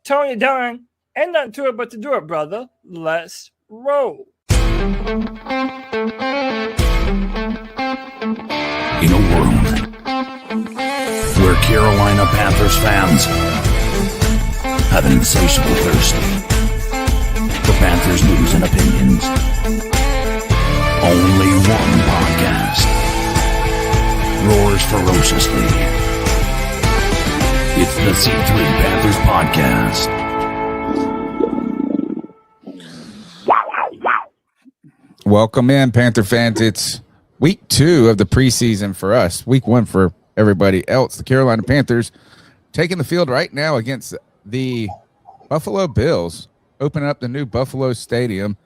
Tony Dunn, ain't nothing to it but to do it, brother. Let's roll. In a world where Carolina Panthers fans have an insatiable thirst for Panthers news and opinions, only one podcast roars ferociously. It's the C3 Panthers Podcast. Welcome in, Panther fans. It's week 2 of the preseason for us. Week 1 for everybody else. The Carolina Panthers taking the field right now against the Buffalo Bills, opening up the new Buffalo Stadium.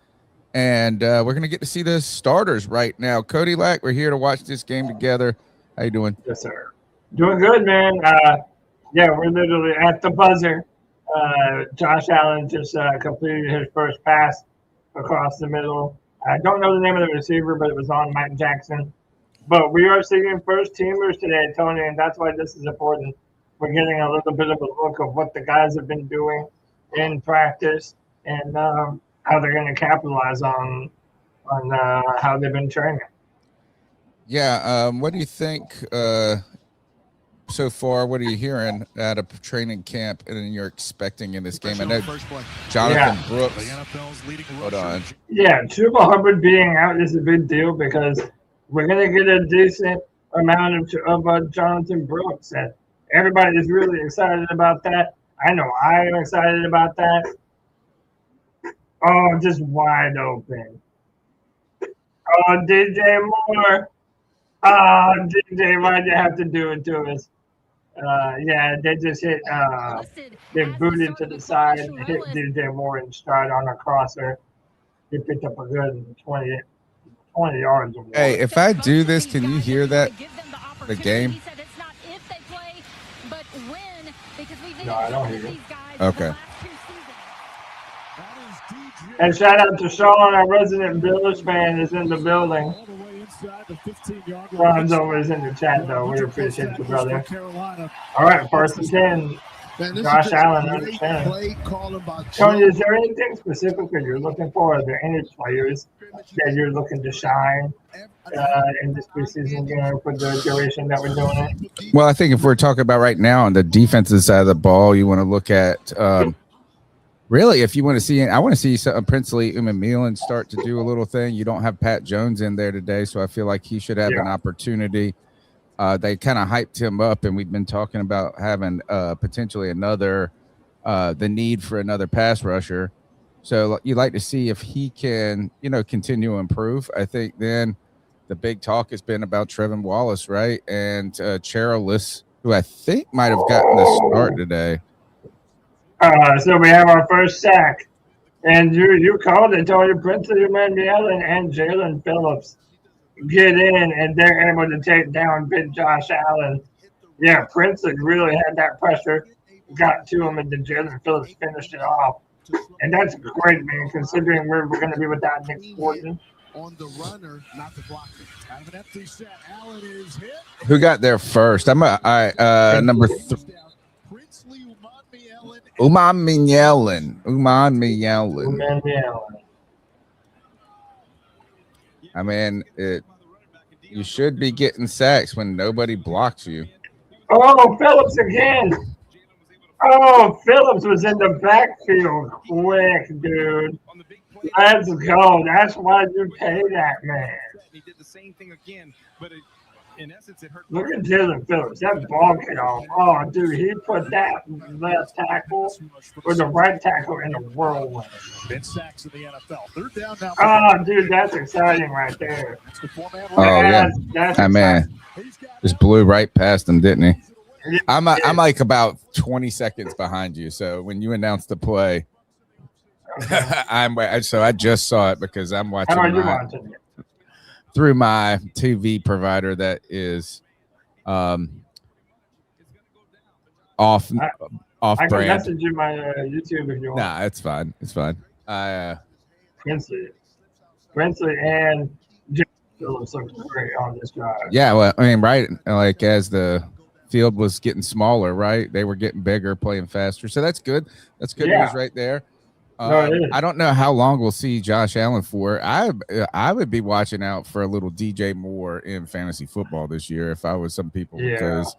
And we're going to get to see the starters right now. Cody Lack, we're here to watch this game together. How you doing? Yes, sir. Doing good, man. Yeah, we're literally at the buzzer. Josh Allen just completed his first pass across the middle. I don't know the name of the receiver, but it was on Mike Jackson. But we are seeing first teamers today, Tony, and that's why this is important. We're getting a little bit of a look of what the guys have been doing in practice and how they're going to capitalize on how they've been training. Yeah, what do you think so far? What are you hearing out of training camp and you're expecting in this game? I know Jonathan Brooks. Hold on. Yeah, Chuba Hubbard being out is a big deal because we're going to get a decent amount of Jonathan Brooks. And everybody is really excited about that. I know I am excited about that. Oh, just wide open. Oh, DJ Moore. Oh, DJ, why'd you have to do it to us? Yeah, they just hit, they booted to the side and hit DJ Moore in stride on a crosser. He picked up a good 20 yards. Or more. Hey, if I do this, can you hear that? The game? No, I don't hear it. Okay. And shout out to Sean, our resident Bills fan, is in the building. Ron's always in the chat, though. We appreciate you, brother. All right, first and 10. Josh Allen, understand. Tony, is there anything specific that you're looking for? Are there any players that you're looking to shine in this preseason game for the duration that we're doing it? Well, I think if we're talking about right now on the defensive side of the ball, you want to look at really, if you want to see it, I want to see Princely Umamelan start to do a little thing. You don't have Pat Jones in there today, so I feel like he should have an opportunity. They kind of hyped him up, and we've been talking about having potentially another the need for another pass rusher. So you'd like to see if he can, continue to improve. I think then the big talk has been about Trevin Wallace, right? And Cherilus, who I think might have gotten the start today. So we have our first sack. And you called it, Tony. Princely Umamelan and Jalen Phillips get in, and they're able to take down big Josh Allen. Yeah, Princely really had that pressure, got to him, and then Jalen Phillips finished it off. And that's great, man, considering we're going to be without Nick Gordon. On the runner, not the blocker. Out of an empty set, Allen is hit. Who got there first? Number 3. Umamelan. I mean, you should be getting sacks when nobody blocks you. Oh, Phillips again. Oh, Phillips was in the backfield quick, dude. Let's go. That's why you pay that man. He did the same thing again, but in essence, it hurt. Look at Jalen Phillips. That ball came off. Oh, dude, he put that left tackle or the right tackle in a whirlwind. Ben sacks in the NFL. Third down now. Oh, dude, that's exciting right there. Oh, yeah. That man just blew right past him, didn't he? I'm like about 20 seconds behind you. So when you announced the play, so I just saw it because I'm watching. How are you watching it? Through my TV provider that is off I can brand. message you my YouTube if you want. Nah, it's fine. It's fine. Princely and Phillips looks great on this drive. Yeah, well, I mean, right, like as the field was getting smaller, right? They were getting bigger, playing faster. So that's good. That's good news right there. I don't know how long we'll see Josh Allen for. I would be watching out for a little DJ Moore in fantasy football this year if I was some people, because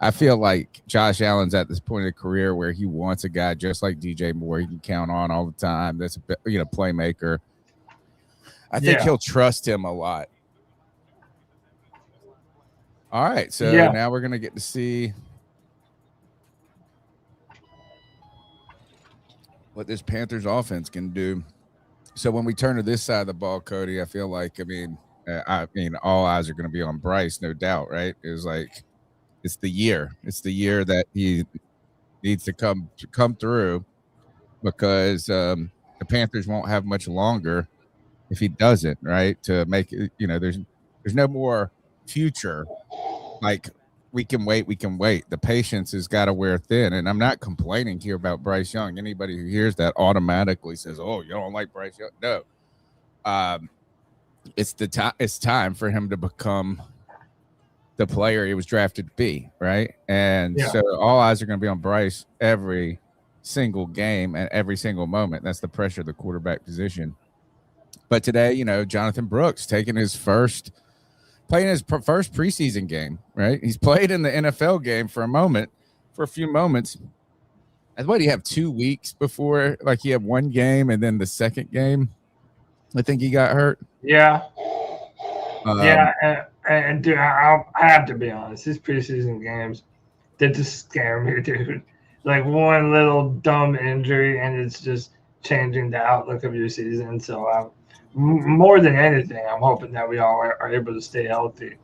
I feel like Josh Allen's at this point of career where he wants a guy just like DJ Moore he can count on all the time. That's a playmaker. I think he'll trust him a lot. All right, so now we're gonna get to see what this Panthers offense can do. So when we turn to this side of the ball, Cody, I feel like all eyes are going to be on Bryce, no doubt, right? It's the year that he needs to come through, because the Panthers won't have much longer if he doesn't, right? To make it, there's no more future. Like, we can wait. The patience has got to wear thin. And I'm not complaining here about Bryce Young. Anybody who hears that automatically says, oh, you don't like Bryce Young. No. It's time for him to become the player he was drafted to be, right? And so all eyes are going to be on Bryce every single game and every single moment. That's the pressure of the quarterback position. But today, Jonathan Brooks playing his first preseason game, right? He's played in the NFL game for a few moments. And what do you have, 2 weeks before? Like, he had one game, and then the second game, I think he got hurt. Yeah. And dude, I have to be honest, these preseason games, they just scare me, dude. Like, one little dumb injury, and it's just changing the outlook of your season. So more than anything, I'm hoping that we all are able to stay healthy.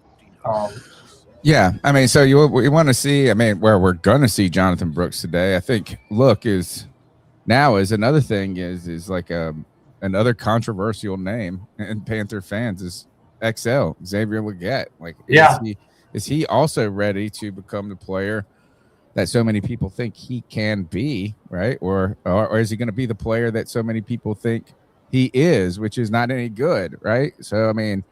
Yeah, so you want to see, where we're going to see Jonathan Brooks today, I think, is another thing is like another controversial name in Panther fans is XL, Xavier Legette. Like, is he also ready to become the player that so many people think he can be, right? Or is he going to be the player that so many people think he is, which is not any good, right? So, a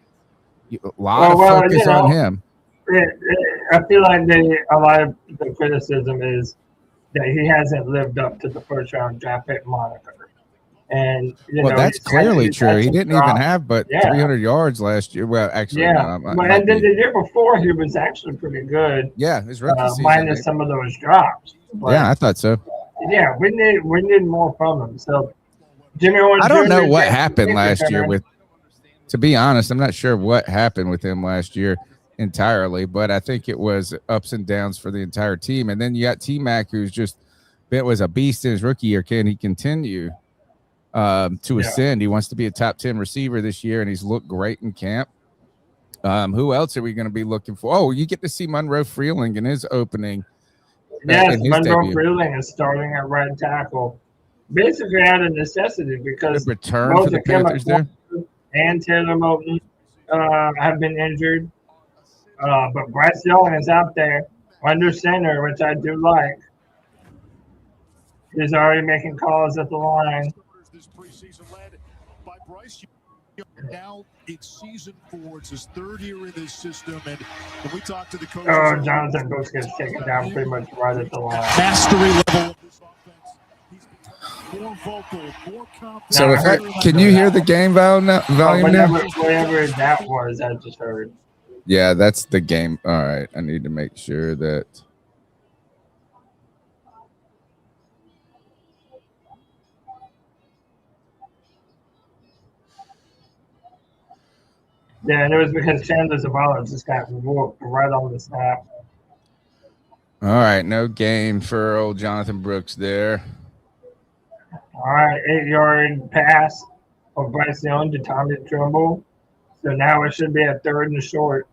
lot of focus on him. I feel like a lot of the criticism is that he hasn't lived up to the first round draft pick moniker. And that's clearly true. He didn't even have 300 yards last year. Well, actually, and then the year before, he was actually pretty good. Yeah, his rookie season, minus some of those drops. But, I thought so. Yeah, we need more from him. So, Jimmy Horn, I don't know what happened last year with. To be honest, I'm not sure what happened with him last year entirely, but I think it was ups and downs for the entire team. And then you got T-Mac, who's was a beast in his rookie year. Can he continue to ascend? He wants to be a top 10 receiver this year, and he's looked great in camp. Who else are we going to be looking for? Oh, you get to see Monroe Freeling in his opening. Yes, Monroe Freeling is starting at right tackle. Basically out of necessity, because the return for the Panthers there and Taylor Moton have been injured. But Bryce Young is out there under center, which I do like. He's already making calls at the line. This preseason led by Bryce Young. Now it's season 4. It's his third year in this system, and when we talk to the coaches, Jonathan Brooks gets taken down pretty much right at the line. Mastery level of this offense. He's more vocal, more confident. So can you hear the game volume now? Whatever that was, I just heard. Yeah, that's the game. All right, I need to make sure that. Yeah, and it was because Chandler Zavala just got whooped right on the snap. All right, no gain for old Jonathan Brooks there. All right, 8-yard pass of Bryce Young to Tommy Trumbull. So now it should be a 3rd and short.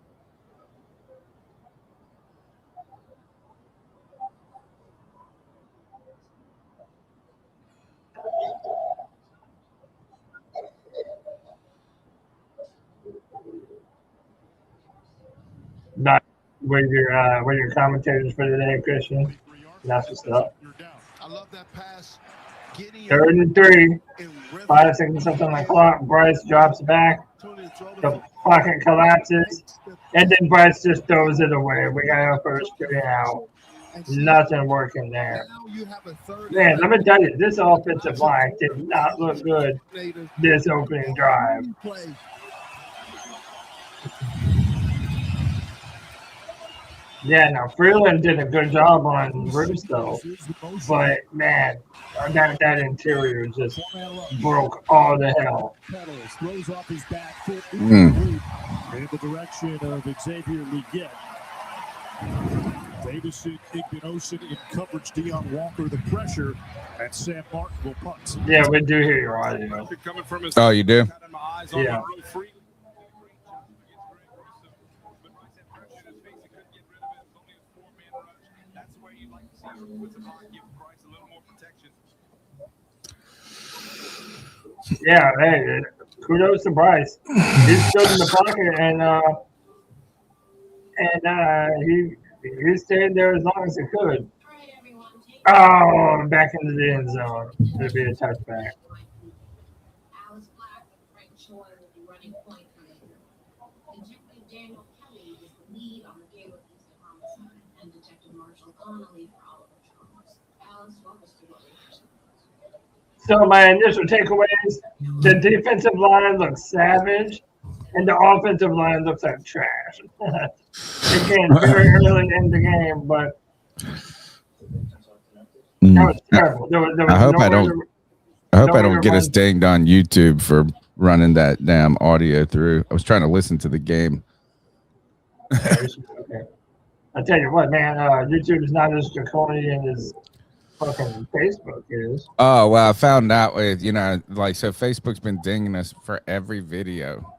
Not with your commentators for today, Christian. That's what's up. I love that pass. 3rd and 3. 5 seconds left on the clock. Bryce drops back. The pocket collapses, and then Bryce just throws it away. We got our first 3 out. Nothing working there. Man, let me tell you, this offensive line did not look good this opening drive. Yeah, now Freeland did a good job on Russo, but man, that interior just broke all the hell. Throws off his back foot in the direction of Xavier Leggett. Davison, Igbinosun in coverage, Deion Walker the pressure, and Sam Martin will punt. Yeah, we do hear your audio. Oh, you do? Yeah. Yeah, hey, kudos to Bryce. He stood in the pocket and he stayed there as long as he could. Oh, back into the end zone. It'd be a touchback. So my initial takeaways, the defensive line looks savage, and the offensive line looks like trash. Again, very early in the game, but that was terrible. There was I hope I don't get us run. dinged on YouTube for running that damn audio through. I was trying to listen to the game. Okay. I tell you what, man, YouTube is not as draconian as fucking Facebook is. Oh, well, I found out with, so Facebook's been dinging us for every video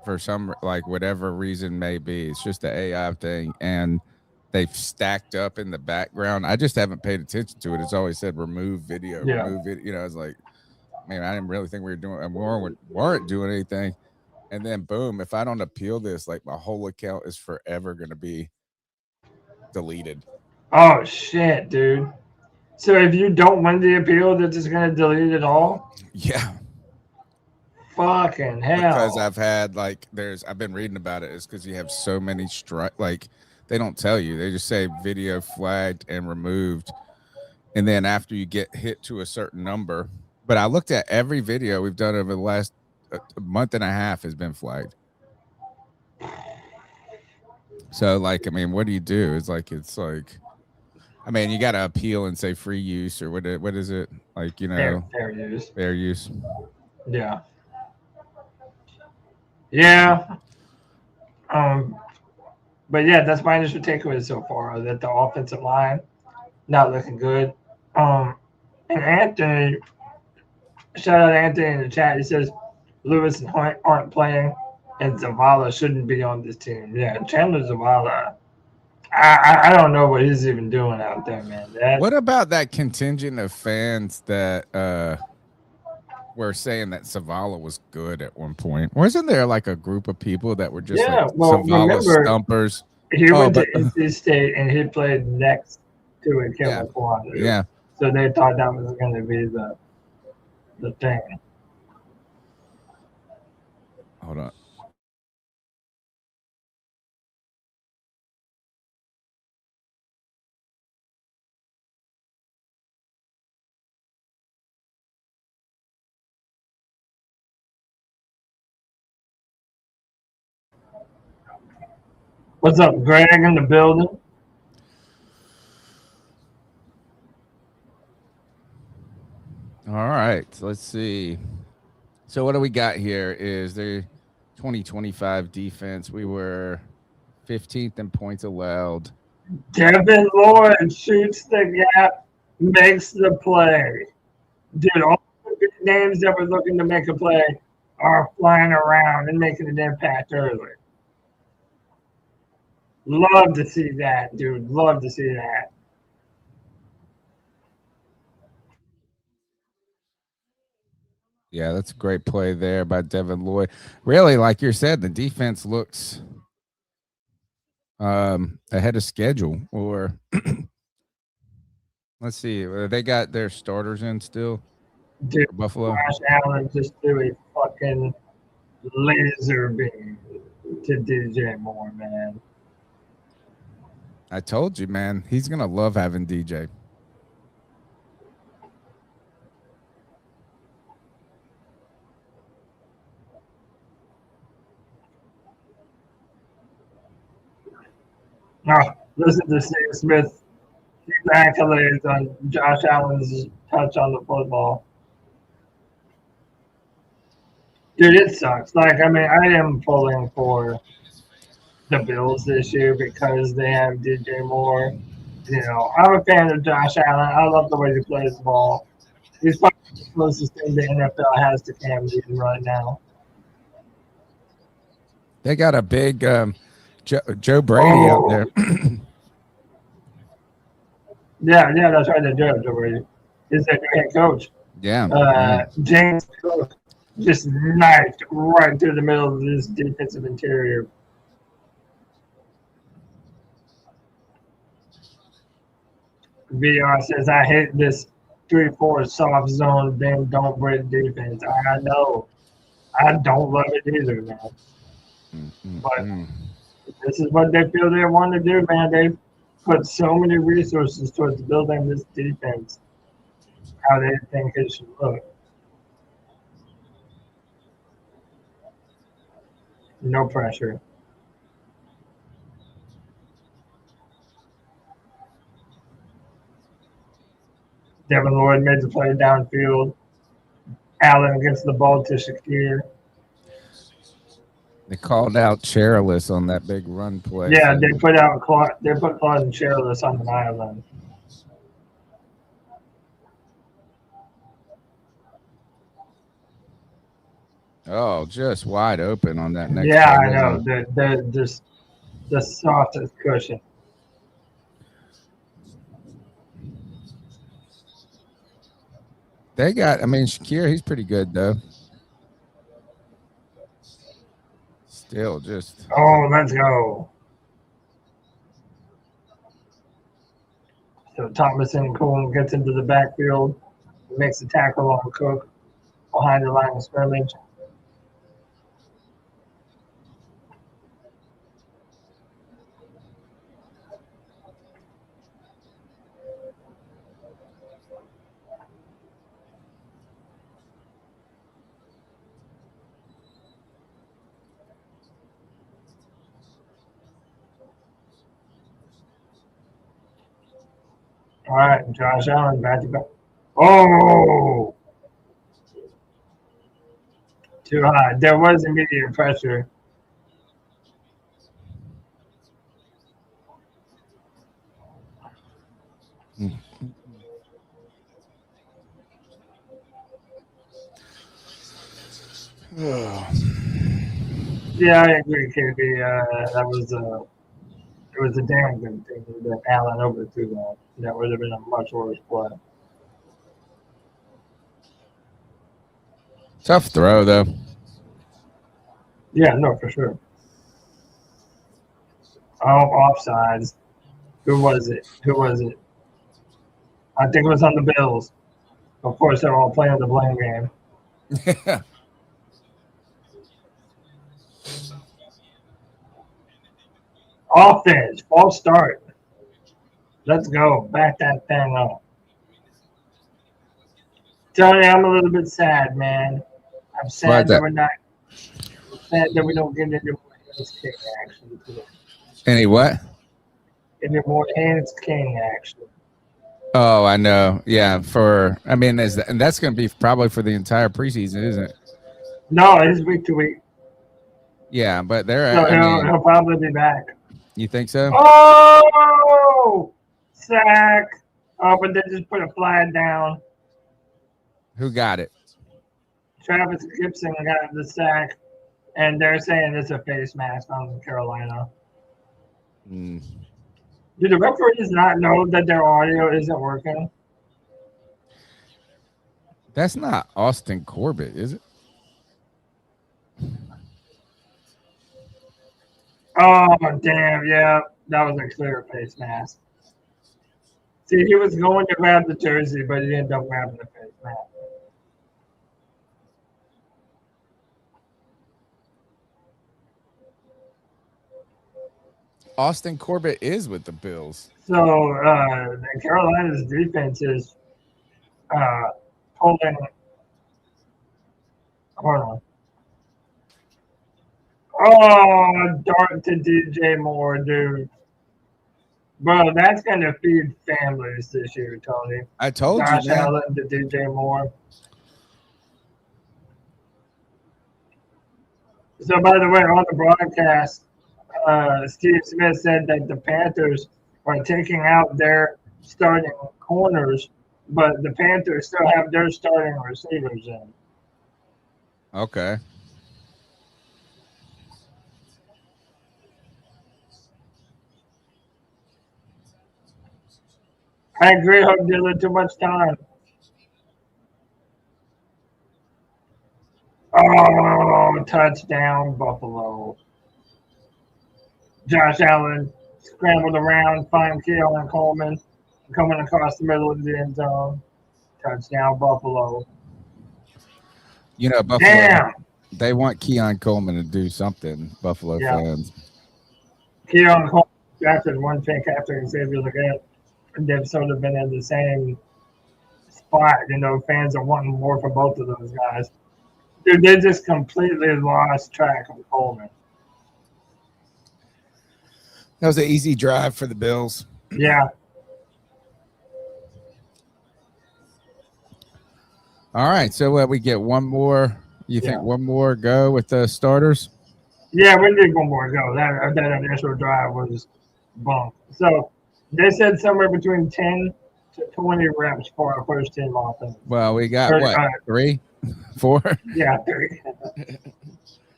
for some, whatever reason may be. It's just the AI thing. And they've stacked up in the background. I just haven't paid attention to it. It's always said remove video, remove it. I was like, man, I didn't really think we weren't doing anything. And then boom, if I don't appeal this, my whole account is forever going to be deleted. Oh shit, dude. So if you don't win the appeal, they're just gonna delete it all? Yeah. Fucking hell. Because I've had I've been reading about it. It's because you have so many they don't tell you. They just say video flagged and removed. And then after you get hit to a certain number, but I looked at every video we've done over the last month and a half has been flagged. So what do you do? You got to appeal and say free use or what is it? Fair use. Fair use. Yeah. Yeah. But yeah, that's my initial takeaway so far, that the offensive line not looking good. And Anthony, shout out to Anthony in the chat. He says Lewis and Hunt aren't playing and Zavala shouldn't be on this team. Yeah, Chandler Zavala. I don't know what he's even doing out there, man. What about that contingent of fans that were saying that Zavala was good at one point? Wasn't there a group of people that were just Zavala stumpers? He went to NC State and he played next to a Kevin Kwan. Yeah. So they thought that was going to be the thing. Hold on. What's up, Greg in the building? All right, so let's see. So what do we got here is the 2025 defense. We were 15th in points allowed. Devin Lloyd shoots the gap, makes the play. Dude, all the big names that were looking to make a play are flying around and making an impact early. Love to see that, dude. Love to see that. Yeah, that's a great play there by Devin Lloyd. Really, like you said, the defense looks ahead of schedule. Or let's see, they got their starters in still. Dude, Buffalo. Josh Allen just threw a fucking laser beam to DJ Moore, man. I told you, man. He's gonna love having DJ. Oh, listen to Steve Smith. His accolades on Josh Allen's touch on the football. Dude, it sucks. Like, I mean, I am pulling for the Bills this year because they have DJ Moore. You know, I'm a fan of Josh Allen. I love the way he plays the ball. He's probably the closest thing the NFL has to Cam Newton right now. They got a big Joe Brady out there. Yeah, that's right. The Joe Brady is their head coach. Yeah. James Cook just knifed right through the middle of this defensive interior. VR says, I hate this 3-4 soft zone, then don't break defense. I know. I don't love it either, man. But this is what they feel they want to do, man. They've put so many resources towards building this defense, how they think it should look. No pressure. Devin Lloyd made the play downfield. Allen gets the ball to Shakir. They called out Chairless on that big run play. Yeah, they put Claude and Chairless on an island. Oh, just wide open on that next. Yeah, play. I know. They're just the softest cushion. They got, I mean, Shakir, he's pretty good, though. Still just. Oh, let's go. So Thomas and Coon gets into the backfield, makes a tackle on Cook behind the line of scrimmage. All right, Josh Allen back to back. Oh, too high. There was immediate pressure. Yeah, I agree, KB. It was a damn good thing that Allen overthrew that. That would have been a much worse play. Tough throw, though. Yeah, no, for sure. Oh, offsides. Who was it? I think it was on the Bills. Of course, they're all playing the blame game. Offense, false start. Let's go. Back that thing up. Tony, I'm a little bit sad, man. I'm sad that we're not. I'm sad that we don't get into more hands king action today. Any what? Into more hands king action. Oh, I know. Yeah, and that's going to be probably for the entire preseason, isn't it? No, it's week to week. Yeah, but they're. So he'll probably be back. You think so? Oh, sack! Oh, but they just put a flag down. Who got it? Travis Gibson got the sack, and they're saying it's a face mask on Carolina. Do the referees not know that their audio isn't working? That's not Austin Corbett, is it? Oh, damn, yeah. That was a clear face mask. See, he was going to grab the jersey, but he ended up grabbing the face mask. Austin Corbett is with the Bills. So Carolina's defense is pulling. Hold on. Oh, dart to DJ Moore, dude. Bro, that's going to feed families this year, Tony. I told Josh you, man. Allen to DJ Moore. So, by the way, on the broadcast, Steve Smith said that the Panthers are taking out their starting corners, but the Panthers still have their starting receivers in. Okay. I agree, Hope did too much time. Oh, touchdown, Buffalo. Josh Allen scrambled around, find Keon Coleman coming across the middle of the end zone. Touchdown, Buffalo. You know, Buffalo, Damn. they want Keon Coleman to do something, Buffalo fans. Keon Coleman drafted one pick after Xavier Leggett. And they've sort of been in the same spot. You know, fans are wanting more for both of those guys. Dude, they just completely lost track of Coleman. That was an easy drive for the Bills. Yeah. All right, so we get one more. You think one more go with the starters? Yeah, we need one more go. That initial drive was bunk. So they said somewhere between 10 to 20 reps for our first team offense. Well, we got 3, 4? Yeah, 3.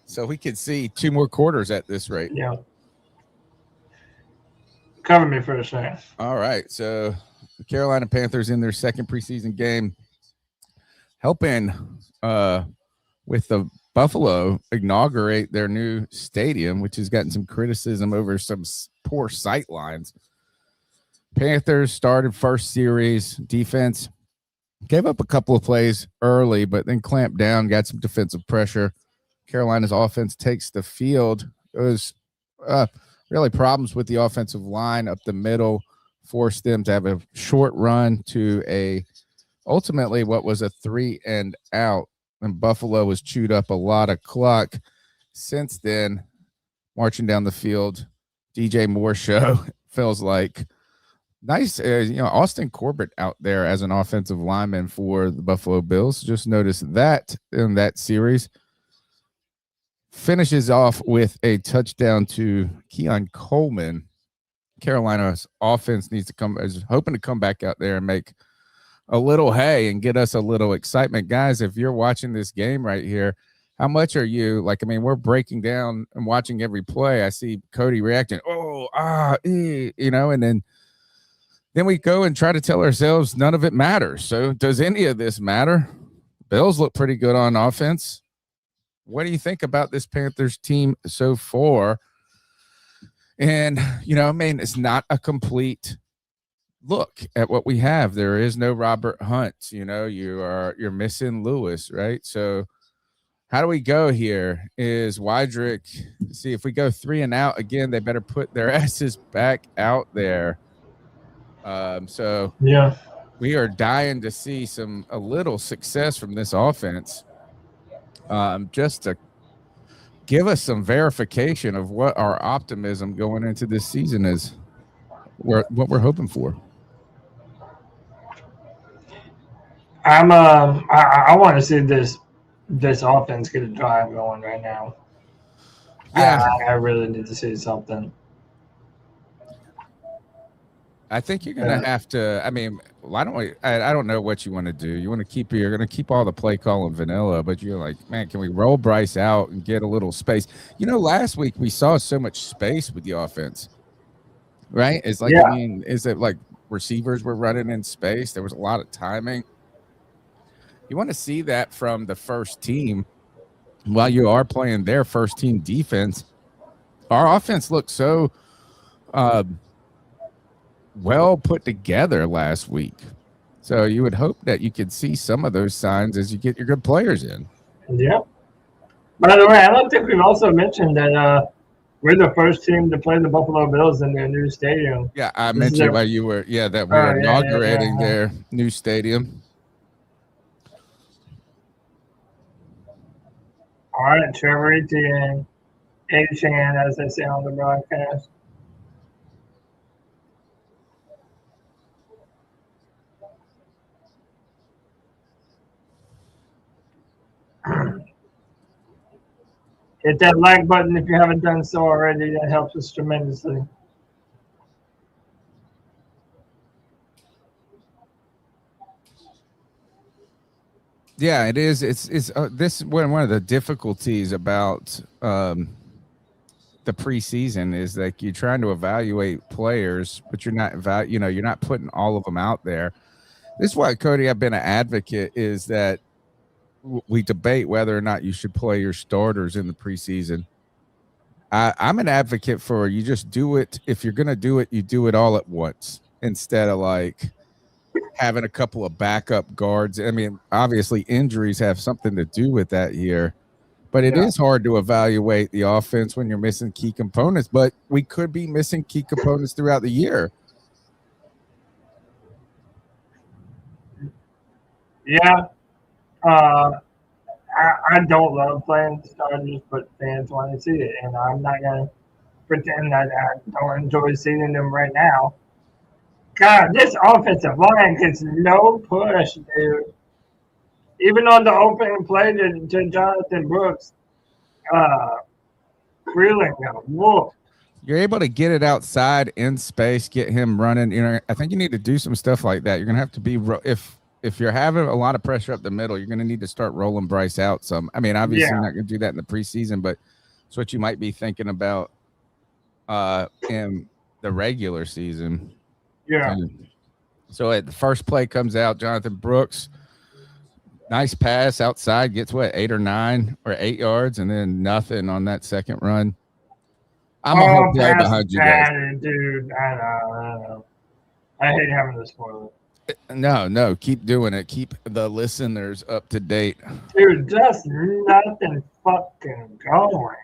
So we could see 2 more quarters at this rate. Yeah. Cover me for a second. All right, so the Carolina Panthers in their second preseason game, helping with the Buffalo inaugurate their new stadium, which has gotten some criticism over some poor sight lines. Panthers started first series. Defense gave up a couple of plays early, but then clamped down, got some defensive pressure. Carolina's offense takes the field. It was really problems with the offensive line up the middle, forced them to have a short run to ultimately what was a 3 and out. And Buffalo was chewed up a lot of clock. Since then, marching down the field, DJ Moore show feels like nice. Austin Corbett out there as an offensive lineman for the Buffalo Bills. Just noticed that in that series. Finishes off with a touchdown to Keon Coleman. Carolina's offense is hoping to come back out there and make a little hay and get us a little excitement. Guys, if you're watching this game right here, how much are you we're breaking down and watching every play. I see Cody reacting, and then we go and try to tell ourselves none of it matters. So does any of this matter? Bills look pretty good on offense. What do you think about this Panthers team so far? And, it's not a complete look at what we have. There is no Robert Hunt. You're missing Lewis, right? So how do we go here? Is Wydrick, see, if we go 3 and out again, they better put their asses back out there. We are dying to see a little success from this offense. Just to give us some verification of what our optimism going into this season is, what we're hoping for. I want to see this offense get a drive going right now. Yeah, I really need to see something. I think you're gonna have to. I don't know what you want to do. You're gonna keep all the play calling vanilla, but you're like, man, can we roll Bryce out and get a little space? Last week we saw so much space with the offense, right? It's like, is it like receivers were running in space? There was a lot of timing. You want to see that from the first team while you are playing their first team defense. Our offense looked so well put together last week. So you would hope that you could see some of those signs as you get your good players in. Yeah. By the way, I don't think we've also mentioned that We're the first team to play the Buffalo Bills in their new stadium. Yeah, I This is mentioned their- while you were that we're yeah, inaugurating yeah. their new stadium. All right, Trevor Etienne, A-Chan, as they say on the broadcast. Hit that like button if you haven't done so already. That helps us tremendously. Yeah, it is. It's this one of the difficulties about the preseason is like you're trying to evaluate players, but you're not you're not putting all of them out there. This is why, Cody, I've been an advocate is that we debate whether or not you should play your starters in the preseason. I'm an advocate for you just do it. If you're going to do it, you do it all at once instead of like having a couple of backup guards. I mean, obviously injuries have something to do with that here, but it is hard to evaluate the offense when you're missing key components, but we could be missing key components throughout the year. Yeah. I don't love playing starters, but fans want to see it, and I'm not going to pretend that I don't enjoy seeing them right now. God, this offensive line gets no push, dude. Even on the opening play to Jonathan Brooks, really whoa. You're able to get it outside in space, get him running. You know, I think you need to do some stuff like that. You're going to have to be if you're having a lot of pressure up the middle, you're going to need to start rolling Bryce out some. I mean, obviously you're not going to do that in the preseason, but it's what you might be thinking about in the regular season. Yeah. So at the first play comes out, Jonathan Brooks, nice pass outside, gets 8 or 9 or 8 yards, and then nothing on that second run. I'm a whole play behind you guys. Dude, I know. I hate having to spoil it. No, keep doing it. Keep the listeners up to date. Dude, just nothing fucking going.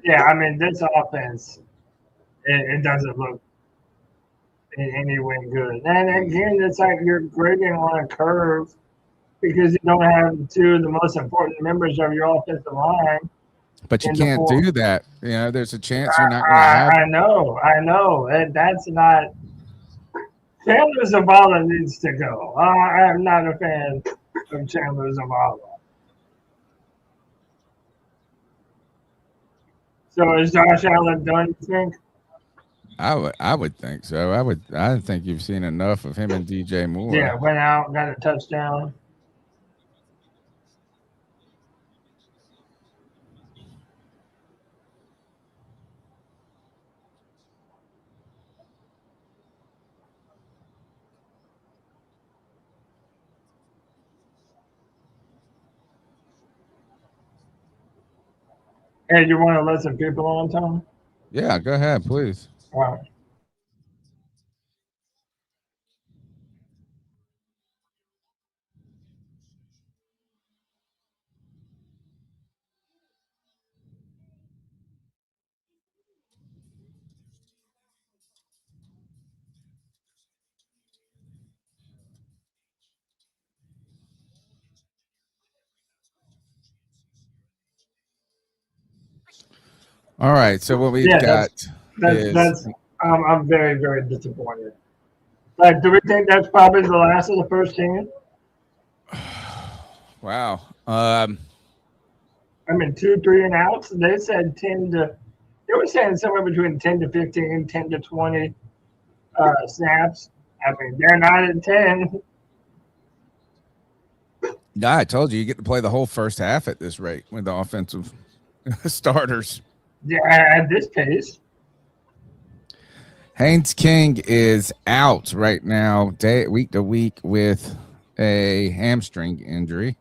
Yeah, I mean, this offense, it doesn't look in any way good. And again, it's like you're grading on a curve because you don't have two of the most important members of your offensive line. But you can't do that. You know, there's a chance you're not going to have. I know. That's not. Chandler Zavala needs to go. I am not a fan of Chandler Zavala. So is Josh Allen done, you think? I would think so. I think you've seen enough of him and DJ Moore. Yeah, went out, got a touchdown. Hey, you want to let some people on, Tom? Yeah, go ahead, please. All right. All right, so what we've got that's I'm very, very disappointed. Like, do we think that's probably the last of the first team? Wow. I mean, 2, 3 and outs. They said 10 to. They were saying somewhere between 10 to 15, 10 to 20 snaps. I mean, they're not at 10. Yeah, I told you get to play the whole first half at this rate with the offensive starters. Yeah, at this pace. Haynes King is out right now, week to week with a hamstring injury.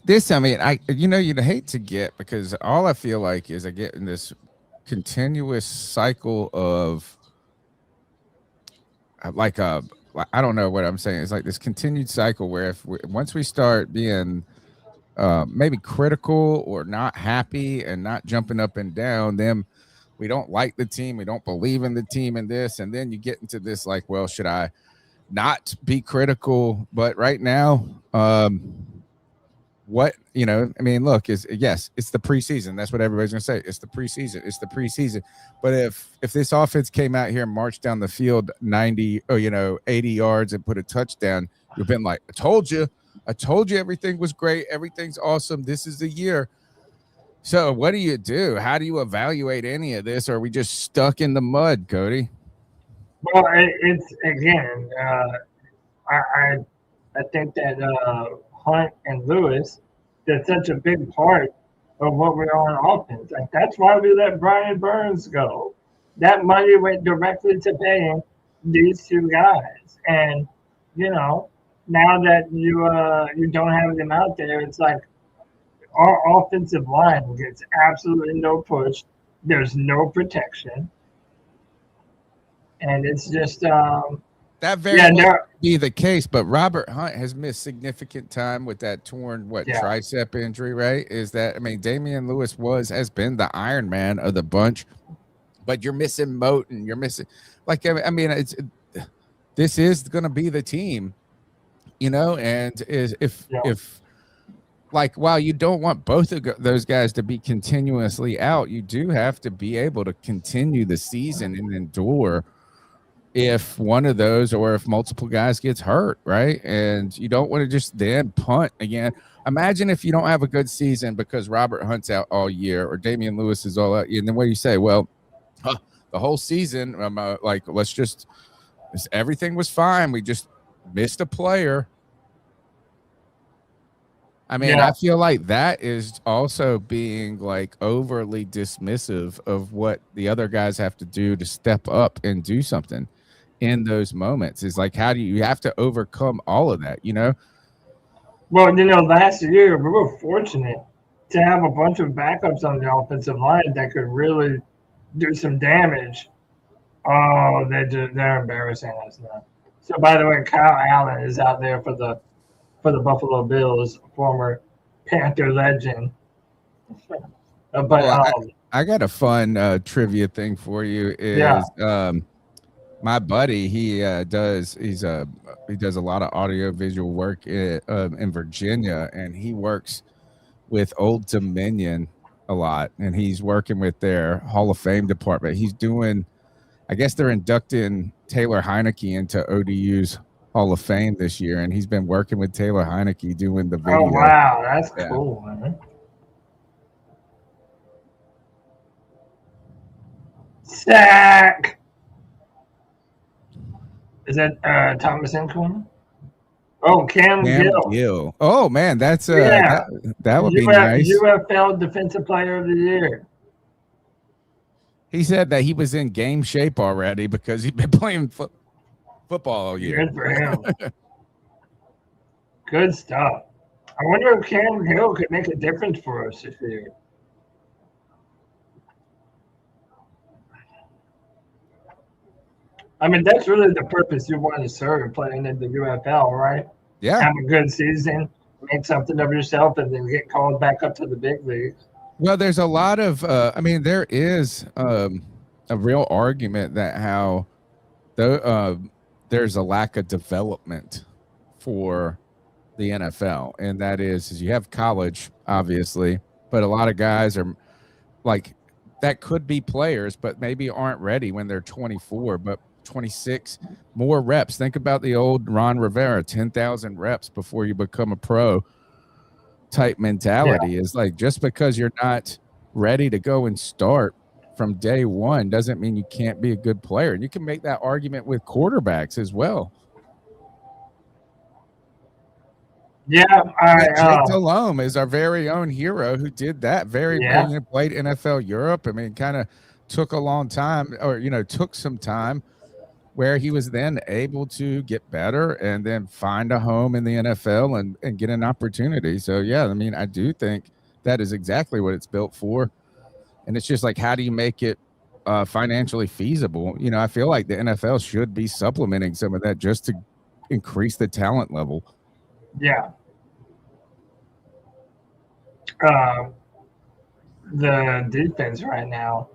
This, I mean, you'd hate to get because all I feel like is I get in this continuous cycle of like I don't know what I'm saying. It's like this continued cycle where once we start being maybe critical or not happy and not jumping up and down, then we don't like the team, we don't believe in the team and this, and then you get into this like, well, should I not be critical? But right now, what, I mean, look, it's the preseason. That's what everybody's gonna say. It's the preseason. But if this offense came out here and marched down the field 90 or 80 yards and put a touchdown, you've been like, I told you everything was great, everything's awesome, this is the year. So what do you do? How do you evaluate any of this? Or are we just stuck in the mud, Cody? Well, it's again, I think that Hunt and Lewis, they're such a big part of what we're on offense. Like, that's why we let Brian Burns go. That money went directly to paying these two guys. And, now that you don't have them out there, it's like our offensive line gets absolutely no push. There's no protection. And it's just that very well be the case, but Robert Hunt has missed significant time with that torn tricep injury, right? Is that, I mean, Damian Lewis has been the Iron Man of the bunch, but you're missing Moten, you're missing, like, I mean, this is going to be the team, and if like, while you don't want both of those guys to be continuously out, you do have to be able to continue the season and endure if one of those or if multiple guys gets hurt, right? And you don't want to just then punt again. Imagine if you don't have a good season because Robert Hunt's out all year or Damian Lewis is all out. And then what do you say? Well, the whole season, everything was fine. We just missed a player. I mean, I feel like that is also being like overly dismissive of what the other guys have to do to step up and do something in those moments. Is like, how do you have to overcome all of that, Well, last year we were fortunate to have a bunch of backups on the offensive line that could really do some damage. Oh, they're embarrassing us now. So, by the way, Kyle Allen is out there for the Buffalo Bills, former Panther legend. I got a fun trivia thing for you. My buddy, he does a lot of audio visual work in Virginia, and he works with Old Dominion a lot, and he's working with their Hall of Fame department. He's doing, I guess they're inducting Taylor Heineke into ODU's Hall of Fame this year, and he's been working with Taylor Heineke doing the video. Oh, wow, that's cool, man. Sack. Is that Thomas Incoon? Oh, Cam Gill. Oh man, that's that would be nice. UFL Defensive Player of the Year. He said that he was in game shape already because he'd been playing football all year. Good for him. Good stuff. I wonder if Cam Hill could make a difference for us this year. I mean, that's really the purpose you want to serve playing in the UFL, right? Yeah. Have a good season, make something of yourself, and then get called back up to the big leagues. Well, there's a lot of, there is a real argument that how there's a lack of development for the NFL, and that is you have college, obviously, but a lot of guys are like that could be players, but maybe aren't ready when they're 24, but 26, more reps. Think about the old Ron Rivera, 10,000 reps before you become a pro type mentality. Is like, just because you're not ready to go and start from day one doesn't mean you can't be a good player. And you can make that argument with quarterbacks as well. Yeah, Jake Delhomme is our very own hero who did that. Played NFL Europe. I mean, kind of took a long time, or took some time where he was then able to get better and then find a home in the NFL and get an opportunity. So yeah, I mean, I do think that is exactly what it's built for. And it's just like, how do you make it financially feasible. You know, I feel like the NFL should be supplementing some of that just to increase the talent level. Yeah. The defense right now,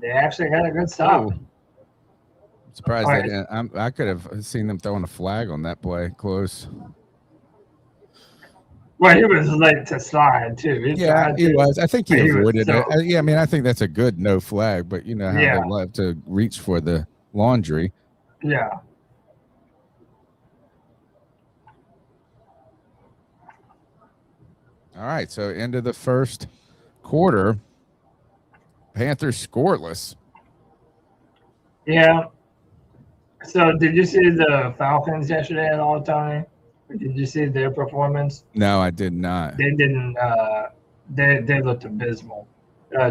they actually got a good stop. I'm surprised they didn't. I could have seen them throwing a flag on that play close. Well, he was late to slide too. He was. I think he avoided it. Yeah, I mean, I think that's a good no flag, but you know how they love to reach for the laundry. Yeah. All right, so into the first quarter, Panthers scoreless. Yeah. So, did you see the Falcons yesterday at all, Tony? Did you see their performance? No, I did not. They didn't. They looked abysmal.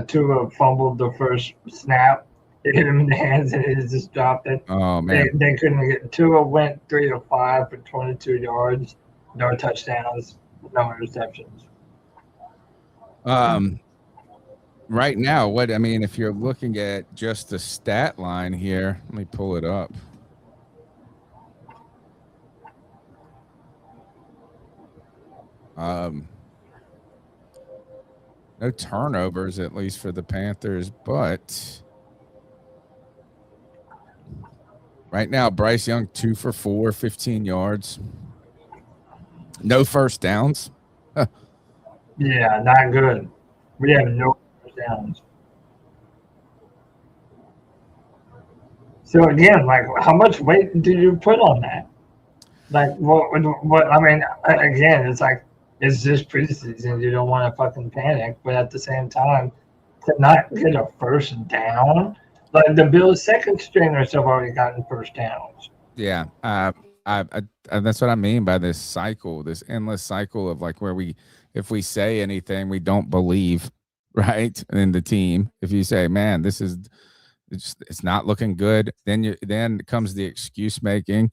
Tua fumbled the first snap. It hit him in the hands, and he just dropped it. Oh man! They couldn't get. Tua went 3 of 5 for 22 yards, no touchdowns, no interceptions. Right now, if you're looking at just the stat line here, let me pull it up. No turnovers, at least for the Panthers, but right now, Bryce Young 2 for 4, 15 yards. No first downs. Yeah, not good. We have no first downs. So again, like, how much weight do you put on that? Like, what? I mean, again, it's like, it's just preseason. You don't want to fucking panic, but at the same time, to not get a first down, like the Bills' second stringers have already gotten first downs. Yeah, that's what I mean by this cycle, this endless cycle of like where if we say anything, we don't believe, right, in the team. If you say, man, it's not looking good, then comes the excuse making.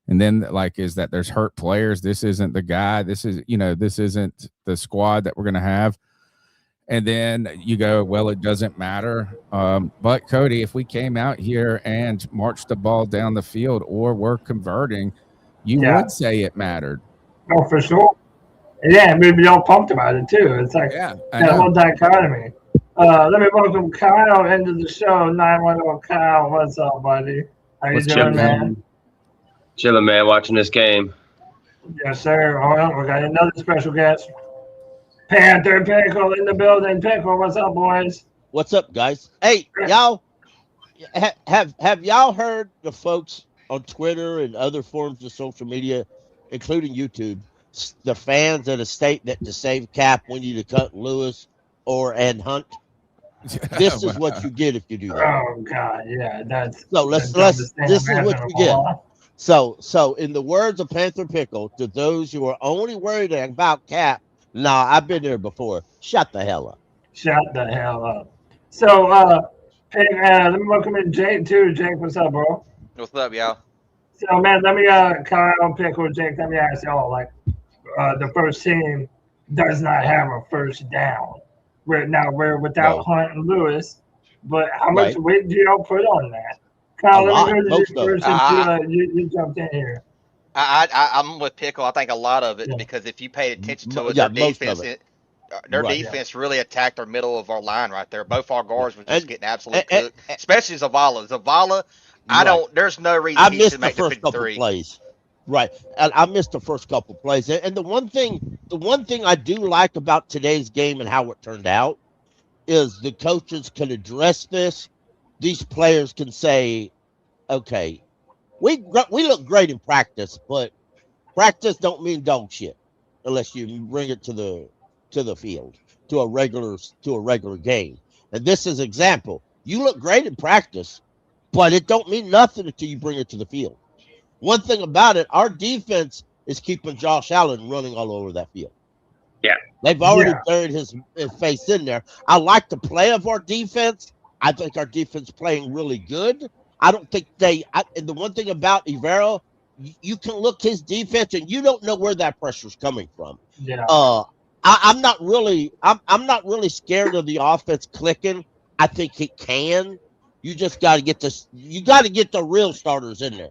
And then is that there's hurt players. This isn't the guy. This isn't the squad that we're going to have. And then you go, well, it doesn't matter. But Cody, if we came out here and marched the ball down the field or were converting, you would say it mattered. Oh, for sure. Yeah, we'd be all pumped about it too. It's like that whole dichotomy. Let me welcome Kyle into the show. 910 Kyle, what's up, buddy? How you doing, man? Chilling, man, watching this game. Yes, sir. Hold on, we got another special guest. Panther Pickle in the building. Pickle, what's up, boys? What's up, guys? Hey, y'all, have y'all heard the folks on Twitter and other forms of social media, including YouTube, the fans that state that to save cap, we need to cut Lewis and Hunt? This is what you get if you do that. Oh God, yeah, that's so. This is what you get. So, in the words of Panther Pickle, to those who are only worried about cap, I've been there before. Shut the hell up. Shut the hell up. So, hey, man, let me welcome in Jake, too. Jake, what's up, bro? What's up, y'all? So, man, let me, Kyle, Pickle, Jake, let me ask y'all, the first team does not have a first down. We're without Hunt and Lewis, but how much weight do y'all put on that? Kyle, let me go to you first. You jumped in here. I'm with Pickle. I think a lot of it because if you paid attention to it, their defense really attacked our middle of our line right there. Both our guards were just getting absolutely cooked, especially Zavala. There's no reason he should make the 53 plays. Right, and I missed the first couple plays. And the one thing I do like about today's game and how it turned out is the coaches can address this. These players can say, okay, we look great in practice, but practice don't mean dog shit unless you bring it to the field, to a regular game. And this is example. You look great in practice, but it don't mean nothing until you bring it to the field. One thing about it, our defense is keeping Josh Allen running all over that field. Yeah. They've already buried his face in there. I like the play of our defense. I think our defense playing really good. I don't think and the one thing about Ivero, you can look his defense and you don't know where that pressure's coming from. Yeah. I'm not really scared of the offense clicking. I think it can. You just got to get this. You got to get the real starters in there.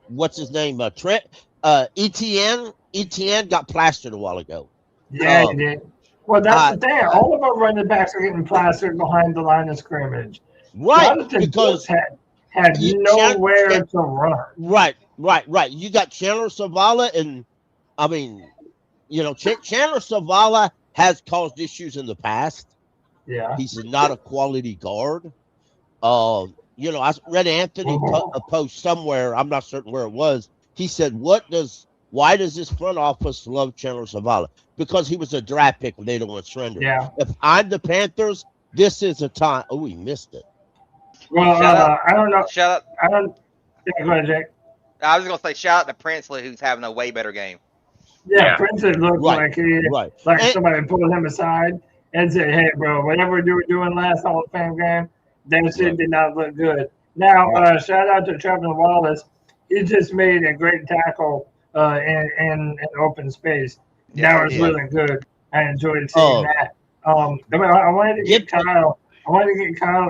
What's his name? Trent. ETN got plastered a while ago. Yeah, he did. Well, that's the thing. All of our running backs are getting plastered behind the line of scrimmage. Right, Jonathan because had nowhere to run. Right. You got Chandler Zavala, and I mean, Chandler Zavala has caused issues in the past. Yeah, he's not a quality guard. I read Anthony a post somewhere. I'm not certain where it was. He said, why does this front office love Chandler Zavala? Because he was a draft pick and they don't want to surrender. Yeah. If I'm the Panthers, this is a time. Oh, we missed it. Well, I don't know. Shout out. I don't. Yeah, go ahead, Jake. I was going to say shout out to Princely, who's having a way better game. Yeah. Princely looked like somebody pulled him aside and said, "Hey, bro, whatever you were doing last Hall of Fame game, that shit did not look good." Now, shout out to Trevor Wallace. He just made a great tackle in open space. Yeah, that was really good. I enjoyed seeing that. I wanted to get Kyle.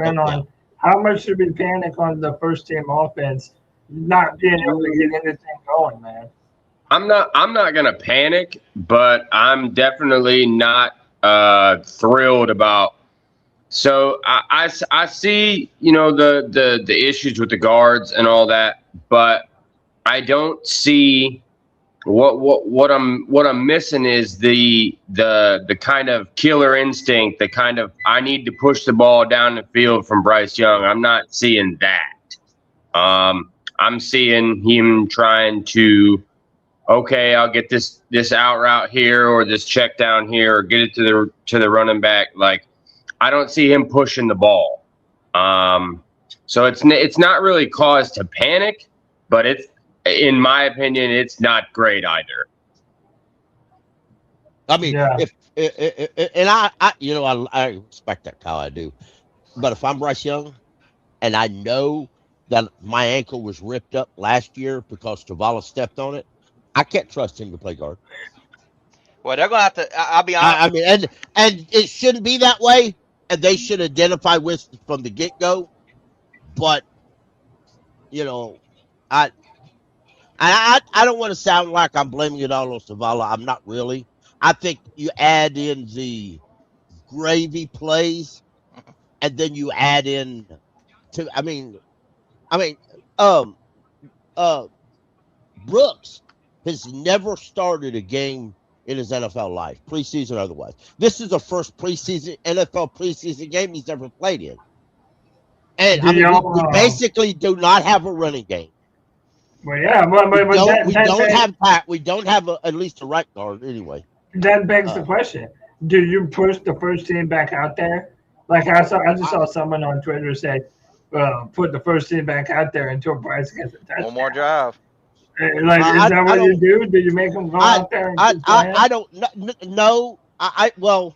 In on how much should we panic on the first team offense not being able to get anything going, man. I'm not gonna panic, but I'm definitely not thrilled about. So I see the issues with the guards and all that, but I don't see what I'm missing is the kind of killer instinct, the kind of I need to push the ball down the field from Bryce Young. I'm not seeing that. I'm seeing him trying to, okay, I'll get this out route here or this check down here or get it to the running back. Like, I don't see him pushing the ball. So it's not really cause to panic, but it's, in my opinion, it's not great either. I mean, I respect that, Kyle, I do. But if I'm Bryce Young and I know that my ankle was ripped up last year because Zavala stepped on it, I can't trust him to play guard. Well, they're going to have to, I'll be honest. I mean, and it shouldn't be that way, and they should identify with from the get-go. But, I don't want to sound like I'm blaming it all on Zavala. I'm not really. I think you add in the gravy plays, and then you add in Brooks has never started a game in his NFL life, preseason or otherwise. This is the first NFL preseason game he's ever played in. And we basically do not have a running game. Well, yeah, we don't have at least a right guard anyway. That begs the question: do you push the first team back out there? Like I just saw someone on Twitter say, "Put the first team back out there until Bryce gets a touchdown." One more drive. Is that what you do? Do you make them go out there? And I don't know. Well,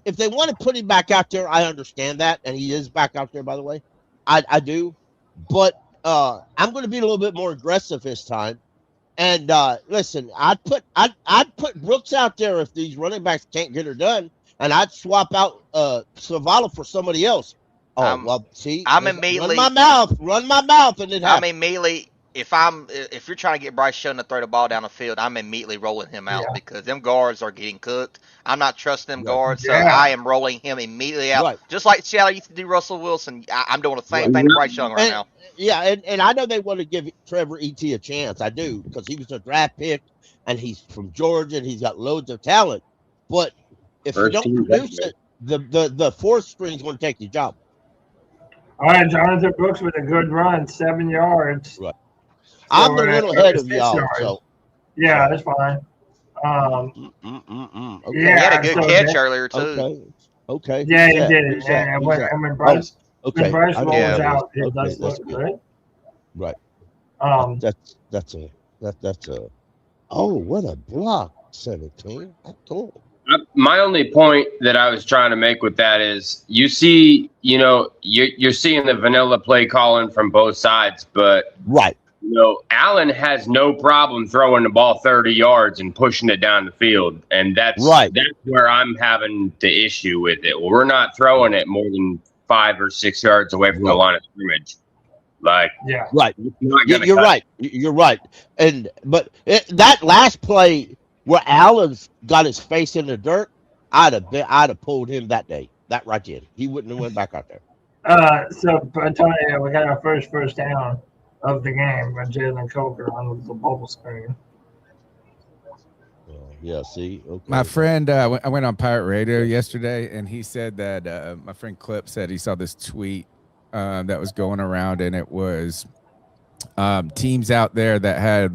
if they want to put him back out there, I understand that, and he is back out there, by the way. I do, but I'm going to be a little bit more aggressive this time. And listen, I'd put Brooks out there if these running backs can't get her done, and I'd swap out Zavala for somebody else. Run my mouth, and it happens. I'm immediately. If you're trying to get Bryce Young to throw the ball down the field, I'm immediately rolling him out because them guards are getting cooked. I'm not trusting them guards, so I am rolling him immediately out. Right. Just like Seattle used to do Russell Wilson, I'm doing the same thing to Bryce Young right now. Yeah, and I know they want to give Trevor E.T. a chance. I do, because he was a draft pick, and he's from Georgia, and he's got loads of talent. But if you don't produce it, the fourth string is going to take your job. All right, Jonathan Brooks with a good run, 7 yards. Right. I'm a little ahead of y'all, so yeah, that's fine. Okay. He had a good catch earlier too. Okay. Yeah, he did. And when Bryce rolls out, it does look good. Right. That's a. Oh, what a block! 17. Cool. My only point that I was trying to make with that is you see, you're seeing the vanilla play calling from both sides, but right. Allen has no problem throwing the ball 30 yards and pushing it down the field. And that's where I'm having the issue with it. We're not throwing it more than 5 or 6 yards away from the line of scrimmage. You're right. You're right. But that last play where Allen's got his face in the dirt, I'd have pulled him that day. That right there. He wouldn't have went back out there. So, Antonio, we got our first down of the game by Jalen Coker on the bubble screen. Yeah, see? Okay. My friend, I went on Pirate Radio yesterday, and he said that my friend Clip said he saw this tweet that was going around, and it was teams out there that had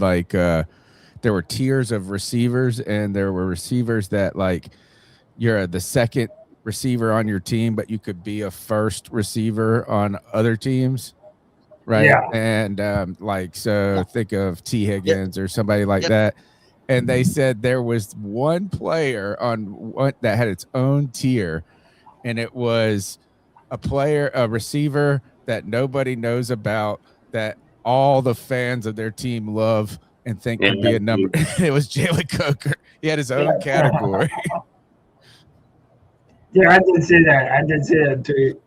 there were tiers of receivers, and there were receivers that you're the second receiver on your team, but you could be a first receiver on other teams, right? Yeah. And so think of T. Higgins or somebody like that. And they said there was one player that had its own tier, and it was a receiver that nobody knows about, that all the fans of their team love and think could be a number. It was Jalen Coker. He had his own category. Yeah, I did see that tweet.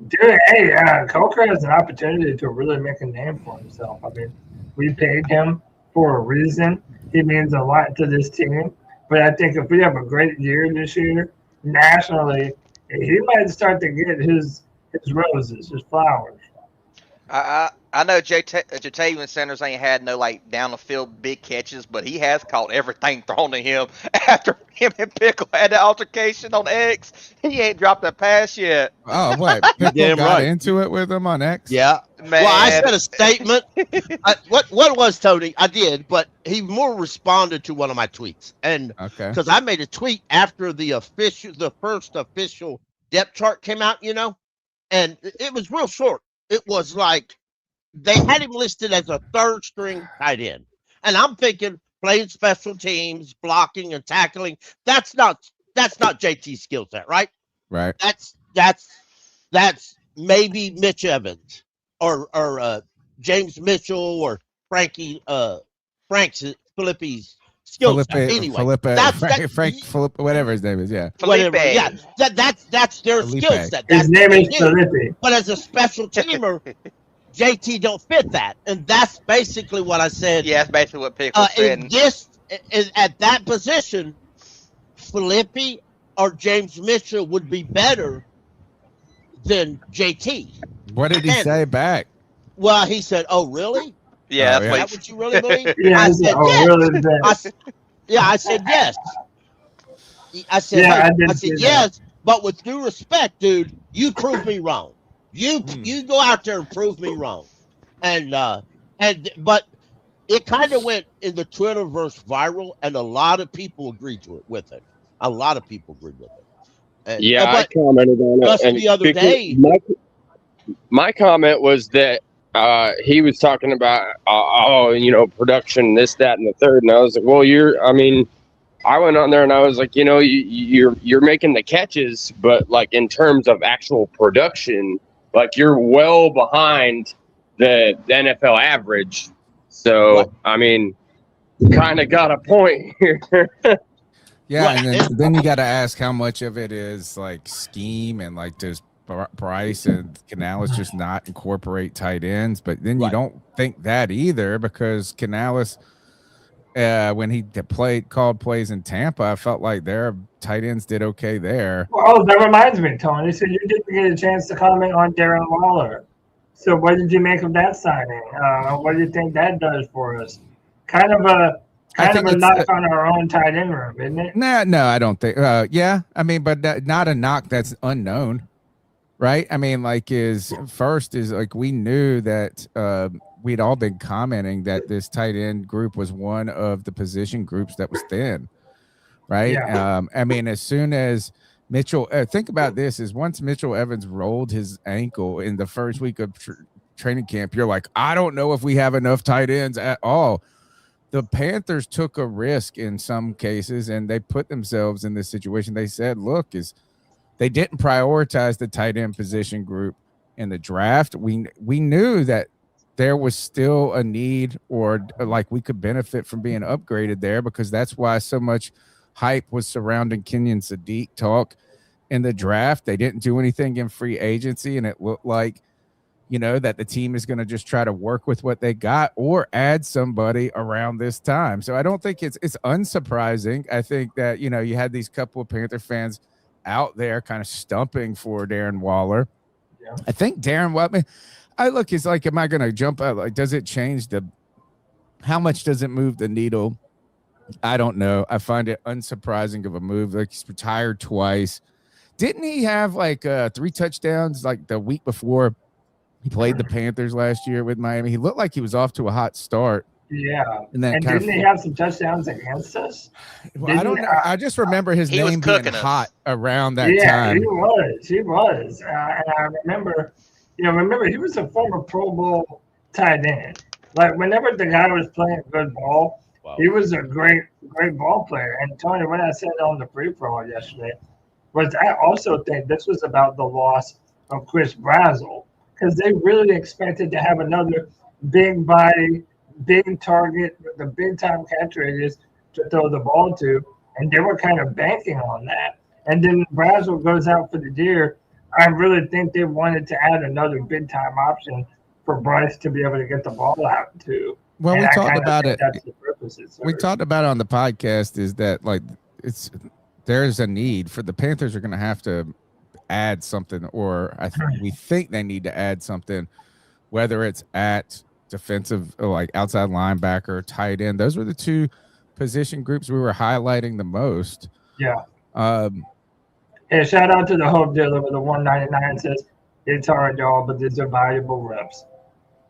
Dude, hey, Coker has an opportunity to really make a name for himself. I mean, we paid him for a reason. He means a lot to this team. But I think if we have a great year this year, nationally, he might start to get his roses, his flowers. I know Jatavian Sanders ain't had no down the field big catches, but he has caught everything thrown to him after him and Pickle had the altercation on X. He ain't dropped a pass yet. Oh, what? Pickle got into it with him on X? Yeah. Man. Well, I said a statement. What was Tony? I did, but he more responded to one of my tweets, and because I made a tweet after the first official depth chart came out, and it was real short. It was they had him listed as a third string tight end. And I'm thinking playing special teams, blocking and tackling. That's not JT's skill set, right? Right. That's maybe Mitch Evans or James Mitchell or Frank's Philippe's skill set. Anyway, Frank Philippe, whatever his name is, yeah. Whatever. Yeah. That's their skill set. His name is Felipe. But as a special teamer, JT don't fit that, and that's basically what I said. Yeah, that's basically what Pickle said. Is at that position, Felipe or James Mitchell would be better than JT. What did he say back? Well, he said, "Oh, really? Yeah, is that what you really believe?" Yeah, I said, "Oh, really?" I said yes. I said, I said yes, but with due respect, dude, you proved me wrong. You go out there and prove me wrong, but it kind of went in the Twitterverse viral, and a lot of people agreed with it. A lot of people agreed with it. I commented on it. Just the other day, my comment was that he was talking about production, this, that, and the third, and I was like, well, I went on there and I was like, you're making the catches, but in terms of actual production. You're well behind the NFL average. So, kind of got a point here. Yeah, and then you got to ask how much of it is scheme and does Bryce and Canales just not incorporate tight ends? But then you don't think that either, because Canales, when he called plays in Tampa, I felt like their tight ends did okay there. Well, that reminds me, Tony. So you didn't get a chance to comment on Darren Waller. So what did you make of that signing? What do you think that does for us? Kind of a knock on our own tight end room, isn't it? No, I don't think. But not a knock that's unknown, right? We knew that. We'd all been commenting that this tight end group was one of the position groups that was thin, right? Yeah. As soon as Mitchell, think about this, is once Mitchell Evans rolled his ankle in the first week of training camp, you're like, I don't know if we have enough tight ends at all. The Panthers took a risk in some cases, and they put themselves in this situation. They said, look, they didn't prioritize the tight end position group in the draft. We knew that there was still a need or like we could benefit from being upgraded there, because that's why so much hype was surrounding Kenyon Sadiq talk in the draft. They didn't do anything in free agency, and it looked like, that the team is going to just try to work with what they got or add somebody around this time. So I don't think it's unsurprising. I think that, you had these couple of Panther fans out there kind of stumping for Darren Waller. Yeah. I think Darren Waller, it's like, am I going to jump out? Like, does it change how much does it move the needle? I don't know. I find it unsurprising of a move. Like, he's retired twice. Didn't he have like 3 touchdowns like the week before he played the Panthers last year with Miami? He looked like he was off to a hot start. Yeah. And then didn't he have some touchdowns against us? Well, I don't know. I just remember his name being hot around that time. Yeah, he was. And I remember, he was a former Pro Bowl tight end. Like, whenever the guy was playing good ball, he was a great ball player. And Tony, when I said on the free-for-all yesterday, was I also think this was about the loss of Chris Brazzell, because they really expected to have another big body, big target with a big-time catch radius to throw the ball to, and they were kind of banking on that. And then Brazzell goes out for the year. I really think they wanted to add another big-time option for Bryce to be able to get the ball out to. Well, we talked about it. That's the purpose. We talked about it on the podcast, is that like there's a need for the Panthers are going to have to add something, or we think they need to add something, whether it's at defensive, like outside linebacker, tight end. Those were the 2 position groups we were highlighting the most. Yeah. Hey, shout out to the Hope Dealer with the 199 says, it's hard, y'all, but these are valuable reps.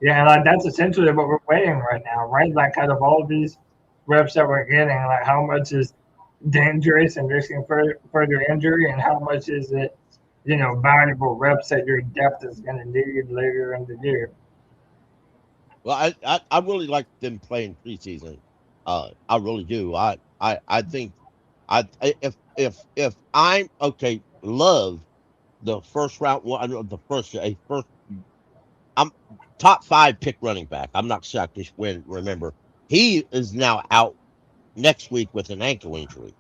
Yeah, like that's essentially what we're weighing right now, right? Like, out of all these reps that we're getting, like how much is dangerous and risking further injury, and how much is it, valuable reps that your depth is going to need later in the year. Well, I really like them playing preseason. I really do. I think if I'm okay, love the first round one, the first I'm top 5 pick running back. I'm not shocked this win. Remember, he is now out next week with an ankle injury.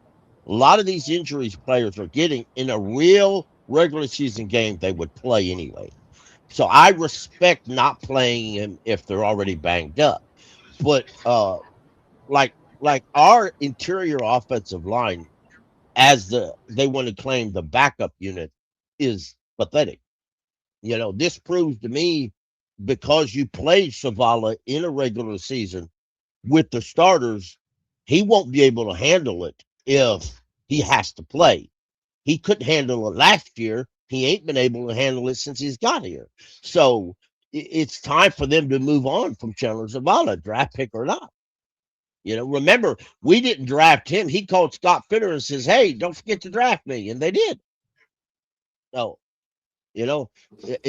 A lot of these injuries players are getting in a real regular season game they would play anyway. So I respect not playing him if they're already banged up. But like our interior offensive line, as they want to claim the backup unit, is pathetic. This proves to me, because you played Savala in a regular season with the starters, he won't be able to handle it if he has to play. He couldn't handle it last year. He ain't been able to handle it since he's got here. So it's time for them to move on from Chandler Zavala, draft pick or not. Remember, we didn't draft him. He called Scott Fitter and says, hey, don't forget to draft me. And they did. So,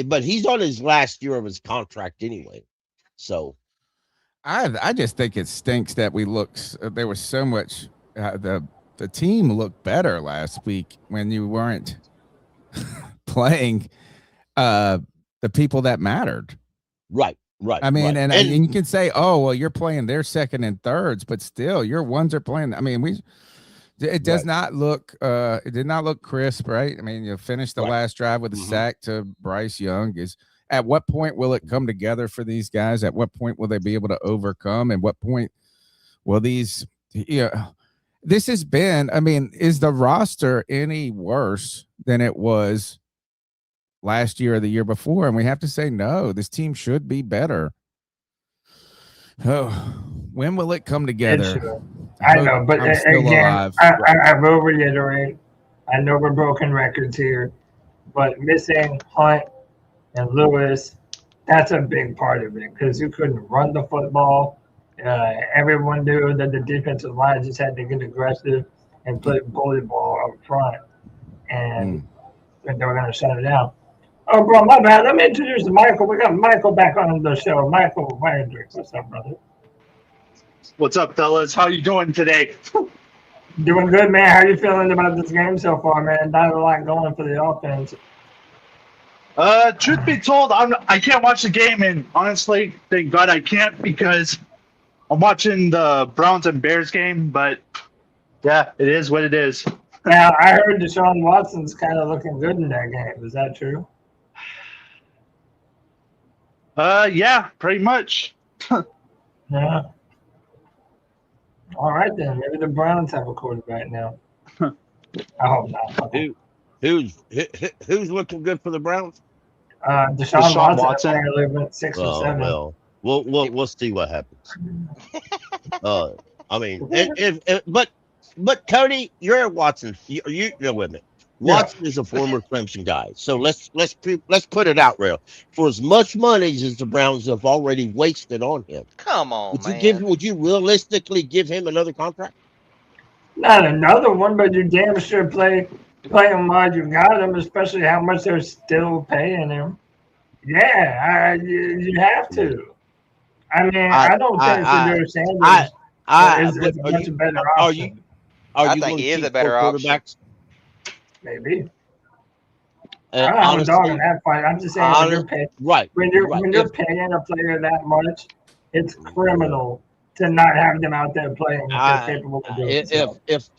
but he's on his last year of his contract anyway. So I just think it stinks that there was so much, the team looked better last week when you weren't playing the people that mattered. Right. I mean, and you can say, oh, well, you're playing their second and thirds, but still your ones are playing. I mean, it does not look, it did not look crisp, right? I mean, you finished the last drive with a sack to Bryce Young. At what point will it come together for these guys? At what point will they be able to overcome? And what point will these, this has been, I mean, is the roster any worse than it was last year or the year before? And we have to say, no, this team should be better. Oh, when will it come together? I know, but again, I will reiterate, I know we're broken records here, but missing Hunt and Lewis, that's a big part of it, because you couldn't run the football. Everyone knew that the defensive line just had to get aggressive and put bully ball up front, and they were going to shut it down. Oh, bro, my bad. Let me introduce Michael. We got Michael back on the show. Michael Weinrich. What's up, brother? What's up, fellas? How you doing today? Doing good, man. How you feeling about this game so far, man? Not a lot going for the offense. Truth be told, I can't watch the game, and honestly, thank God I can't because I'm watching the Browns and Bears game. But yeah, it is what it is. Now I heard Deshaun Watson's kind of looking good in that game. Is that true? Yeah, pretty much. Yeah. All right then. Maybe the Browns have a quarterback now. I hope not. Who's looking good for the Browns? Deshaun Watson apparently went 6 or 7. Well, we'll see what happens. I mean, but Cody, you're a Watson. You're with it. Watson is a former Clemson guy, so let's put it out real. For as much money as the Browns have already wasted on him, come on, would you realistically give him another contract? Not another one, but you damn sure play him while you got him, especially how much they're still paying him. Yeah, you have to. I mean, I don't think Shedeur Sanders is a much better option. I think he is a better option. Maybe. I don't have a dog in that fight. I'm just saying when you're paying, when you're paying a player that much, it's criminal to not have them out there playing if they're capable of doing it.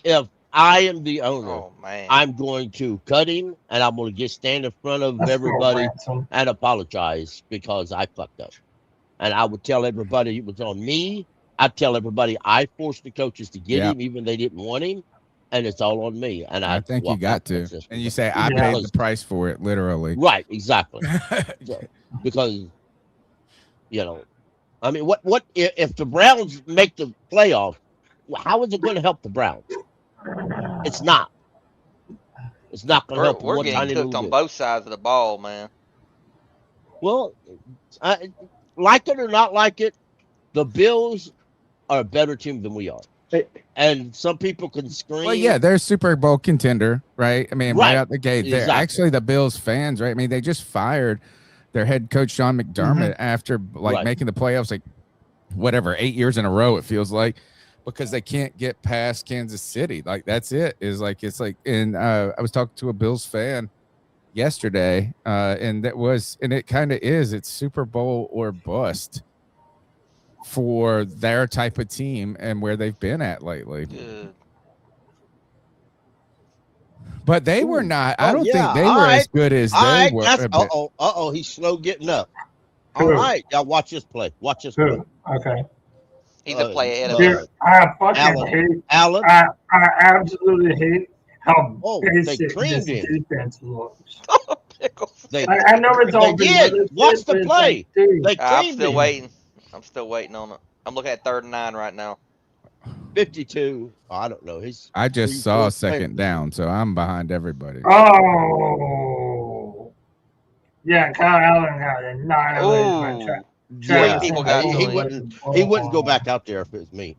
If I am the owner, I'm going to cut him and I'm going to stand in front of everybody and apologize because I fucked up. And I would tell everybody it was on me. I'd tell everybody I forced the coaches to get him, even they didn't want him. And it's all on me. And I think you got to. And you say, I paid the price for it, literally. Right, exactly. Because, I mean, what if the Browns make the playoffs, how is it going to help the Browns? It's not. It's not going to help. We're getting cooked on both sides of the ball, man. Well, like it or not like it, the Bills are a better team than we are. And some people can scream. Well, yeah, they're a Super Bowl contender, right? I mean, right out the gate. They're actually the Bills fans, right? I mean, they just fired their head coach, Sean McDermott, after making the playoffs, 8 years in a row, it feels like, because they can't get past Kansas City. Like, that's it. And I was talking to a Bills fan yesterday, and it kind of is. It's Super Bowl or bust for their type of team and where they've been at lately. But they were not. I don't think they were as good as they were. He's slow getting up. All right, y'all watch this play. Okay. He's a play ahead of us. I fucking hate Allen. I absolutely hate how basic this defense looks. I know it's all good. Watch the play. I'm still waiting on it. I'm looking at 3rd and 9 right now. 52. I don't know. I just saw 2nd down, so I'm behind everybody. Oh. Yeah, Kyle Allen got annihilated. He wouldn't go back out there if it was me.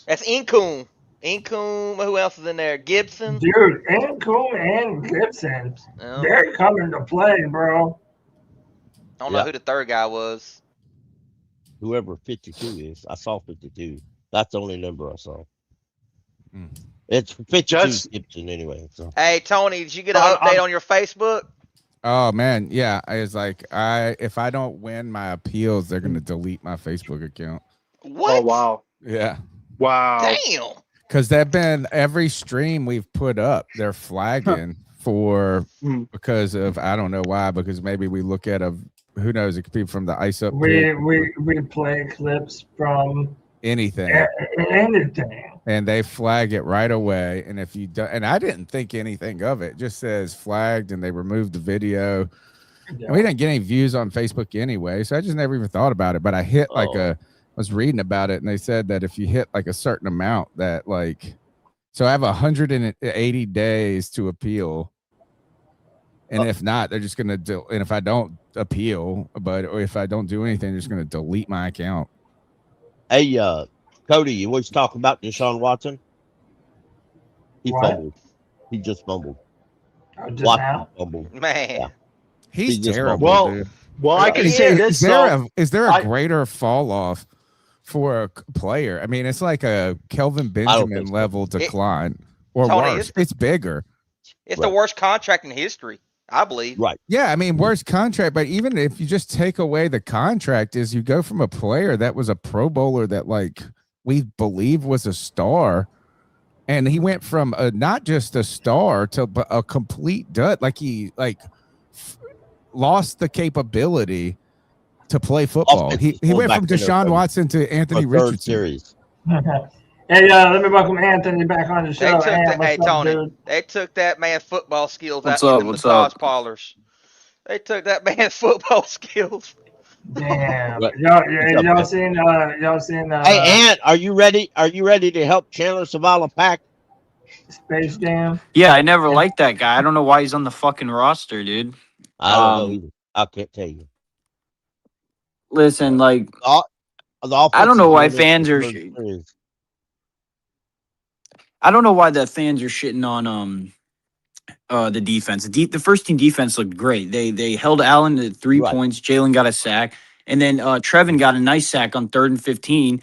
That's Incoon. Who else is in there? Gibson? Dude, Incoon and Gibson. They're coming to play, bro. I don't know who the third guy was. Whoever 52 is. I saw 52. That's the only number I saw. It's 52 Gibson anyway. So. Hey, Tony, did you get an update on your Facebook? Oh, man. Yeah. It's like, if I don't win my appeals, they're going to delete my Facebook account. What? Oh, wow. Yeah. Wow. Damn. Because they've been every stream we've put up, they're flagging because of, I don't know why, because maybe we look at who knows, it could be from the ice up. We play clips from anything. And they flag it right away. And if you don't, and I didn't think anything of it, just says flagged, and they removed the video. Yeah. And we didn't get any views on Facebook anyway, so I just never even thought about it. But I hit I was reading about it, and they said that if you hit a certain amount, that so I have 180 days to appeal. And if not, they're just going to and if I don't appeal, or if I don't do anything, they're just going to delete my account. Hey, Cody, you always talk about Deshaun Watson? He fumbled. He just fumbled. Fumbled. Man. Yeah. He's terrible. Well, I can say this. Is there a greater fall off for a player? I mean, it's like a Kelvin Benjamin level decline or worse. It's bigger. It's the worst contract in history. I believe. Right. Yeah, I mean, worst contract, but even if you just take away the contract, is you go from a player that was a Pro Bowler that like we believe was a star, and he went from not just a star to a complete dud. Like he lost the capability to play football. He went from Deshaun Watson to Anthony Richardson. Series. Hey, let me welcome Anthony back on the show. Tony, they took that man's football skills out in the massage parlors. They took that man's football skills. Damn. Y'all seen Hey, Ant, are you ready? Are you ready to help Chandler Zavala pack Space Jam? Yeah, I never liked that guy. I don't know why he's on the fucking roster, dude. I don't know either. I can't tell you. Listen, like I don't know why fans are. I don't know why the fans are shitting on the defense. The first team defense looked great. They held Allen to 3 points. Jalen got a sack, and then Trevin got a nice sack on 3rd and 15.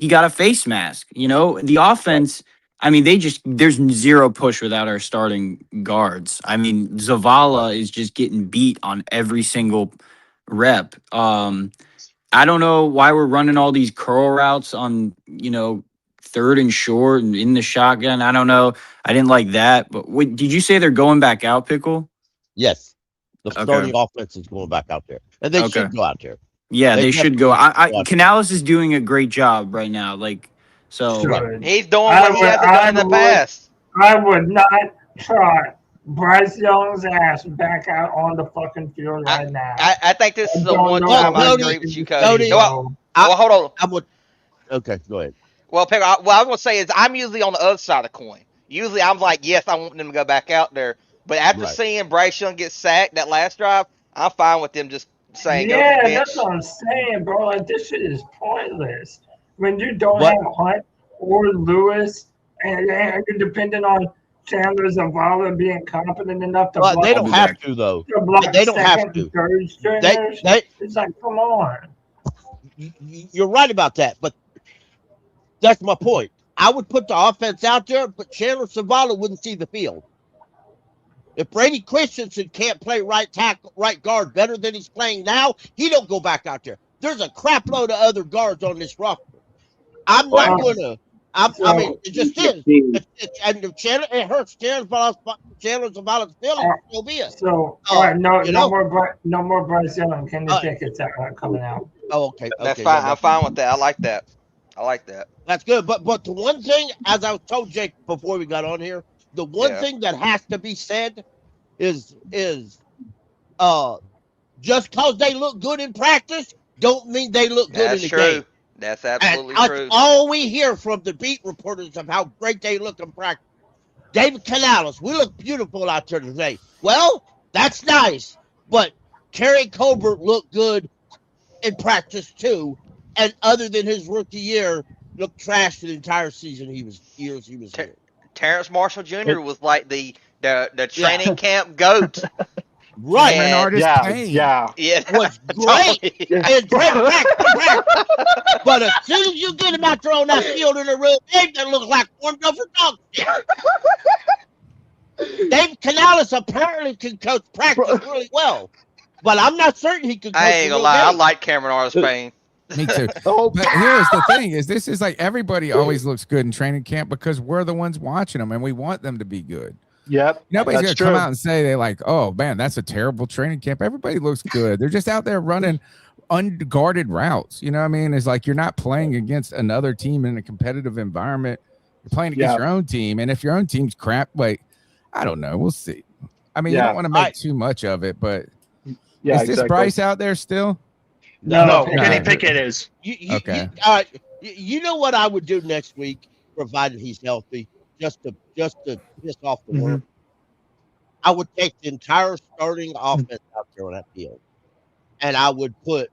He got a face mask. You know, the offense. I mean, there's zero push without our starting guards. I mean, Zavala is just getting beat on every single rep. I don't know why we're running all these curl routes on 3rd and short and in the shotgun. I don't know. I didn't like that. But did you say they're going back out, Pickle? Yes. The starting offense is going back out there. And they should go out there. Yeah, they should go. Canales is doing a great job right now. He's doing what he hasn't done in the past. I would not trot Bryce Young's ass back out on the fucking field right now. I think this is the one time I agree with you, Cody. Well, hold on. Okay, go ahead. Well, Pickle, what I'm going to say is I'm usually on the other side of the coin. Usually I'm like, yes, I want them to go back out there. But after seeing Bryce Young get sacked that last drive, I'm fine with them just saying, yeah, that's what I'm saying, bro. Like, this shit is pointless. When you don't have Hunt or Lewis, and you're dependent on Chandler Zavala being competent enough to block. They don't have to, though. They don't have to. It's like, come on. You're right about that, but that's my point. I would put the offense out there, but Chandler Zavala wouldn't see the field. If Brady Christensen can't play right tackle, right guard better than he's playing now, he don't go back out there. There's a crap load of other guards on this roster. I'm not going to. I mean, it just is. If Chandler, it hurts Chandler Zavala's feelings, so be it. So, all right, no more Bryce Young. Can the tickets are coming out? Oh, okay. That's fine. I'm fine with that. I like that. That's good. But the one thing, as I told Jake before we got on here, the one thing that has to be said is just because they look good in practice don't mean they look good in the game. That's absolutely true. That's all we hear from the beat reporters of how great they look in practice. David Canales, we look beautiful out there today. Well, that's nice, but Terry Colbert looked good in practice too, and other than his rookie year, looked trash the entire season he was here. Terrence Marshall Jr. was like the training camp goat. Right. Yeah. Was great. And but as soon as you get him out there on that field in a real game, that looks like warmed up for dog shit. Dave Canales apparently can coach practice really well, but I'm not certain he can coach. I ain't gonna lie. I like Cameron Artis-Payne. Me too. But here's the thing: this is like everybody always looks good in training camp because we're the ones watching them, and we want them to be good. Yep. Nobody's going to come out and say they're like, oh, man, that's a terrible training camp. Everybody looks good. They're just out there running unguarded routes. You know what I mean? It's like you're not playing against another team in a competitive environment. You're playing against your own team. And if your own team's crap, I don't know. We'll see. I mean, you don't want to make too much of it, but is this Bryce out there still? No. Kenny Pickett is. Okay. You know what I would do next week, provided he's healthy? Just to piss off the world, I would take the entire starting offense out there on that field, and I would put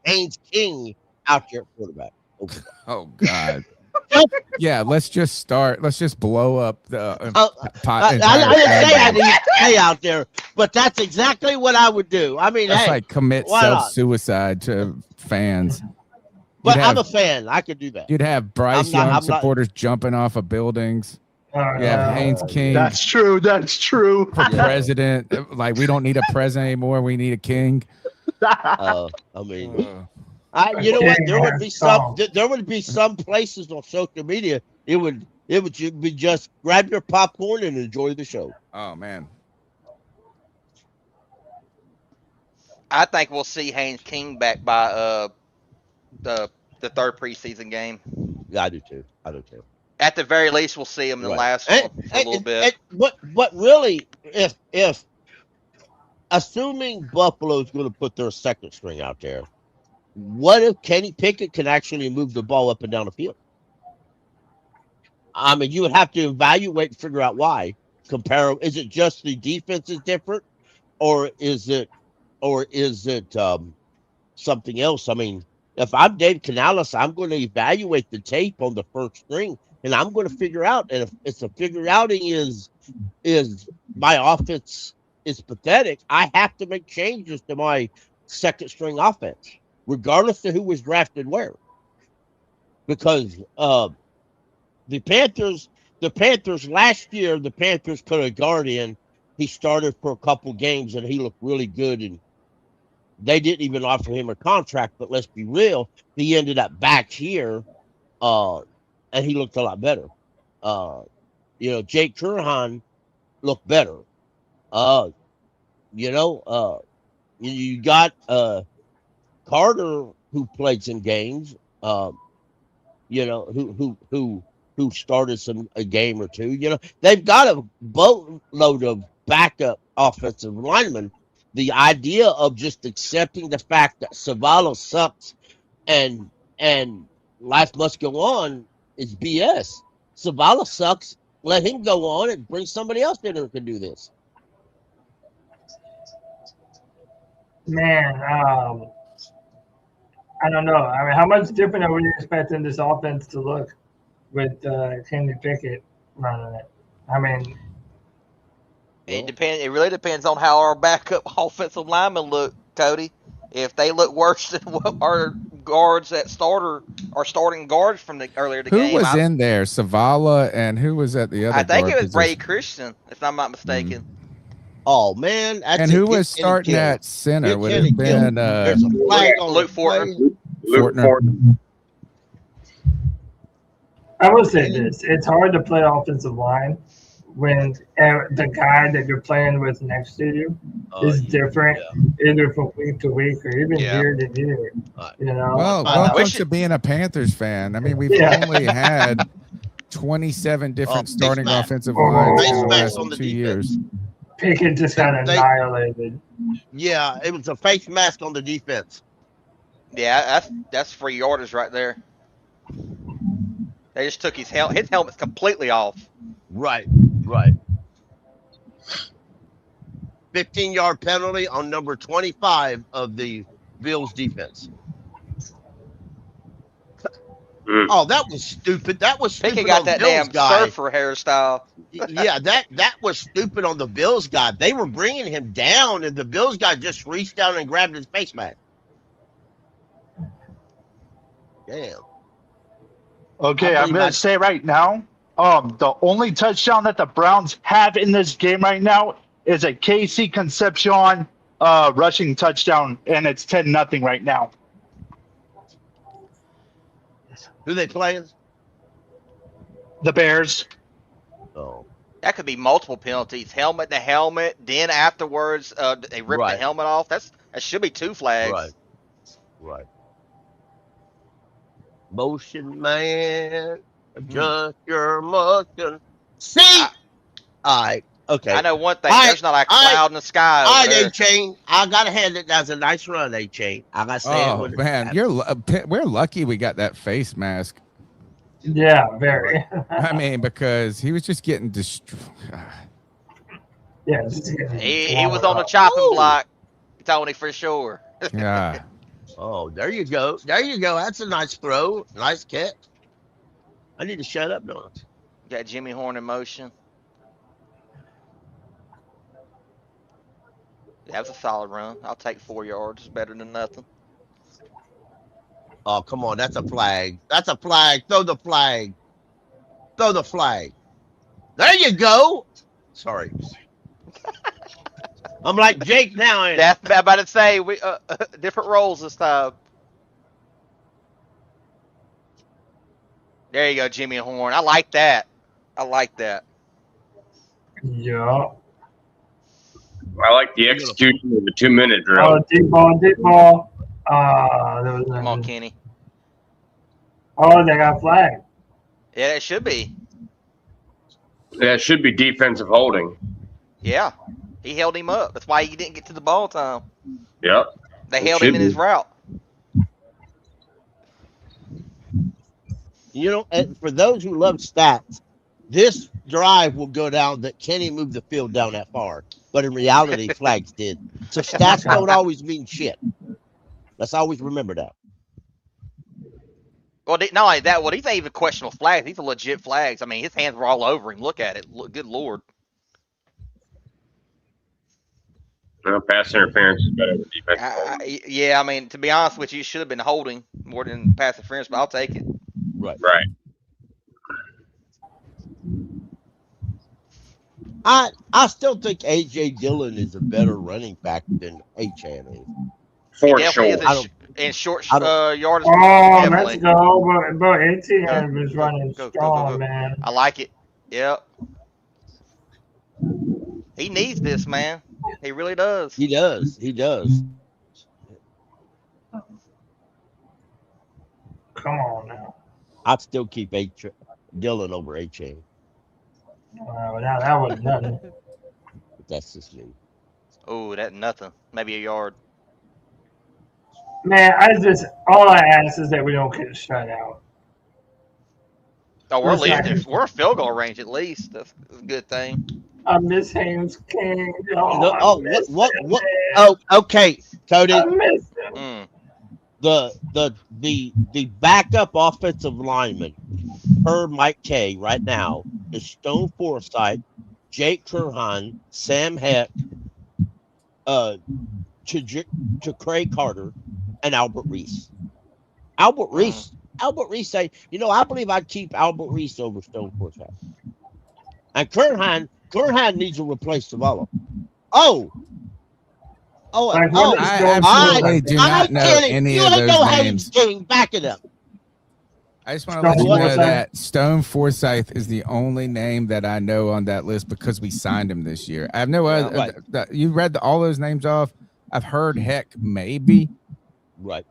Haynes King out there at quarterback. Oh God. Yeah, let's just start. Let's just blow up the pot. I didn't say I need to stay out there, but that's exactly what I would do. I mean, that's like commit self-suicide to fans. But I'm a fan. I could do that. You'd have Bryce Young supporters jumping off of buildings. Haynes King. That's true. That's true. For president. Like, we don't need a president anymore. We need a king. I mean, you know what? There would be some places on social media. It would be just grab your popcorn and enjoy the show. Oh man. I think we'll see Haynes King back by the third preseason game. Yeah, I do too. At the very least, we'll see him in the last one for a little bit. But really, if assuming Buffalo's going to put their second string out there, what if Kenny Pickett can actually move the ball up and down the field? I mean, you would have to evaluate and figure out why. Compare. Is it just the defense is different, or is it something else? I mean, if I'm Dave Canales, I'm going to evaluate the tape on the first string, and I'm going to figure out. And if it's a figure outing is my offense is pathetic, I have to make changes to my second string offense, regardless of who was drafted where. Because the Panthers last year, the Panthers put a guard in. He started for a couple games and he looked really good, and they didn't even offer him a contract. But let's be real, he ended up back here, and he looked a lot better. Jake Curhan looked better. You got Carter, who played some games, who started a game or two. They've got a boatload of backup offensive linemen. The idea of just accepting the fact that Zavala sucks and life must go on is BS. Zavala sucks. Let him go on and bring somebody else in who can do this. Man, I don't know. I mean, how much different are we expecting this offense to look with Kenny Pickett running it? I mean, it really depends on how our backup offensive linemen look, Cody. If they look worse than what our guards at starting guards from the earlier the game. Who was in there? Zavala, and who was at the other? I think it was position? Brady Christian, if I'm not mistaken. Mm-hmm. Oh man! And who was starting at center? Would have been Luke Fortner. I will say this: it's hard to play offensive line when the guy that you're playing with next to you is different, either from week to week or even year to year. Well, welcome to being a Panthers fan. I mean, we've only had 27 different starting offensive lines in the last 2 years. Pickett just got annihilated. Yeah, it was a face mask on the defense. Yeah, that's free yardage right there. They just took his helmet's completely off. Right. 15-yard penalty on number 25 of the Bills defense. Oh, that was stupid. That was stupid. Pickett got that damn surfer hairstyle. Yeah, that was stupid on the Bills guy. They were bringing him down, and the Bills guy just reached down and grabbed his face mask. Damn. Okay, I'm going to say right now, the only touchdown that the Browns have in this game right now is a KC Concepcion rushing touchdown, and it's 10-0 right now. Who they playing? The Bears. Oh. That could be multiple penalties. Helmet to helmet. Then afterwards, they rip the helmet off. That should be 2 flags. Right. Motion man, adjust your motion. See? All right. Okay. I know one thing. There's not a cloud in the sky. All right, A-Chain. I got to hand it. That's a nice run, A-Chain. I got to say it. Oh, man. We're lucky we got that face mask. Yeah, very. I mean, because he was just getting destroyed. Yeah. He was on the chopping block, Tony, for sure. Yeah. Oh, there you go. That's a nice throw. Nice catch. I need to shut up, don't I? Got Jimmy Horn in motion. That was a solid run. I'll take 4 yards. It's better than nothing. Oh, come on. That's a flag. Throw the flag. There you go. Sorry. I'm like Jake now. That's I'm about to say we different roles this time. There you go, Jimmy Horn. I like that. Yeah. I like the execution of the 2-minute drill. Oh, deep ball. Come on, Kenny. Oh, they got flagged. Yeah, it should be. Yeah, it should be defensive holding. Yeah. He held him up. That's why he didn't get to the ball time. Yep. They held him in his route. You know, and for those who love stats, this drive will go down that Kenny moved the field down that far. But in reality, flags did. So stats don't always mean shit. Let's always remember that. Well, not only that, these ain't even questionable flags. These are legit flags. I mean, his hands were all over him. Look at it. Good Lord. Well, pass interference is better than defense. Yeah, I mean, to be honest with you, it should have been holding more than pass interference, but I'll take it. Right. I still think A.J. Dillon is a better running back than Achane is. For sure. In short yardage. Oh, let's go. But ATM is running strong, man. I like it. Yep. He needs this, man. He really does. He does. Come on now. I'd still keep Dillon over Achane. Well, now that was nothing. But that's just me. Oh, that's nothing. Maybe a yard. Man, all I ask is that we don't get shut out. Oh, we're a field goal range at least. That's a good thing. I miss Haynes King. What? Oh, okay, Cody. I miss him. The backup offensive lineman per Mike K right now is Stone Forsythe, Jake Curhan, Sam Heck, to Craig Carter, and Albert Reese. Albert Reese say, I believe I'd keep Albert Reese over Stone Forsythe. And Curhan needs to replace Zavala. I absolutely do not know any of those names. Back it up. I just want to let you know that Stone Forsythe is the only name that I know on that list because we signed him this year. I have no other. You read all those names off. I've heard Heck maybe. Right.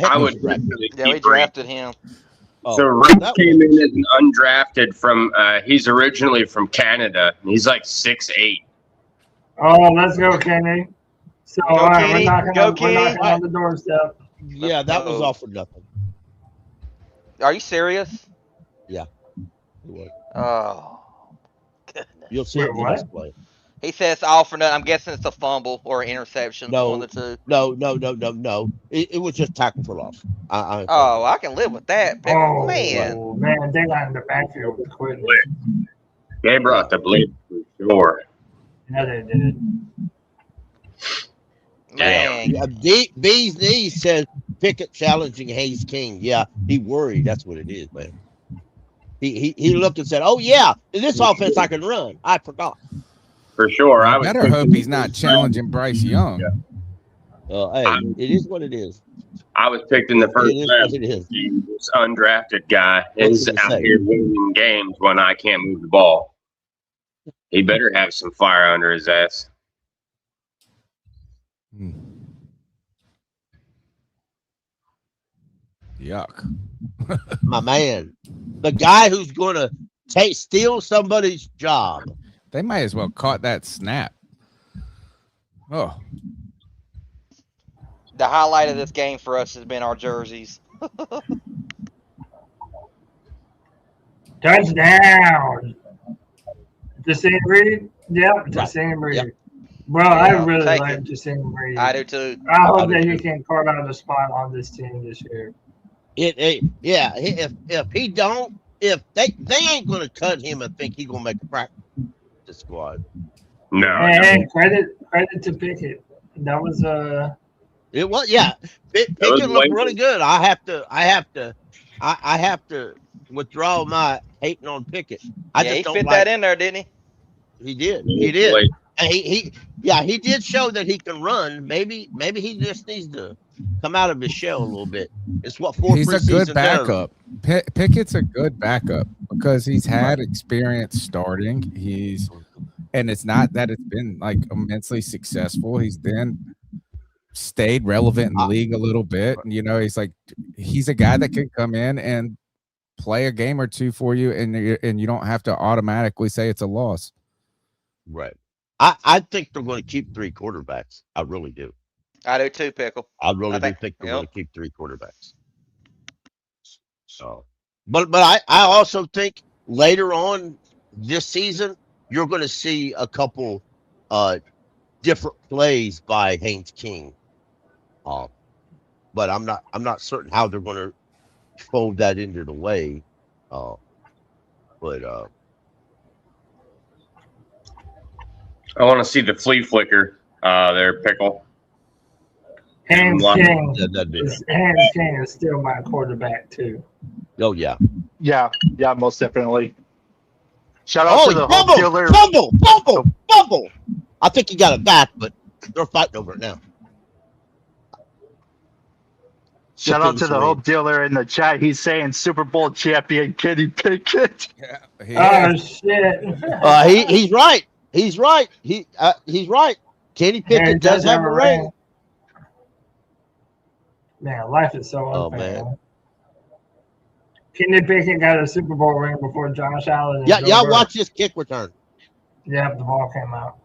I would definitely we drafted him. So Rick came in as an undrafted from. He's originally from Canada. And he's like 6'8". Oh, let's go, Kenny. So all right, Kenny. we're knocking on the doorstep. Yeah, that was all for nothing. Are you serious? Yeah. Oh, goodness. You'll see it in the display. He says all for nothing. I'm guessing it's a fumble or an interception. No, one of the two. No. It was just tackle for loss. I can live with that. Oh, man, they got in the backfield quickly. They brought the blitz for sure. Yeah, they did. Man. B's knees said Pickett challenging Hayes King. Yeah, he worried. That's what it is, man. He looked and said, "Oh yeah, in this offense I can run." I forgot. For sure, I better hope he's not challenging Bryce Young. Yeah. It is what it is. I was picked in the first round. It is. This undrafted guy is out here winning games when I can't move the ball. He better have some fire under his ass. Yuck. My man. The guy who's going to steal somebody's job. They might as well caught that snap. Oh. The highlight of this game for us has been our jerseys. Touchdown. Jaseen Reed? Yep, Jaseen Reed. Yep. Well, I really like Jaseen Reed. I do too. I hope that he can carve out a spot on this team this year. If he don't, if they ain't gonna cut him and think he's gonna make a practice squad. No. Hey, credit to Pickett. That was It was Pickett looked really good. I have to I have to withdraw my hating on Pickett. He fit that in there, didn't he? He did. He did. And he did show that he can run. Maybe he just needs to come out of his shell a little bit. It's what he's a good backup. Pickett's a good backup because he's had experience starting. And it's not that it's been like immensely successful. He's been stayed relevant in the league a little bit. And, he's a guy that can come in and play a game or two for you, and you don't have to automatically say it's a loss. Right. I think they're going to keep 3 quarterbacks. I really do. I do too, Pickle. I really do think they're going to keep 3 quarterbacks. So, but I also think later on this season you're going to see a couple different plays by Haynes King. But I'm not certain how they're going to fold that into the way. I want to see the flea flicker there, Pickle. Haynes King is still my quarterback too. Oh yeah. Yeah, most definitely. Shout out to the whole dealer. Fumble. I think he got it back, but they're fighting over it now. Shout out to the whole dealer in the chat. He's saying Super Bowl champion Kenny Pickett. Oh shit. He's right. He's right. He's right. Kenny Pickett does have a ring. Man, life is so unfair. Man. Kenny Pickett got a Super Bowl ring before Josh Allen. Y'all watch this kick return. Yeah, the ball came out.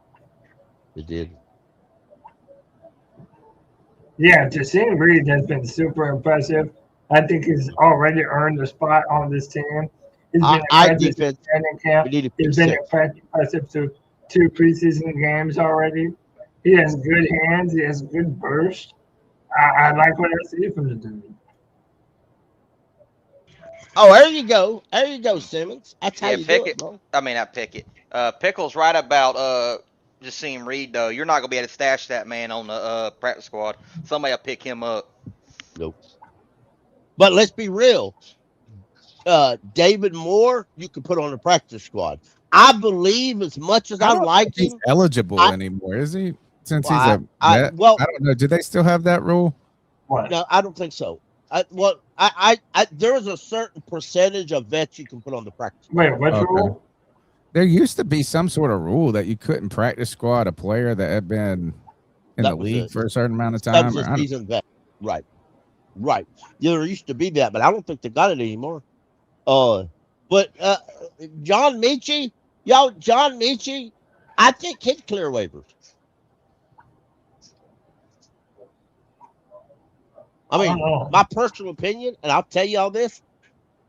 It did. Yeah, Jaseen Reed has been super impressive. I think he's already earned a spot on this team. He's been impressive in training camp. He's been impressive to 2 preseason games already. He has good hands. He has good burst. I like what I see from the dude. Oh, there you go. There you go, Simmons. That's how you do it, bro. I mean, not Pickett. Pickle's right about Jaseen Reed, though. You're not going to be able to stash that man on the practice squad. Somebody will pick him up. Nope. But let's be real. David Moore, you can put on the practice squad. I believe as much as I like him. He's eligible anymore, is he? Since he's a vet? I don't know. Do they still have that rule? What? No, I don't think so. There's a certain percentage of vets you can put on the practice. Wait, what's the rule? There used to be some sort of rule that you couldn't practice squad a player that had been in the league for a certain amount of time. That was a seasoned vet. Right. Yeah, there used to be that, but I don't think they got it anymore. But John Mechie, I think he'd clear waivers. I mean, my personal opinion, and I'll tell you all this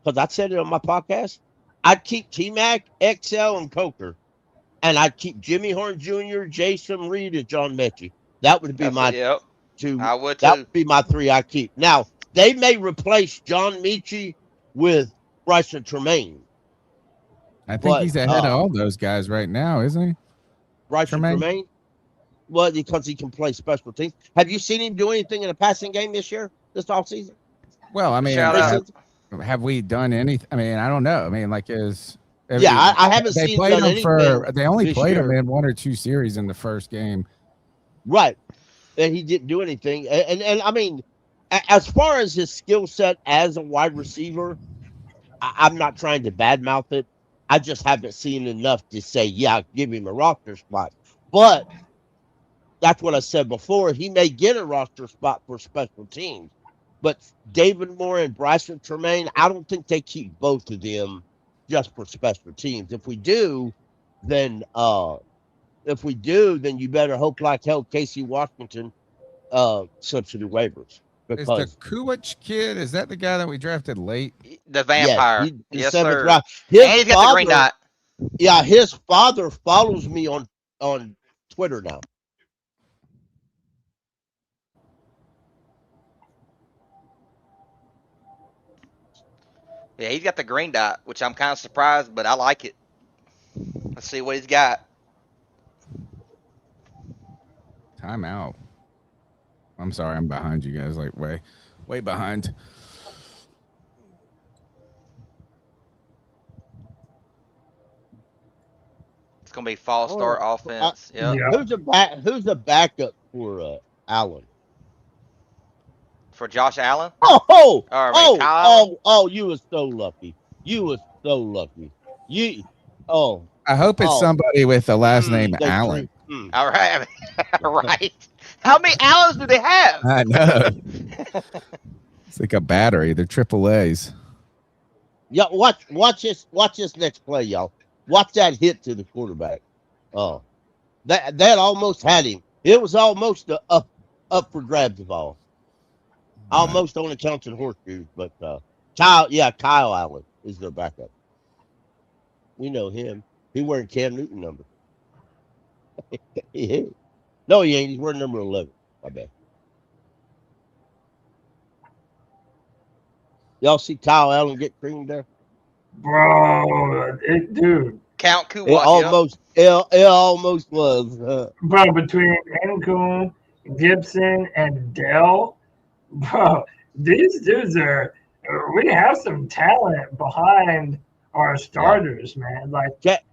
because I said it on my podcast. I'd keep T-Mac, XL, and Coker, and I'd keep Jimmy Horn Jr., Jason Reed, and John Mechie. That would be my 2. I would too. That would be my 3 I keep. Now, they may replace John Mechie with Bryson Tremaine. I think he's ahead of all those guys right now, isn't he? Bryson Tremaine? Well, because he can play special teams. Have you seen him do anything in a passing game this offseason? Well, I mean, have we done anything? I mean, I don't know. I mean, like I haven't seen played him they only played him in 1 or 2 series in the first game. Right. And he didn't do anything. And I mean, as far as his skill set as a wide receiver, I'm not trying to badmouth it. I just haven't seen enough to say, yeah, give him a roster spot. But that's what I said before. He may get a roster spot for special teams. But David Moore and Bryson Tremaine, I don't think they keep both of them just for special teams. If we do, then you better hope like hell Casey Washington slips through waivers. Because is the Kuwich kid, is that the guy that we drafted late? The vampire. Yes, sir. And he's got the green dot. Yeah, his father follows me on Twitter now. Yeah, he's got the green dot, which I'm kind of surprised, but I like it. Let's see what he's got. Timeout. I'm sorry, I'm behind you guys, like way behind. going to be false start offense. Yeah. Who's the backup for Allen? For Josh Allen? Oh, you were so lucky. I hope it's somebody with the last name Allen. All right. Right. How many Allens do they have? I know. It's like a battery. They're AAAs. Yeah, watch this next play, y'all. Watch that hit to the quarterback. Oh, that almost had him. It was almost up for grabs of all. Almost only counts in horseshoes, but Kyle Allen is their backup. We know him. He wearing Cam Newton number. No, he ain't. He's wearing number 11. My bad. Y'all see Kyle Allen get creamed there? Bro, dude. Count Kuwat. It almost was. Bro, between Nkunku, Gibson, and Dell, bro, these dudes we have some talent behind our starters, man. Like that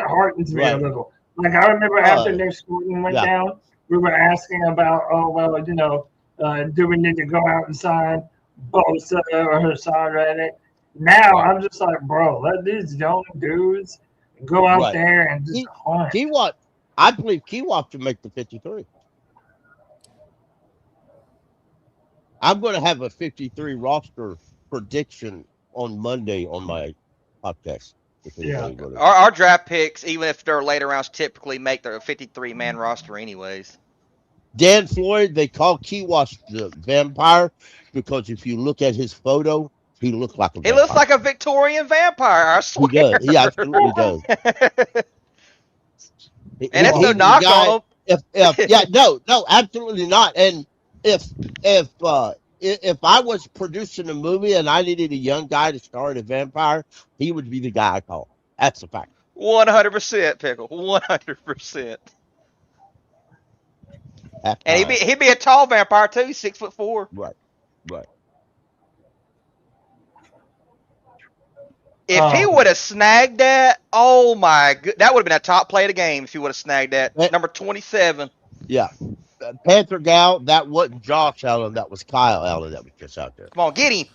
heartens me a little. Like I remember after Nick Scooten went down, we were asking about, do we need to go out and sign Bosa or Hassan Reddick? Now I'm just like, bro, let these young dudes go out there and just hunt. I believe Kiwak should make the 53. I'm going to have a 53 roster prediction on Monday on my podcast. Yeah. Our draft picks, even if they're later rounds, typically make their 53-man roster anyways. Dan Floyd, they call Kiwash the vampire because if you look at his photo, he looks like a vampire. He looks like a Victorian vampire, I swear. He does. He absolutely does. And it's no knock on him. No, absolutely not. And if I was producing a movie and I needed a young guy to star as a vampire, he would be the guy I call. That's a fact. 100%, Pickle. 100%. And he'd be a tall vampire too, 6'4". Right. If he would have snagged that, oh my god, that would have been a top play of the game if he would have snagged that. Number 27. Yeah. Panther Gal, that wasn't Josh Allen, that was Kyle Allen that was just out there. Come on, get him.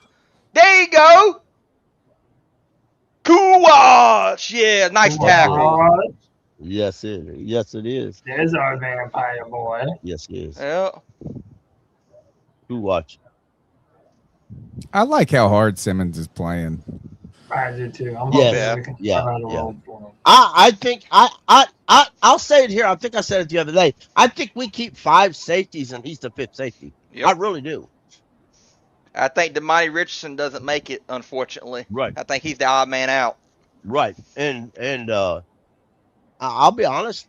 There you go. Kuwatch. Yeah, nice tackle. Yes, it is. There's our vampire boy. Yes, it is. Yeah. Kuwatch. I like how hard Simmons is playing. I do too. I'm I think I'll say it here. I think I said it the other day. I think we keep 5 safeties and he's the 5th safety. Yep. I really do. I think Damani Richardson doesn't make it, unfortunately. Right. I think he's the odd man out. Right. And I'll be honest.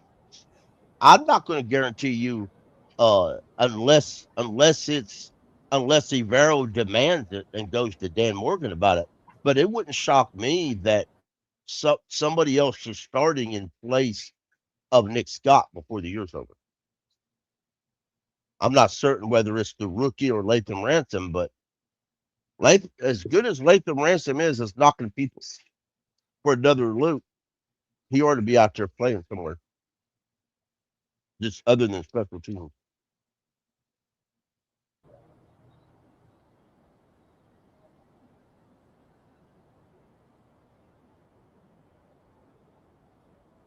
I'm not going to guarantee you unless Ivero demands it and goes to Dan Morgan about it. But it wouldn't shock me that somebody else is starting in place of Nick Scott before the year's over. I'm not certain whether it's the rookie or Latham Ransom, but as good as Latham Ransom is knocking people for another loop, he ought to be out there playing somewhere. Just other than special teams.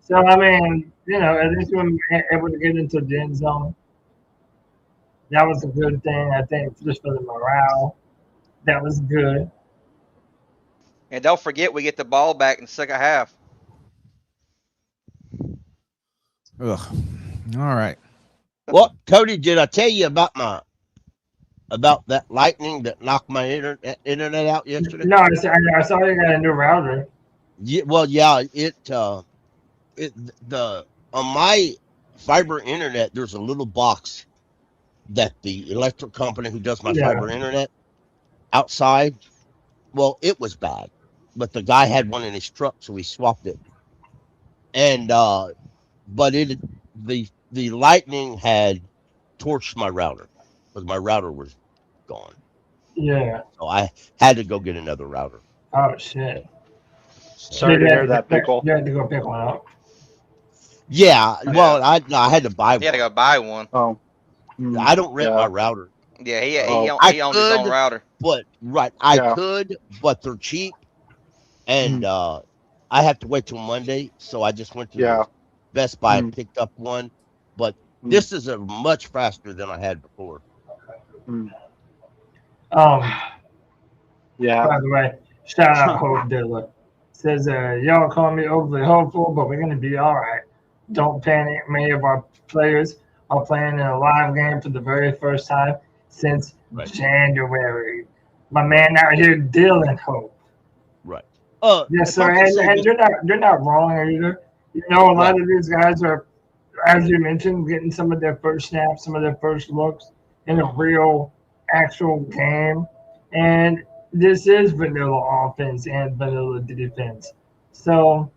So, I mean, at least we were able to get into the end zone. That was a good thing, I think, just for the morale. That was good. And don't forget, we get the ball back in the second half. Ugh. All right. Well, Cody, did I tell you about that lightning that knocked my internet out yesterday? No, I saw you got a new router. Yeah, well, yeah, on my fiber internet, there's a little box that the electric company who does my fiber internet outside. Well, it was bad, but the guy had one in his truck, so we swapped it. And but the lightning had torched my router because my router was gone. Yeah. So I had to go get another router. Oh shit. Sorry to hear that, Pickle. You had to go pick one up. Yeah, well, I had to buy one. He had to go buy one. Oh. I don't rent my router. Yeah, he owns his own router. But I could, but they're cheap, and I have to wait till Monday. So I just went to Best Buy and picked up one. But this is a much faster than I had before. By the way, shout out Hope Dilla. Says, y'all call me overly hopeful, but we're going to be all right. Don't panic. Many of our players are playing in a live game for the very first time since January. My man out here, Dylan Hope. Right. Yes, sir. And you're not wrong either. You know, a lot of these guys are, as you mentioned, getting some of their first snaps, some of their first looks in a real, actual game. And this is vanilla offense and vanilla defense. So,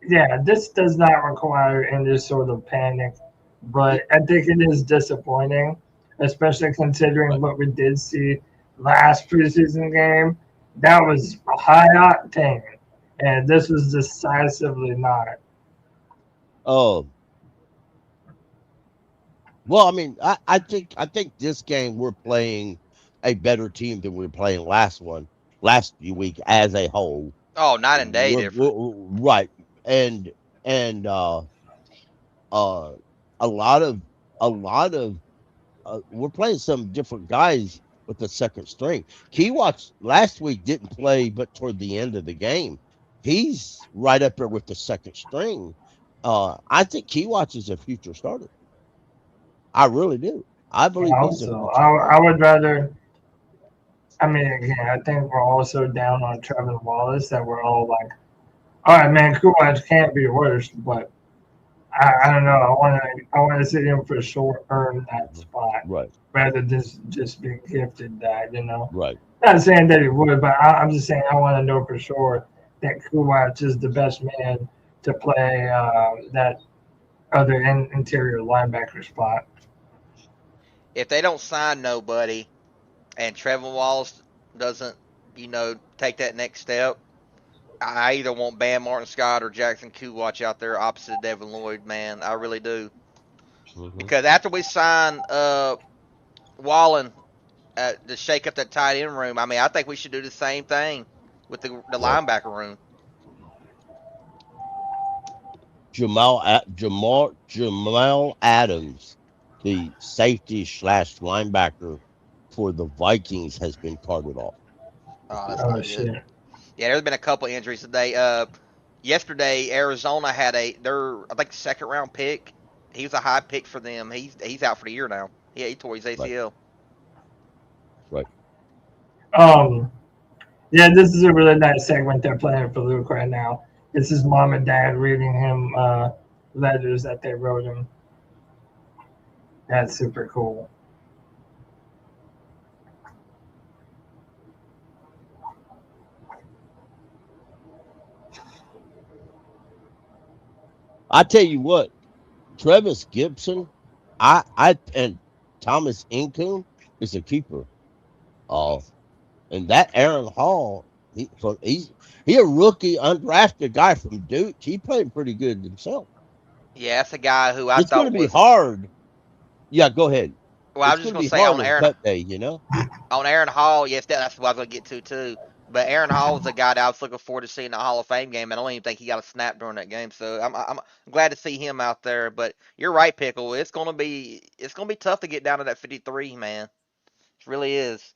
yeah, this does not require any sort of panic. But I think it is disappointing, especially considering what we did see last preseason game. That was high octane, and this was decisively not. Well, I mean, I think this game we're playing a better team than we were playing last week as a whole. Oh, night and day different. Right. And a lot of we're playing some different guys with the second string. Keywatch last week didn't play, but toward the end of the game, he's right up there with the second string. I think Keywatch is a future starter. I really do. I believe so. I would rather. I mean, again, I think we're also down on Trevor Wallace. That we're all like, all right, man, Keywatch can't be worse, but I don't know. I want to see him for sure earn that spot, right? Rather than just being gifted that, you know. Right. Not saying that he would, but I'm just saying I want to know for sure that Keywatch is the best man to play that other interior linebacker spot. If they don't sign nobody, and Trevor Wallace doesn't, take that next step, I either want Bam Martin Scott or Jackson Keywatch out there opposite of Devin Lloyd, man. I really do. Because after we sign Wallen to shake up that tight end room, I mean, I think we should do the same thing with the linebacker room. Jamal Adams, the safety / linebacker for the Vikings, has been carted off. Oh, that's not good. Yeah, there's been a couple injuries today. Yesterday, Arizona had I think, second round pick. He was a high pick for them. He's out for the year now. Yeah, he tore his ACL. Right. Yeah, this is a really nice segment they're playing for Luke right now. It's his mom and dad reading him letters that they wrote him. That's super cool. I tell you what, Travis Gibson, and Thomas Incoom is a keeper. And that Aaron Hall, he's a rookie, undrafted guy from Duke. He played pretty good himself. Yeah, that's a guy who it's going to be hard. Yeah, go ahead. Well, I was just going to say on Aaron day, on Aaron Hall, yes, that's what I was going to get to too. But Aaron Hall was a guy that I was looking forward to seeing in the Hall of Fame game. I don't even think he got a snap during that game, so I'm glad to see him out there. But you're right, Pickle. It's gonna be tough to get down to that 53, man. It really is.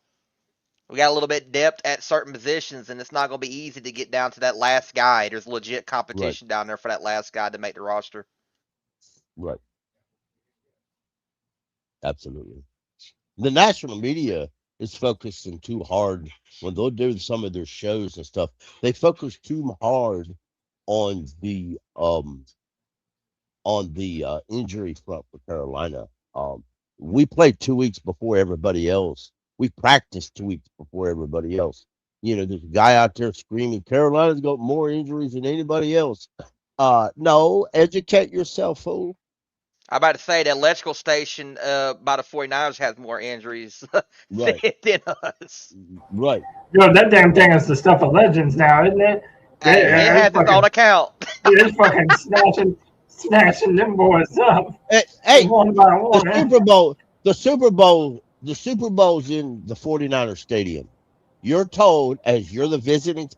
We got a little bit of depth at certain positions, and it's not gonna be easy to get down to that last guy. There's legit competition down there for that last guy to make the roster. Right. Absolutely. The national media is focusing too hard when they'll do some of their shows and stuff. They focus too hard on the injury front for Carolina. We played 2 weeks before everybody else. We practiced 2 weeks before everybody else. There's a guy out there screaming, Carolina's got more injuries than anybody else. No, educate yourself, fool. I'm about to say the electrical station by the 49ers has more injuries than us. Right. Yo, that damn thing is the stuff of legends now, isn't it? It has its own account. It's fucking snatching them boys up. Hey, one by one. the Super Bowl's in the 49ers stadium. You're told as you're a visiting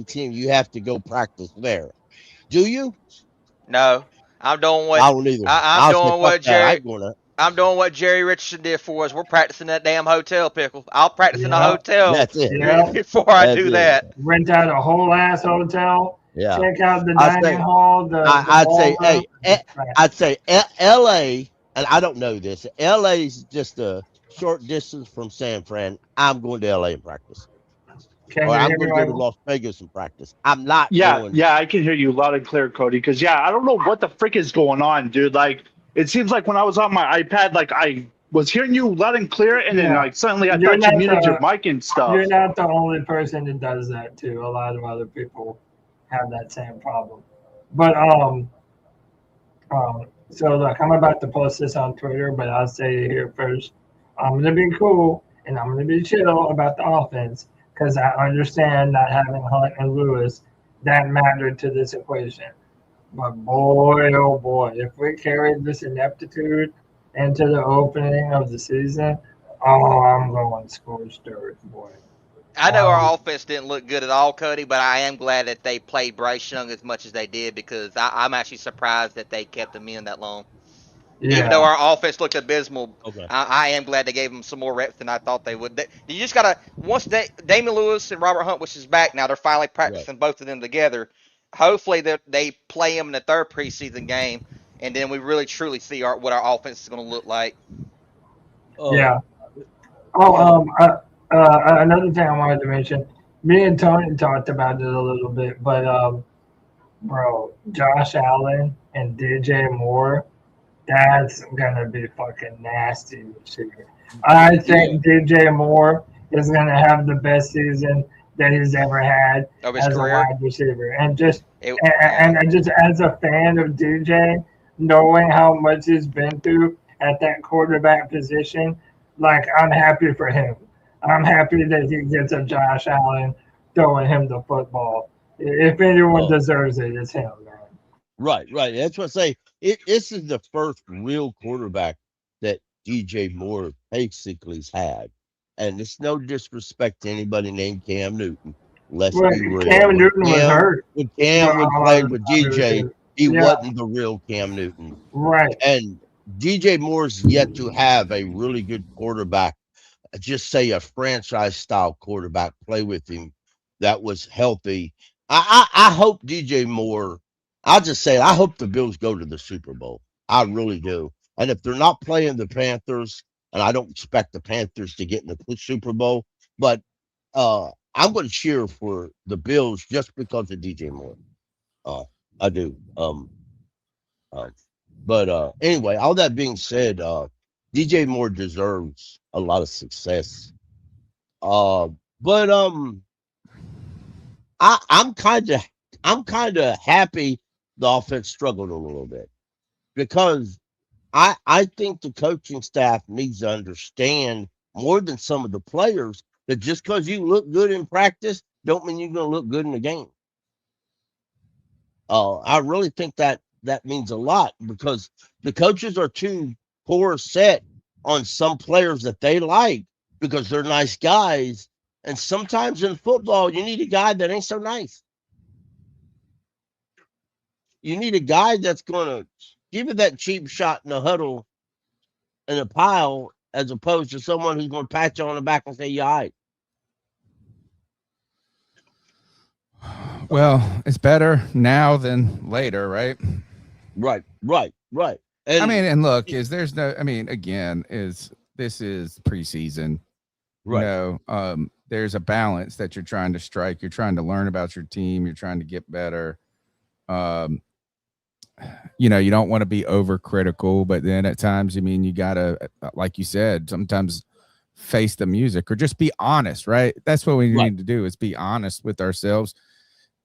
team, you have to go practice there. Do you? No, I'm doing what I don't either. I'm doing what Jerry. Gonna. I'm doing what Jerry Richardson did for us. We're practicing that damn hotel, Pickle. I'll practice in a hotel before I do that. Rent out a whole ass hotel. Yeah. Check out the dining hall. I'd say L.A. and I don't know this. L.A. is just a short distance from San Fran. I'm going to L.A. and practice. Or I'm going to go to Las Vegas and practice. I'm not going. Yeah, I can hear you loud and clear, Cody. Because, I don't know what the frick is going on, dude. Like, it seems like when I was on my iPad, like, I was hearing you loud and clear, and then, like, suddenly I thought you muted your mic and stuff. You're not the only person that does that, too. A lot of other people have that same problem. But, so, look, I'm about to post this on Twitter, but I'll say it here first. I'm going to be cool, and I'm going to be chill about the offense. Because I understand not having Hunt and Lewis, that mattered to this equation. But boy, oh boy, if we carried this ineptitude into the opening of the season, I'm going scorched earth, boy. I know our offense didn't look good at all, Cody, but I am glad that they played Bryce Young as much as they did because I'm actually surprised that they kept him in that long. Yeah. Even though our offense looked abysmal, I am glad they gave him some more reps than I thought they would. You just got to, once Damon Lewis and Robert Hunt, which is back now, they're finally practicing both of them together. Hopefully they play them in the third preseason game, and then we really truly see what our offense is going to look like. Another thing I wanted to mention, me and Tony talked about it a little bit, but, bro, Josh Allen and DJ Moore, that's going to be fucking nasty this year. I think DJ Moore is going to have the best season that he's ever had as a wide receiver. And just as a fan of DJ, knowing how much he's been through at that quarterback position, like, I'm happy for him. I'm happy that he gets a Josh Allen throwing him the football. If anyone deserves it, it's him, man. Right. That's what I say. This is the first real quarterback that DJ Moore basically has had. And it's no disrespect to anybody named Cam Newton. Cam Newton was hurt. When Cam played with DJ, he wasn't the real Cam Newton. Right. And DJ Moore's yet to have a really good quarterback, just say a franchise-style quarterback, play with him that was healthy. I hope DJ Moore – I'll just say I hope the Bills go to the Super Bowl. I really do. And if they're not playing the Panthers, and I don't expect the Panthers to get in the Super Bowl, but I'm going to cheer for the Bills just because of DJ Moore. I do. But anyway, all that being said, DJ Moore deserves a lot of success. But I'm kind of happy the offense struggled a little bit because I think the coaching staff needs to understand more than some of the players that just because you look good in practice don't mean you're going to look good in the game. I really think that means a lot because the coaches are too poor set on some players that they like because they're nice guys. And sometimes in football, you need a guy that ain't so nice. You need a guy that's going to give you that cheap shot in the huddle in a pile as opposed to someone who's going to pat you on the back and say, you're all right. Well, it's better now than later, right? Right. And, and look, this is preseason. Right. There's a balance that you're trying to strike. You're trying to learn about your team. You're trying to get better. You don't want to be overcritical, but then at times, you gotta, like you said, sometimes face the music or just be honest, right? That's what we need to do is be honest with ourselves.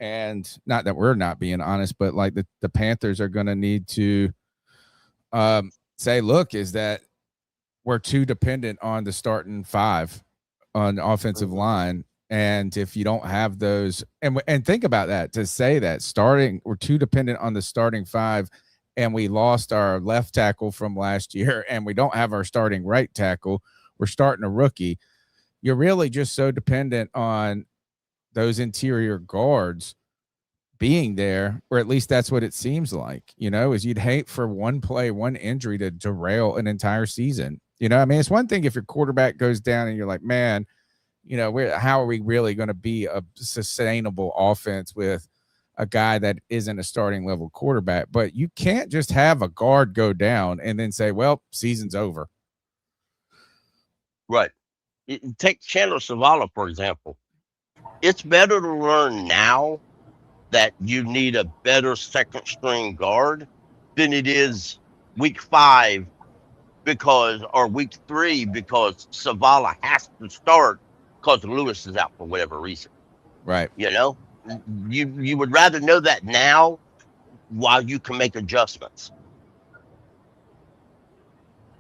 And not that we're not being honest, but like the Panthers are going to need to say, look, is that we're too dependent on the starting five on the offensive line. And if you don't have those, and think about that, to say that we're too dependent on the starting five and we lost our left tackle from last year, and we don't have our starting right tackle. We're starting a rookie. You're really just so dependent on those interior guards being there, or at least that's what it seems like, is you'd hate for one play, one injury to derail an entire season. I mean, it's one thing if your quarterback goes down and you're like, man, how are we really going to be a sustainable offense with a guy that isn't a starting level quarterback? But you can't just have a guard go down and then say, well, season's over. Right. Take Chandler Zavala, for example. It's better to learn now that you need a better second string guard than it is week 5 or week 3 because Zavala has to start because Lewis is out for whatever reason. Right. You would rather know that now while you can make adjustments.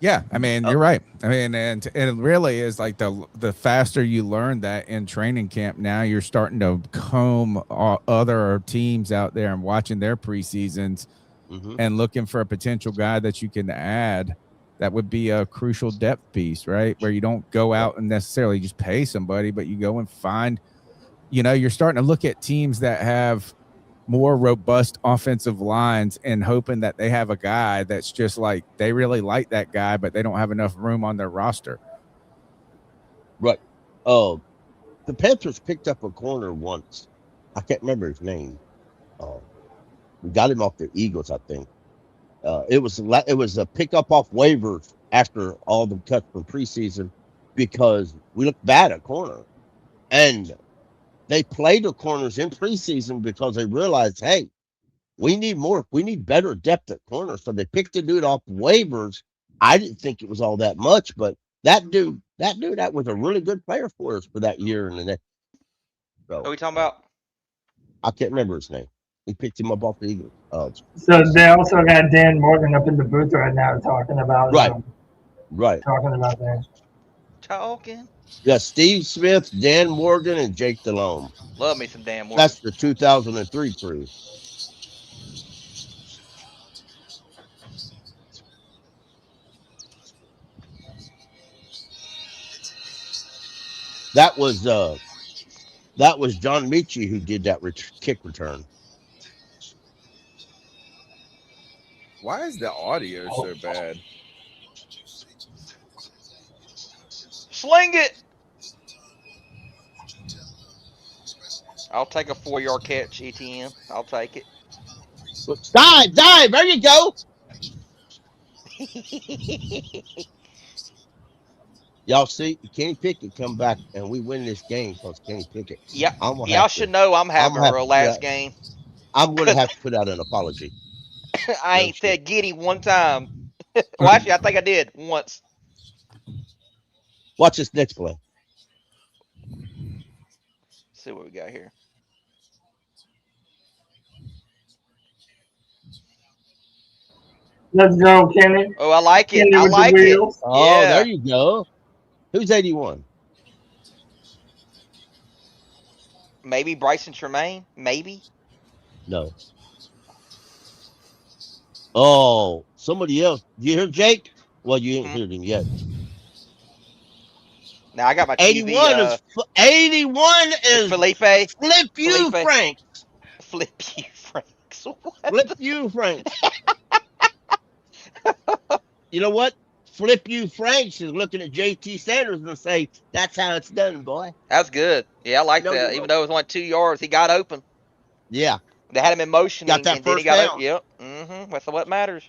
Yeah, I mean, you're right. I mean, and it really is like the faster you learn that in training camp, now you're starting to comb other teams out there and watching their preseasons and looking for a potential guy that you can add that would be a crucial depth piece, right? Where you don't go out and necessarily just pay somebody, but you go and find, you're starting to look at teams that have more robust offensive lines and hoping that they have a guy that's just like, they really like that guy, but they don't have enough room on their roster. Right. The Panthers picked up a corner once. I can't remember his name. We got him off the Eagles, I think. It was a pickup off waivers after all the cuts from preseason because we looked bad at corner. And they played the corners in preseason because they realized, hey, we need better depth at corner. So they picked the dude off waivers. I didn't think it was all that much, but that dude, that was a really good player for us for that year and the next. So, what are we talking about? I can't remember his name. We picked him up off the Eagles. So they also got Dan Morgan up in the booth right now talking about right. Talking about that. Talking. Yeah, Steve Smith, Dan Morgan, and Jake Delhomme. Love me some Dan Morgan. That's the 2003 crew. That was John Michie who did that kick return. Why is the audio so bad? Sling it. I'll take a 4-yard catch, ETN. I'll take it. Dive. There you go. Y'all see, Kenny Pickett come back and we win this game because Kenny Pickett. Yeah, y'all should know I'm having a real last game. I'm going to have to put out an apology. I ain't said giddy one time. Well, actually, I think I did once. Watch this next play. Let's see what we got here. Let's go, Kenny. Oh, I like it. Kenny I like it. Oh, yeah. There you go. Who's 81? Maybe Bryson Tremaine. Maybe. No. Oh, somebody else. You hear Jake? Well, you ain't heard him yet. Now I got my 81 TV, 81 is Felipe. Flip you, Franks. Flip you, Franks. Flip you, Franks. You know what? Flip you, Franks is looking at JT Sanders and say, "That's how it's done, boy." That's good. Yeah, I like that. Even though it was only 2 yards, he got open. Yeah. They had him in motion. Got that and then he first got down. Yep. Mm-hmm. That's what matters.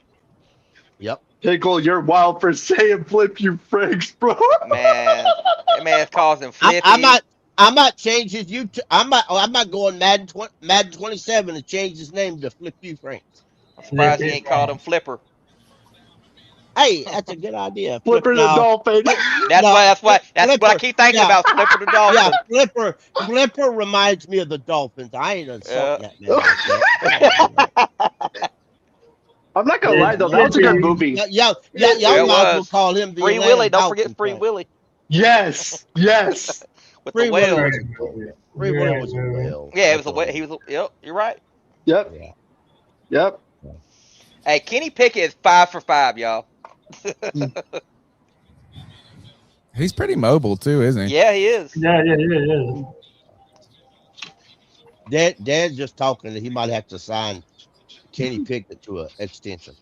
Yep. Pickle, you're wild for saying flip you Franks, bro. Man, that man's causing flippy. I might change his YouTube. I might go on Madden 27 and change his name to Flip You Franks. I'm surprised he ain't called him Flipper. Hey, that's a good idea. Flipper the Dolphin. That's what I keep thinking about. Flipper the Dolphin. Yeah, Flipper reminds me of the Dolphins. I ain't insulting that man. I'm not gonna lie though, that was a good movie. Y'all might as well call him the Free Willy. Don't forget Free Willy. Yes. With Free the whale. Free Willy was a whale. Yeah, it was a whale. Yep, you're right. Yep. Hey, Kenny Pickett is 5 for 5, y'all. He's pretty mobile too, isn't he? Yeah, he is. Yeah, he is. Dad's just talking that he might have to sign Kenny Pickett to an extension.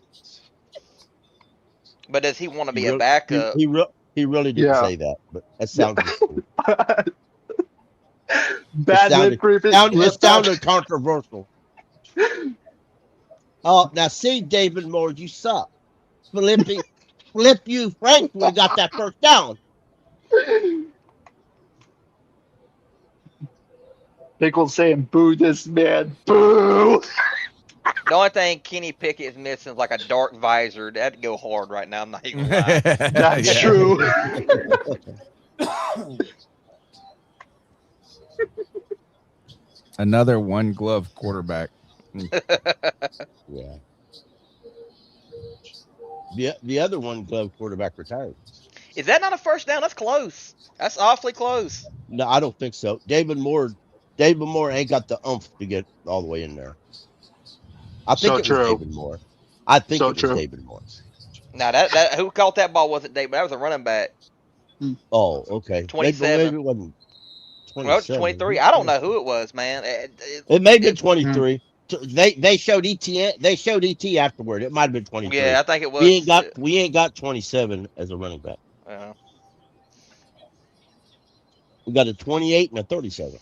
But does he want to be a backup? He really didn't say that, but that sounds it sounded controversial. Oh, now see, David Moore, you suck. Flip you, Franklin got that first down. Pickle saying, "Boo this man, boo." The only thing Kenny Pickett is missing is like a dark visor. That'd go hard right now. I'm not even lying. That's true. Another one glove quarterback. Yeah. The other one glove quarterback retired. Is that not a first down? That's close. That's awfully close. No, I don't think so. David Moore ain't got the oomph to get all the way in there. I think it was David Moore. I think it was David Moore. Now that who caught that ball wasn't David. That was a running back. Oh, okay. 27. Maybe it wasn't 27. Well, 23. I don't know who it was, man. It may have been 23. They showed ET. They showed ET afterward. It might have been 23. Yeah, I think it was. We ain't got 27 as a running back. We got a 28 and a 37.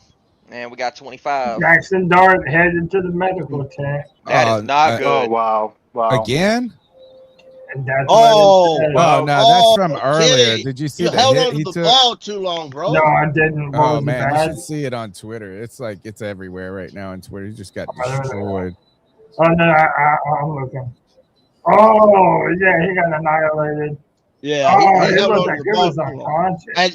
And we got 25. Jackson Dart headed to the medical tent. That is not good. Oh, wow. Again? And that's no, that's from earlier. Did you see you the held hit on to he the took? ball too long, bro. No, I didn't. Oh man, you should see it on Twitter. It's like it's everywhere right now on Twitter. He just got destroyed. Oh no, I'm looking. Oh yeah, he got annihilated. Yeah, it looked like it was unconscious. I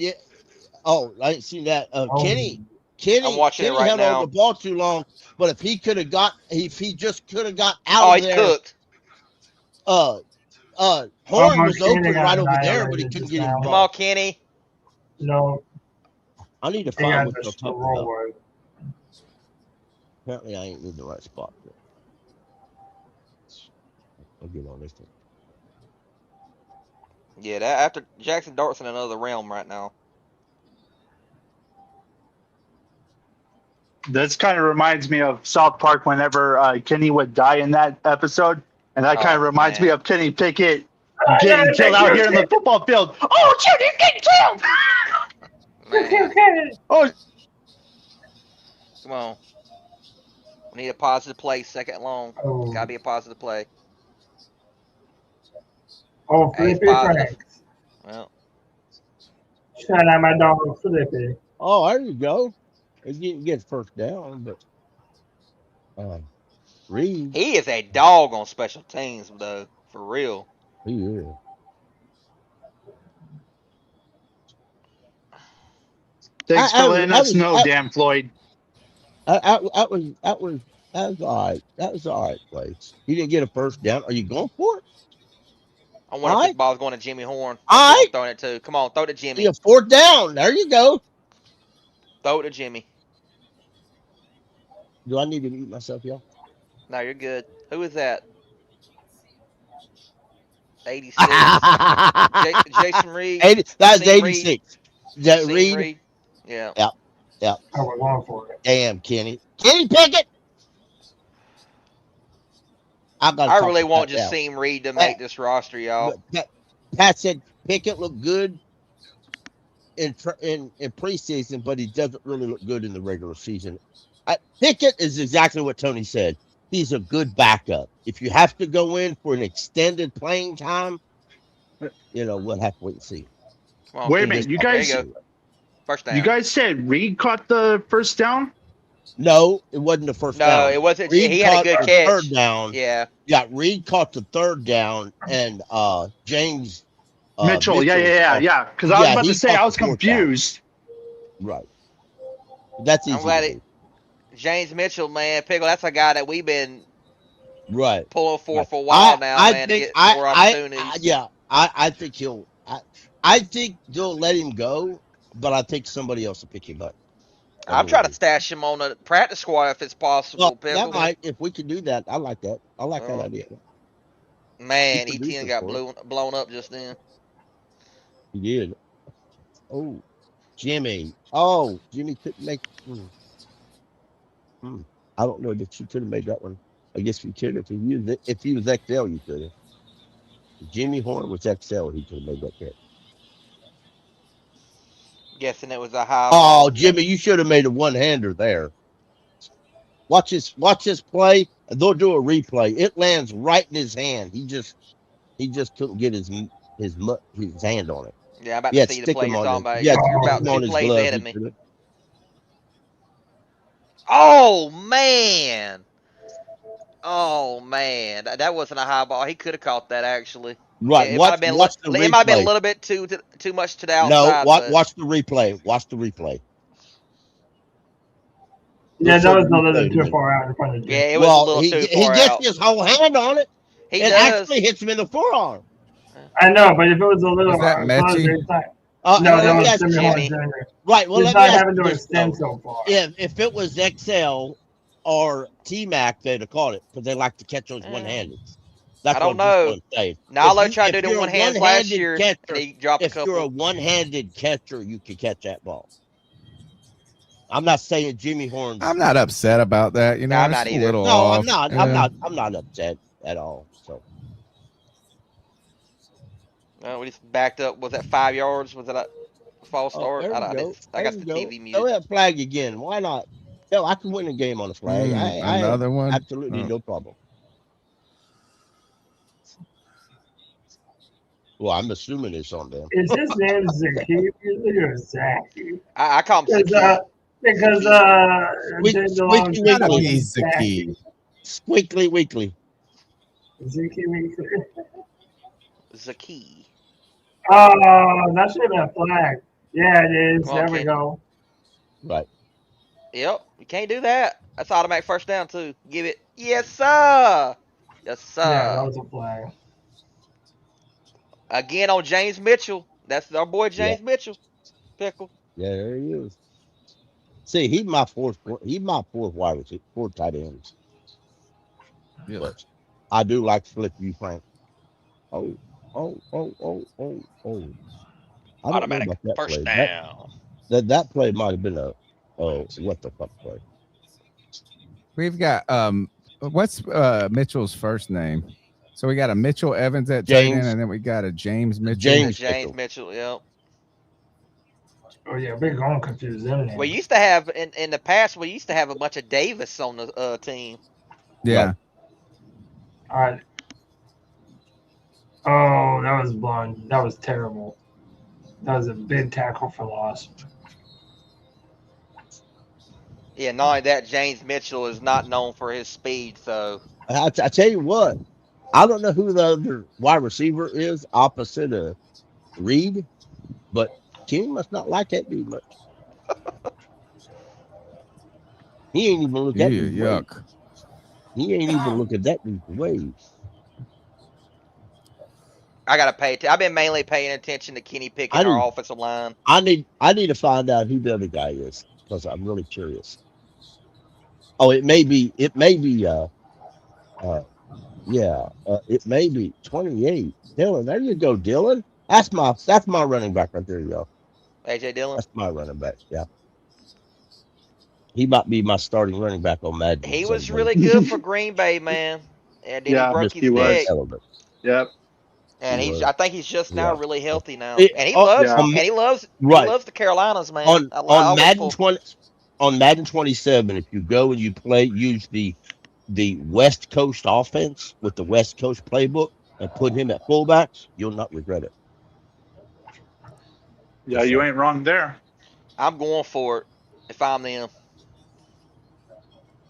didn't see that. Kenny, I'm watching it right held now. on the ball too long, but if he just could have got out of there. Cooked. Horn was open right over there, but he couldn't get him. Come on, Kenny. No. I need to find what you're talking about. Apparently, I ain't in the right spot. I'll get on this thing. Yeah, that after Jackson Dart's in another realm right now. This kind of reminds me of South Park whenever Kenny would die in that episode. And that kind of reminds me of Kenny Pickett getting killed out here in the football field. Oh, shit, he's getting killed! Oh, come on. We need a positive play, second long. It's got to be a positive play. Oh, Flippy Franks. Well. Shout out my dog, Flippy. Oh, there you go. He gets first down, but Reed. He is a dog on special teams, though, for real. He is. Thanks for letting us know, Dan Floyd. That was all right. That was all right, place. He didn't get a first down. Are you going for it? I wonder if this ball's going to Jimmy Horn. All right. Throwing it to. Come on, throw it to Jimmy. Yeah, fourth down. There you go. Throw it to Jimmy. Do I need to mute myself, y'all? No, you're good. Who is that? 86. Jason Reed. That's 86. Is that Reed? Yeah. Yeah. I was going for it. Damn, Kenny. Kenny Pickett. I really want Jasim Reed to make this roster, y'all. Pat said Pickett looked good in preseason, but he doesn't really look good in the regular season. Pickett is exactly what Tony said. He's a good backup. If you have to go in for an extended playing time, we'll have to wait and see. Wait a minute, you guys. First down. You guys said Reed caught the first down? No, it wasn't the first down. No, it wasn't. Reed he had a good catch. Third down. Yeah. Yeah, Reed caught the third down, and James Mitchell. Yeah. Because I was about to say I was confused. Right. That's easy. I'm glad James Mitchell, man, Pickle. That's a guy that we've been pulling for a while now, man. To get more opportunities. I think he'll. I think they'll let him go, but I think somebody else will pick him up. I'm trying to stash him on the practice squad if it's possible. Well, that might, if we could do that, I like that. I like that idea. Man, ETN got blown up just then. He did. Oh, Jimmy. Oh, Jimmy couldn't make. I don't know that you could have made that one. I guess you could if he was XL, you could have. Jimmy Horn was XL. He could have made that catch. Guessing it was a high. Oh, Jimmy, you should have made a one-hander there. Watch this play. They'll do a replay. It lands right in his hand. He just couldn't get his hand on it. Yeah, I'm about to see the play you're talking about. Yeah, you're about on 2 his plays glove, ahead of me. Oh man! Oh man! That wasn't a high ball. He could have caught that actually. Right. Yeah, it might have been a little bit too much to the outside. No, watch the replay. Watch the replay. Yeah, that was a little too far out in front of you. Yeah, it was a little too far out. He gets his whole hand on it. It actually hits him in the forearm. I know, but if it was a little Was that Mechie? no, that was Jimmy Horn Jr. Right. Well, he's not having to extend so far. If it was XL or T-Mac, they'd have caught it because they like to catch those one-handed. I don't know. Nalo tried to do the one-handed last year. He dropped a couple. If you're a one-handed catcher, you can catch that ball. I'm not saying Jimmy Horn. I'm not upset about that. No, I'm not either. No, off. I'm not. Yeah. I'm not upset at all. So. We just backed up. Was that 5 yards? Was that a false start? I got the TV muted. Go ahead, flag again. Why not? Hell, I can win a game on a flag. Another one? Absolutely no problem. Well, I'm assuming it's on them. Is his name Zaki or Zaki? I call him Zaki. Because Zaki. Squinkly Weekly. Zaki Weekly. Zaki. Oh, that should have been a flag. Yeah, it is. There we go. Right. Yep. You can't do that. That's automatic first down, too. Give it. Yes, sir. Yes, sir. Yeah, that was a flag. Again on James Mitchell. That's our boy James Mitchell. Pickle. Yeah, there he is. See, he's my fourth wide receiver, 4 tight ends. Yeah. But I do like to flip you, Frank. Oh. Automatic first down. That play might have been what the fuck play. We've got what's Mitchell's first name? So we got a Mitchell Evans at tight end, and then we got a James Mitchell. James Mitchell, yep. Oh yeah, we're going to confuse them. We used to have in the past. We used to have a bunch of Davis on the team. Yeah. All right. Oh, that was blown. That was terrible. That was a big tackle for loss. Yeah, not only that, James Mitchell is not known for his speed. So I tell you what, I don't know who the other wide receiver is opposite of Reed, but Kenny must not like that dude much. He ain't even look at dude's yuck. He ain't even look at that dude's ways. I gotta pay. I've been mainly paying attention to Kenny Pickett, our offensive line. I need to find out who the other guy is because I'm really curious. Oh, it may be. It may be 28. Dylan, there you go, Dylan. That's my running back right there, y'all. AJ Dillon. That's my running back. Yeah. He might be my starting running back on Madden. He was really good for Green Bay, man. And then he broke his neck. Yep. And I think he's just now really healthy now. And he loves the Carolinas, man. On Madden 27, if you go and you use the West Coast offense with the West Coast playbook and put him at fullback, you'll not regret it. Yeah, you ain't wrong there. I'm going for it if I'm them.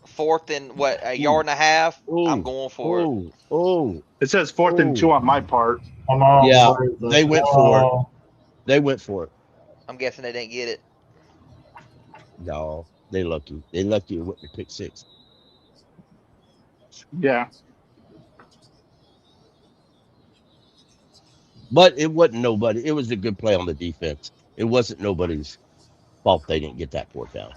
4th and a yard and a half. I'm going for it. It says 4th and 2 on my part. Yeah, they went for it. They went for it. I'm guessing they didn't get it. No, they lucky. They lucky it went to pick 6. Yeah. But it wasn't nobody. It was a good play on the defense. It wasn't nobody's fault they didn't get that 4th down.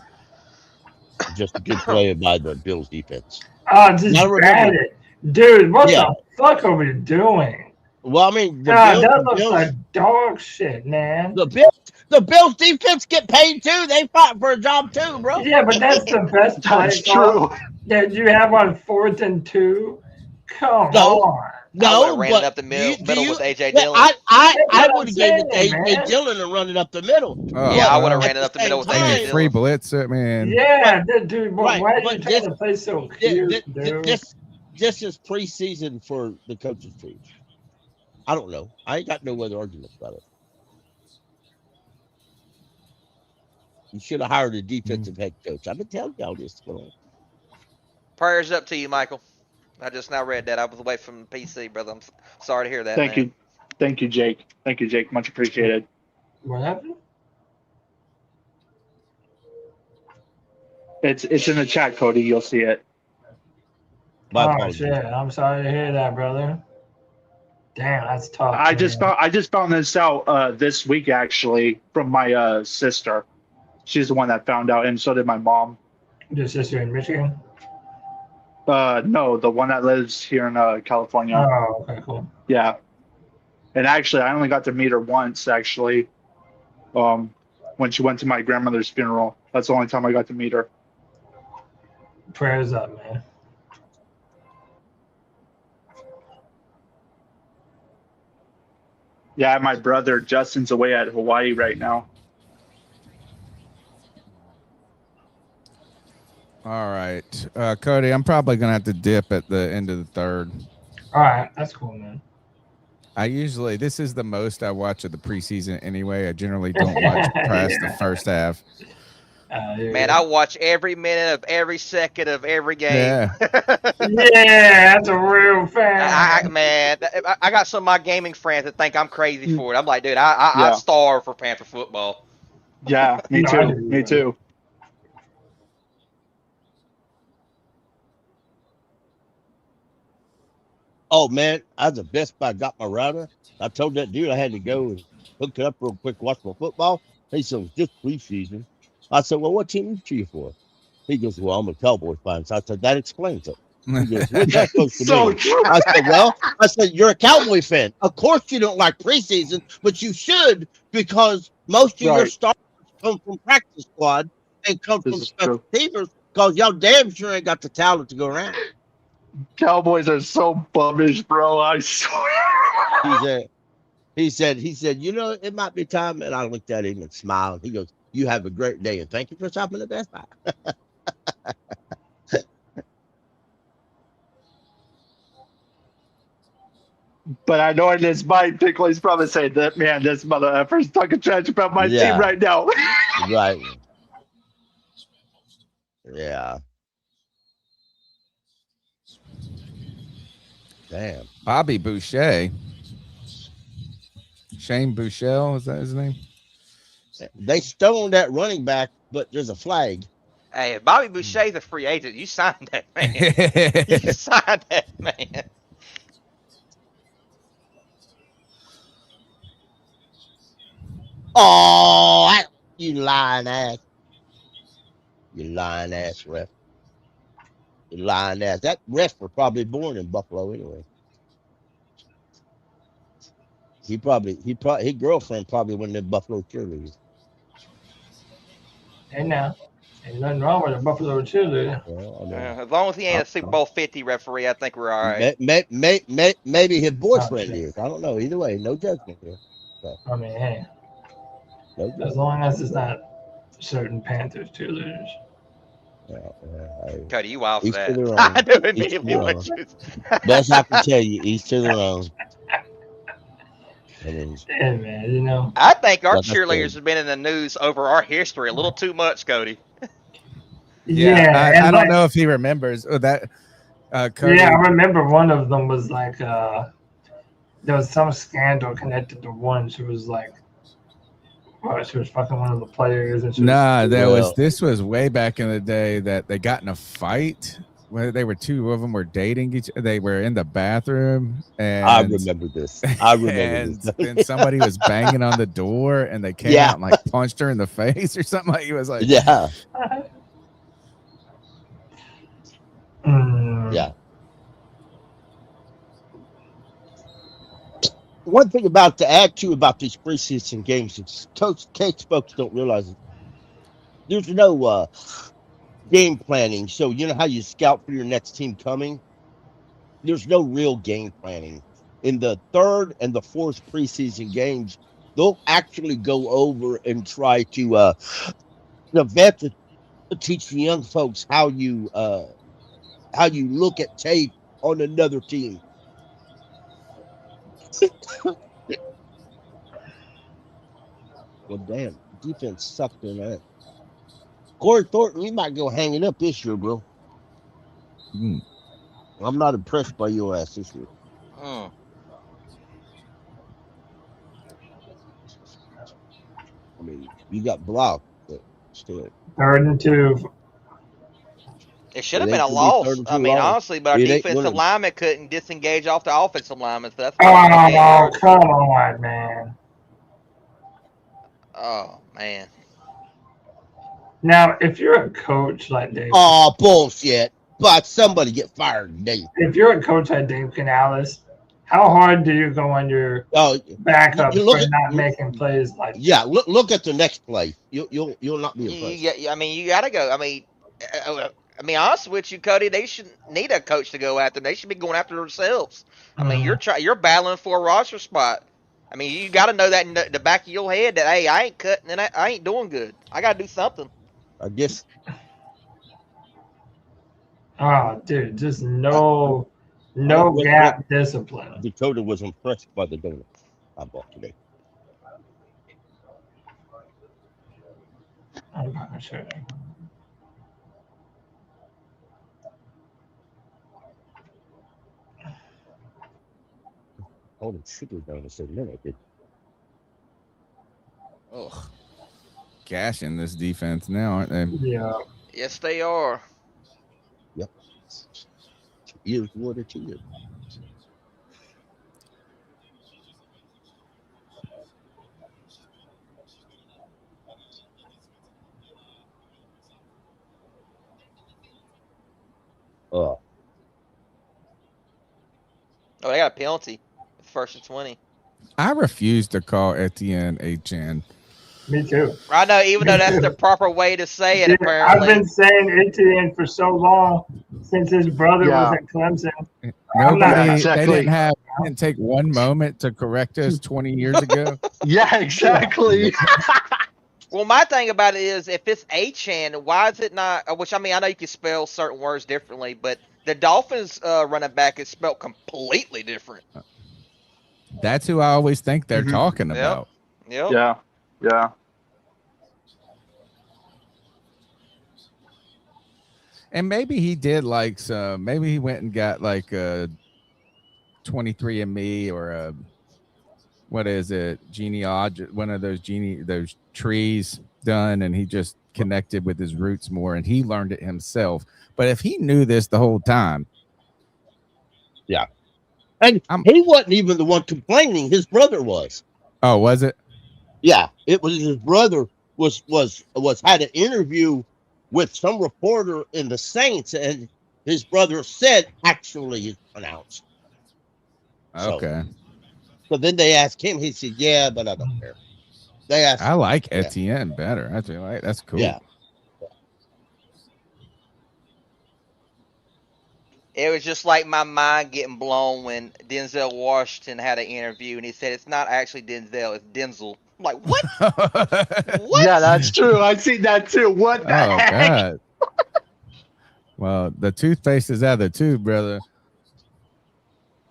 Just a good play by the Bills defense. Oh, just bad it. Dude, what the fuck are we doing? Well, I mean, that looks like dog shit, man. The Bills defense get paid too. They fight for a job too, bro. Yeah, but that's the best play call that you have on 4th and 2. Come on. No, ran it up the middle with AJ Dillon. I would have gave it to AJ Dillon and run it up the middle. I would have ran it up the middle with AJ Dillon. Free blitz it, man. Yeah, dude. Why are you trying to play so cute, dude? This is preseason for the coaches team. I don't know. I ain't got no other arguments about it. You should have hired a defensive head coach. I've been telling y'all this. Prayers up to you, Michael. I just now read that. I was away from PC, brother. I'm sorry to hear that. Thank you, Jake. Thank you, Jake. Much appreciated. What happened? It's in the chat, Cody. You'll see it. Oh shit! I'm sorry to hear that, brother. Damn, that's tough. I just found this out this week actually from my sister. She's the one that found out, and so did my mom. Your sister in Michigan? No, the one that lives here in California. Oh, okay, cool. Yeah, and actually, I only got to meet her once actually. When she went to my grandmother's funeral, that's the only time I got to meet her. Prayers up, man. Yeah, my brother Justin's away at Hawaii right now. All right, Cody, I'm probably gonna have to dip at the end of the third. All right, that's cool, man. This is the most I watch of the preseason anyway. I generally don't watch past the first half. Man, I watch every minute of every second of every game. Yeah, yeah, that's a real fan. I got some of my gaming friends that think I'm crazy for it. I'm like, dude, I starve for Panther football. Yeah, me too. Me too. Oh man, I was at Best Buy, got my router. I told that dude I had to go and hook it up real quick, watch my football. He said, "It's just preseason." I said, "Well, what team you cheer for?" He goes, "Well, I'm a Cowboys fan." So I said, "That explains it." He goes, "What's that supposed to mean?" True. I said, "Well, you're a Cowboy fan. Of course you don't like preseason, but you should because most of your starters come from practice squad and come from special teamers because y'all damn sure ain't got the talent to go around." Cowboys are so bummish, bro. I swear. He said, you know, it might be time. And I looked at him and smiled. He goes, "You have a great day and thank you for shopping at Best Buy." But I know in his mind, Pickle, he's probably saying that, man, this mother effer's talking trash about my team right now. Right. Yeah. Damn. Bobby Boucher. Shane Bouchel, is that his name? They stoned that running back, but there's a flag. Hey, if Bobby Boucher's a free agent, you signed that man. You signed that man. Oh, you lying ass. You lying ass ref. You lying ass. That ref was probably born in Buffalo anyway. His girlfriend probably went to Buffalo cheerleaders. Hey now, ain't nothing wrong with a Buffalo cheerleader. Well, as long as he ain't a Super Bowl 50 referee, I think we're all right. Maybe his boyfriend is. I don't know. Either way, no judgment here. So, I mean, hey, no as long as it's not certain Panthers cheerleaders. Cody, you wild for that. I knew immediately what you best I can tell you, each to their own. Yeah, man, you know. I think our cheerleaders have been in the news over our history a little too much, Cody. I don't know if he remembers that. Cody. Yeah, I remember one of them was like there was some scandal connected to one. She was like, she was fucking one of the players. And this was way back in the day that they got in a fight. Where they were two of them were dating each. They were in the bathroom, and I remember this. And somebody was banging on the door, and they came out and like punched her in the face or something. Like he was like, yeah. one thing about to add to about these preseason games is Case folks don't realize it. There's no game planning. So you know how you scout for your next team coming? There's no real game planning. In the third and the fourth preseason games, they'll actually go over and try to vet to teach the young folks how you look at tape on another team. Well, damn, defense sucked in that. Corey Thornton, you might go hanging up this year, bro. I'm not impressed by your ass this year. I mean, you got blocked, but still. 3rd and 2. It should have been a loss. I mean, honestly, but our defensive lineman couldn't disengage off the offensive lineman. So that's come on, man. Oh, man. Now, if you're a coach like Dave... Oh, bullshit. But somebody get fired today. If you're a coach like Dave Canales, how hard do you go on your backup for not making plays like that? Yeah, look at the next play. You'll not be impressed. I mean, you got to go. I mean, honest with you, Cody, they shouldn't need a coach to go after. They should be going after themselves. I mean, you're battling for a roster spot. I mean, you got to know that in the back of your head that, hey, I ain't cutting and I ain't doing good. I got to do something. I guess. Oh, dude, just no gap discipline. Dakota was impressed by the donut I bought today. I'm not sure. Oh, the sugar donuts are limited. Oh, gashing this defense now, aren't they? Yeah. Yes, they are. Yep. Here's what it is. Oh, they got a penalty. 1st and 20. I refuse to call Etienne HN. Me too. I know, even though that's the proper way to say it, Dude, apparently. I've been saying Etienne for so long, since his brother was at Clemson. They didn't take one moment to correct us 20 years ago. Yeah, exactly. Well, my thing about it is, if it's Achan, why is it not? Which, I mean, I know you can spell certain words differently, but the Dolphins running back is spelled completely different. That's who I always think they're talking about. Yep. Yeah. And maybe he did like some. Maybe he went and got like a 23andMe or a what is it, genealogy, one of those those trees done, and he just connected with his roots more, and he learned it himself. But if he knew this the whole time, yeah, and he wasn't even the one complaining. His brother was. Oh, was it? Yeah, it was his brother was had an interview with some reporter in the Saints, and his brother said actually is pronounced. Okay. So then they asked him. He said, "Yeah, but I don't care." They asked. I like Etienne better. That's cool. Yeah. It was just like my mind getting blown when Denzel Washington had an interview and he said it's not actually Denzel, it's Denzel. I'm like, what? What? Yeah, that's true. I've seen that too. What the heck? God. Well, the toothpaste is out of the tube, brother.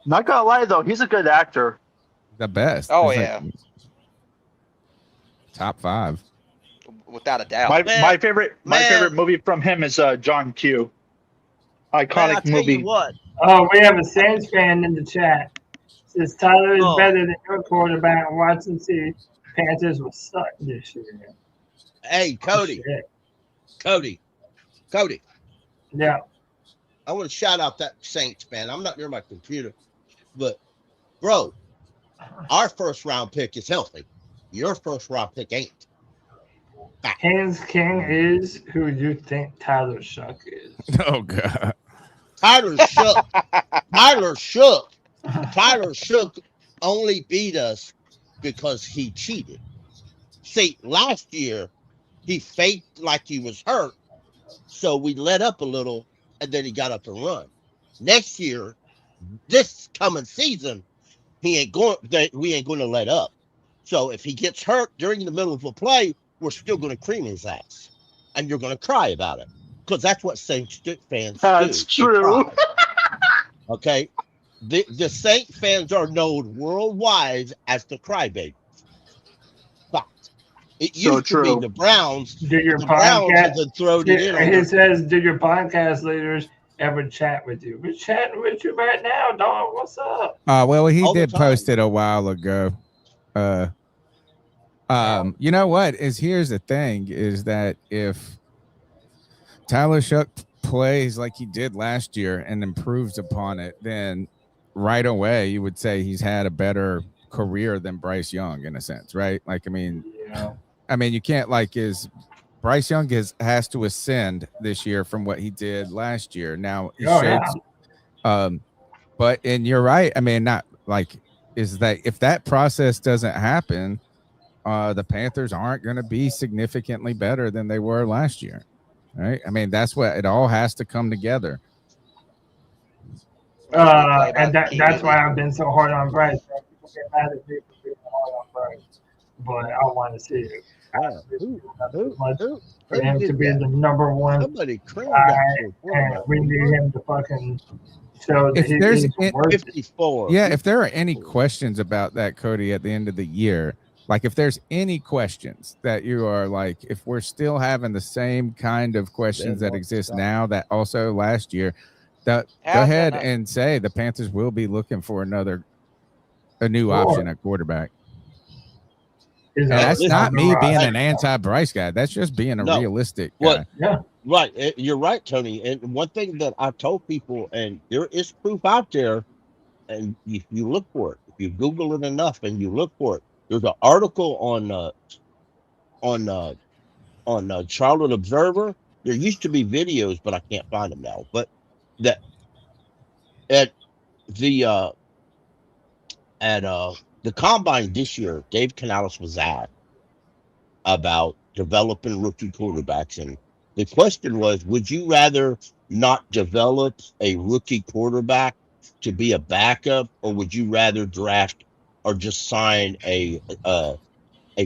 Not gonna lie though, he's a good actor. The best. Oh, He's yeah. like top 5. Without a doubt. My favorite movie from him is John Q. Iconic movie. You what? Oh, we have a Saints fan in the chat. Says Tyler is better than your quarterback. Watson C. Panthers will suck this year. Hey, Cody. Cody. Yeah. I want to shout out that Saints fan. I'm not near my computer, but bro, our first round pick is healthy. Your first round pick ain't. Hans King is who you think Tyler Shuck is. Oh God. Tyler Shook only beat us because he cheated. See, last year, he faked like he was hurt, so we let up a little, and then he got up and run. Next year, this coming season, we ain't going to let up. So if he gets hurt during the middle of a play, we're still going to cream his ass, and you're going to cry about it because that's what Saints fans do. That's true. Okay, the Saint fans are known worldwide as the crybabies. But it used to be the Browns. Did your podcast? He says, "Did your podcast leaders ever chat with you?" We're chatting with you right now, dog. What's up? Well, he did post it a while ago. You know what? Here's the thing: is that if Tyler Shough plays like he did last year and improves upon it, then right away you would say he's had a better career than Bryce Young in a sense, right? Like, I mean, you can't Bryce Young has to ascend this year from what he did last year. Now, but you're right. I mean, not like is that if that process doesn't happen, the Panthers aren't going to be significantly better than they were last year, right? I mean, that's what it all has to come together. And that's why I've been so hard on Bryce. People get mad at me for being hard on Bryce, but I want to see it. For him to be the number one guy, and we need him to fucking show that he's worth it. Yeah, if there are any questions about that, Cody, at the end of the year, like if there's any questions that you are like, if we're still having the same kind of questions that exist now that also last year, go ahead and say the Panthers will be looking for a new option at quarterback. And that's not me being an anti-Bryce guy. That's just being a realistic guy. Right. You're right, Tony. And one thing that I told people, and there is proof out there, and if you look for it, if you Google it enough and you look for it, there's an article on Charlotte Observer. There used to be videos, but I can't find them now. But that at the combine this year, Dave Canales was asked about developing rookie quarterbacks, and the question was, would you rather not develop a rookie quarterback to be a backup, or would you rather draft or just sign a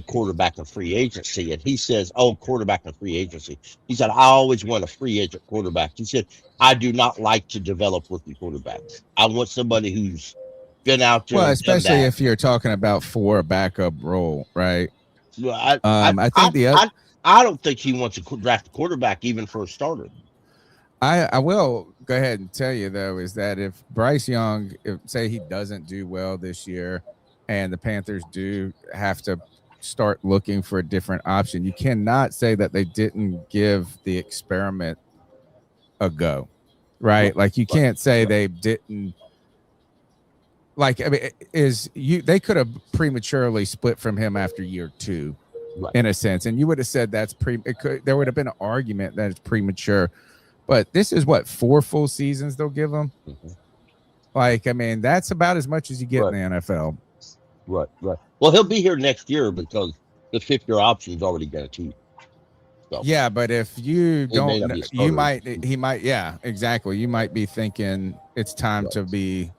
quarterback in free agency? And he says, quarterback in free agency. He said, I always want a free agent quarterback. He said, I do not like to develop rookie quarterbacks. I want somebody who's been out there. Well, especially if you're talking about for a backup role, right? Well, I don't think he wants to draft a quarterback even for a starter. I will go ahead and tell you, though, is that if Bryce Young, say he doesn't do well this year and the Panthers do have to start looking for a different option, you cannot say that they didn't give the experiment a go, right? Like you can't say they didn't. Like, I mean, they could have prematurely split from him after year 2, in a sense, and you would have said there would have been an argument that it's premature, but this is 4 full seasons they'll give him. Mm-hmm. Like, I mean, that's about as much as you get in the NFL. Right. Well, he'll be here next year because the 5th-year option is already guaranteed. So, yeah, but if you don't, he might, yeah, exactly. You might be thinking it's time to be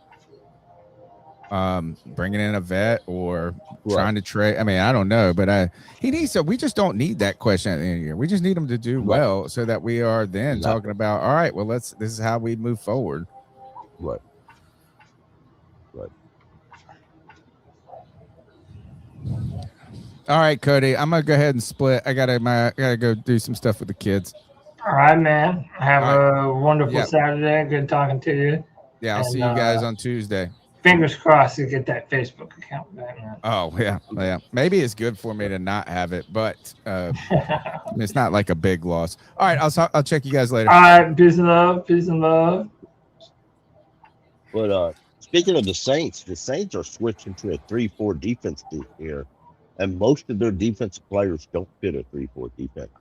bringing in a vet or trying to trade. I mean, I don't know, but we just don't need that question at the end of the year. We just need him to do well so that we are then talking about, all right, well, this is how we move forward. Right. All right, Cody, I'm gonna go ahead and split. I gotta go do some stuff with the kids. All right, man. Have a wonderful Saturday. Good talking to you. Yeah, I'll see you guys on Tuesday. Fingers crossed to get that Facebook account back, man. Oh, yeah. Maybe it's good for me to not have it, but it's not like a big loss. All right, I'll check you guys later. All right, peace and love. But speaking of the Saints are switching to a 3-4 defense this year, and most of their defensive players don't fit a 3-4 defense.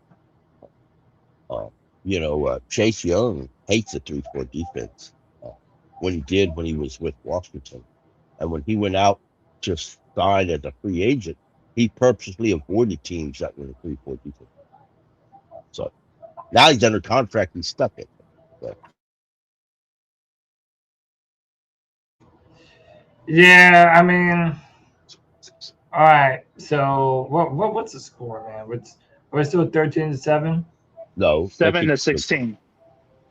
Chase Young hates a 3-4 defense. When he was with Washington, and when he went out just signed as a free agent. He purposely avoided teams that were in 3-4 defense. So now he's under contract. He's stuck in. So. Yeah, I mean, all right. So what's the score, man? Are we still 13-7? No, 7-16.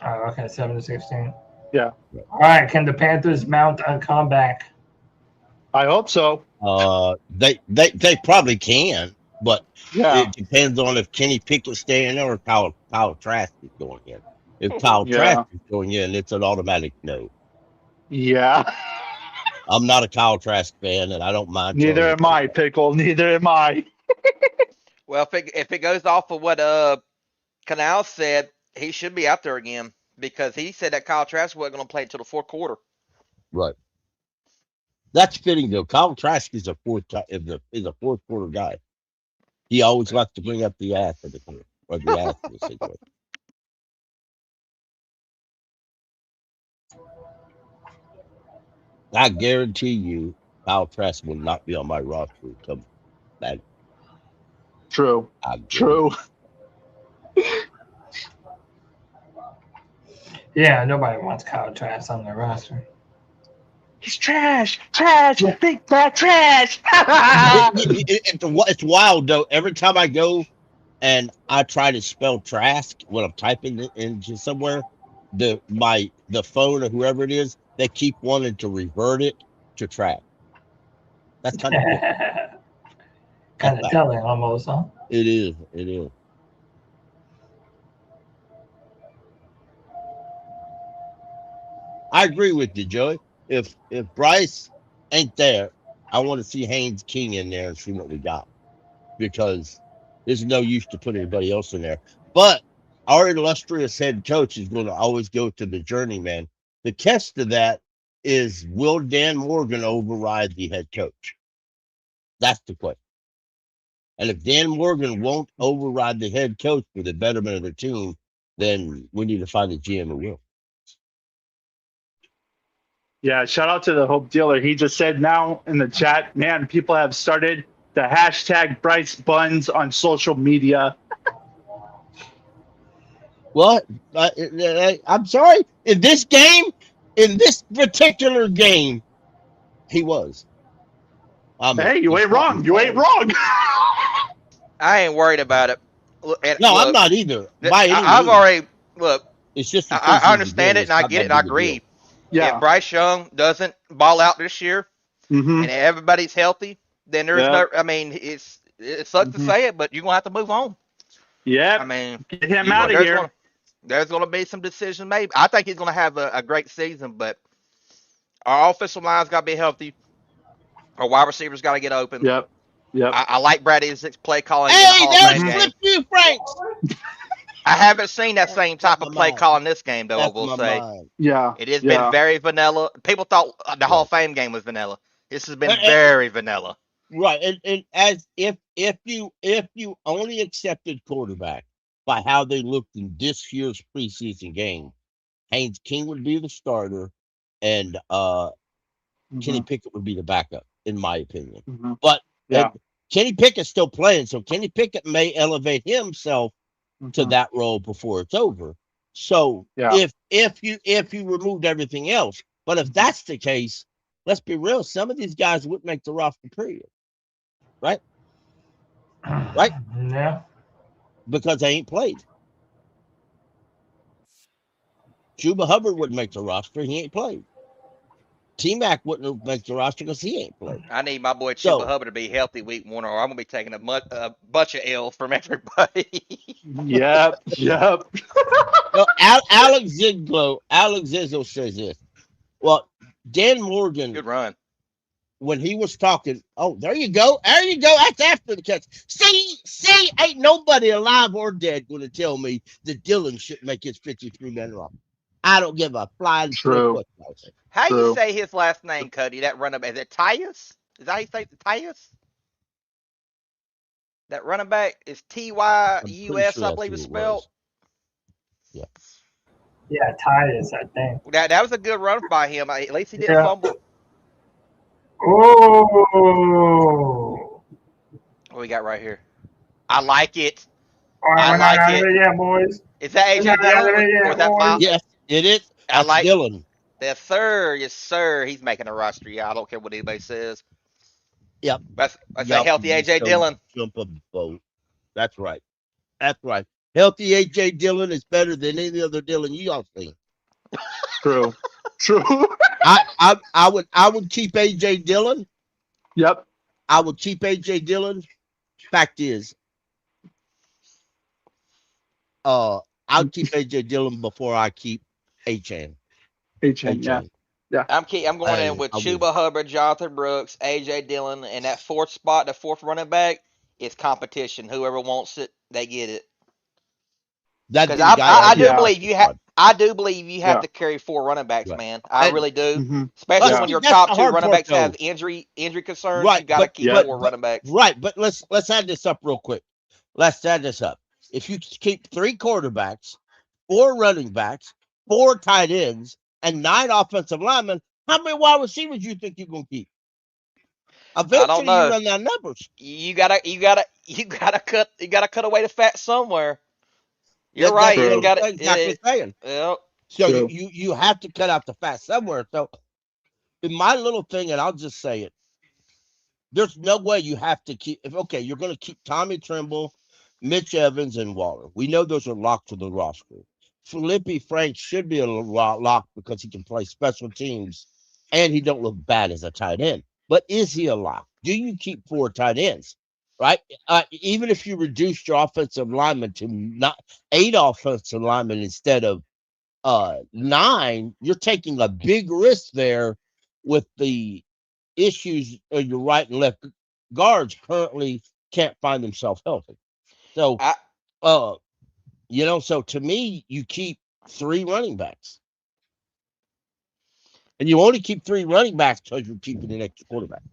Oh, okay, 7-16. Yeah. All right. Can the Panthers mount a comeback? I hope so. They probably can, but Yeah. it depends on if Kenny Pickett's staying there or Kyle Trask is going in. If Kyle Trask is going in, it's an automatic no. Yeah. I'm not a Kyle Trask fan, and I don't mind. Neither am I, Pickle. Neither am I. Well, if it goes off of what Canal said, he should be out there again because he said that Kyle Trask wasn't going to play until the fourth quarter. Right. That's fitting though. Kyle Trask is a fourth quarter guy. He always likes to bring up the ass of the quarter or the ass of the situation. I guarantee you, Kyle Trask will not be on my roster until that. True. True. Yeah, nobody wants Kyle Trask on their roster. He's trash, big fat trash. It's wild though. Every time I go and I try to spell Trask when I'm typing it into somewhere, the phone or whoever it is, they keep wanting to revert it to Trask. That's kind of kind of telling almost, huh? It is. It is. I agree with you, Joey. If Bryce ain't there, I want to see Haynes King in there and see what we got, because there's no use to put anybody else in there. But our illustrious head coach is going to always go to the journeyman. The test of that is, will Dan Morgan override the head coach? That's the question. And if Dan Morgan won't override the head coach for the betterment of the team, then we need to find a GM who will. Yeah, shout out to the Hope Dealer. He just said now in the chat, man, people have started the hashtag Bryce Buns on social media. What? I'm sorry. In this particular game, he was. Hey, you ain't wrong. You ain't wrong. I ain't worried about it. I'm not either. I've already look. It's just I understand it and I get it and I agree. Yeah. If Bryce Young doesn't ball out this year and everybody's healthy, then there's no. I mean, it sucks to say it, but you're gonna have to move on. Yeah. I mean, get him out of here. There's gonna be some decisions made. I think he's gonna have a great season, but our offensive line's got to be healthy. Our wide receivers got to get open. Yep. I like Brad Isaac's play calling. Hey, there's Flip You Franks. I haven't seen that same type of play calling this game, though. I will say, yeah, it has been very vanilla. People thought the Hall of Fame game was vanilla. This has been very vanilla. Right, and as if you only accepted quarterback by how they looked in this year's preseason game, Haynes King would be the starter, and Kenny Pickett would be the backup, in my opinion. But Kenny Pickett's still playing, so Kenny Pickett may elevate himself to that role before it's over. So if you removed everything else, but if that's the case, let's be real, some of these guys wouldn't make the roster, period. Right? Right? Yeah. Because they ain't played. Chuba Hubbard wouldn't make the roster. He ain't played. T-Mac wouldn't make the roster because he ain't played. I need my boy Chuba Hubbard to be healthy week 1, or I'm going to be taking a bunch of L's from everybody. Yep. No, Alex Zizzo says this. Well, Dan Morgan. Good run. When he was talking, there you go. That's after the catch. See, ain't nobody alive or dead going to tell me that Dylan shouldn't make his 53-man roster. I don't give a flying True. How do you say his last name, Cody? That running back, is it Tyus? Is that how you say it? Tyus? That running back is Tyus, I believe it's spelled. Yeah. Yeah, Tyus, I think. That was a good run by him. At least he didn't fumble. Oh. What we got right here? I like it. All right, I we're like not out it. of it yet, boys. Is that We're AJ not out of Dillon? it yet, Or is that boys. Miles? Yes, it is. I That's like Dylan. Yes, sir. Yes, sir. He's making a roster. Yeah, I don't care what anybody says. Yep. That's a Yep. healthy AJ Dillon. Jump a boat. That's right. That's right. Healthy AJ Dillon is better than any other Dillon you all seen. True. True. I would keep AJ Dillon. Yep. I would keep AJ Dillon. Fact is, I'll keep AJ Dillon before I keep Achan. Yeah. I'm going in with Chuba Hubbard, Jonathan Brooks, AJ Dillon, and that fourth spot, the fourth running back, is competition. Whoever wants it, they get it. Because I do believe you have. I do believe you have to carry 4 running backs, man. I really do. Especially when your top 2 running backs have injury concerns. Right, you got to keep 4 running backs. Right, but let's add this up real quick. Let's add this up. If you keep 3 quarterbacks, 4 running backs, 4 tight ends, and 9 offensive linemen, how many wide receivers do you think you're gonna keep? Eventually, you run down numbers. You gotta cut away the fat somewhere. You're right. You got it. Exactly saying. Yep. So you have to cut out the fat somewhere. So in my little thing, and I'll just say it, there's no way you have to keep. Okay, you're going to keep Tommy Trimble, Mitch Evans, and Waller. We know those are locked to the roster. Felipe Franks should be a lock because he can play special teams, and he don't look bad as a tight end. But is he a lock? Do you keep 4 tight ends? Right? Even if you reduce your offensive lineman to not 8 offensive linemen instead of 9, you're taking a big risk there with the issues of your right and left guards currently can't find themselves healthy. So, so to me, you keep 3 running backs. And you only keep 3 running backs because you're keeping an extra quarterback.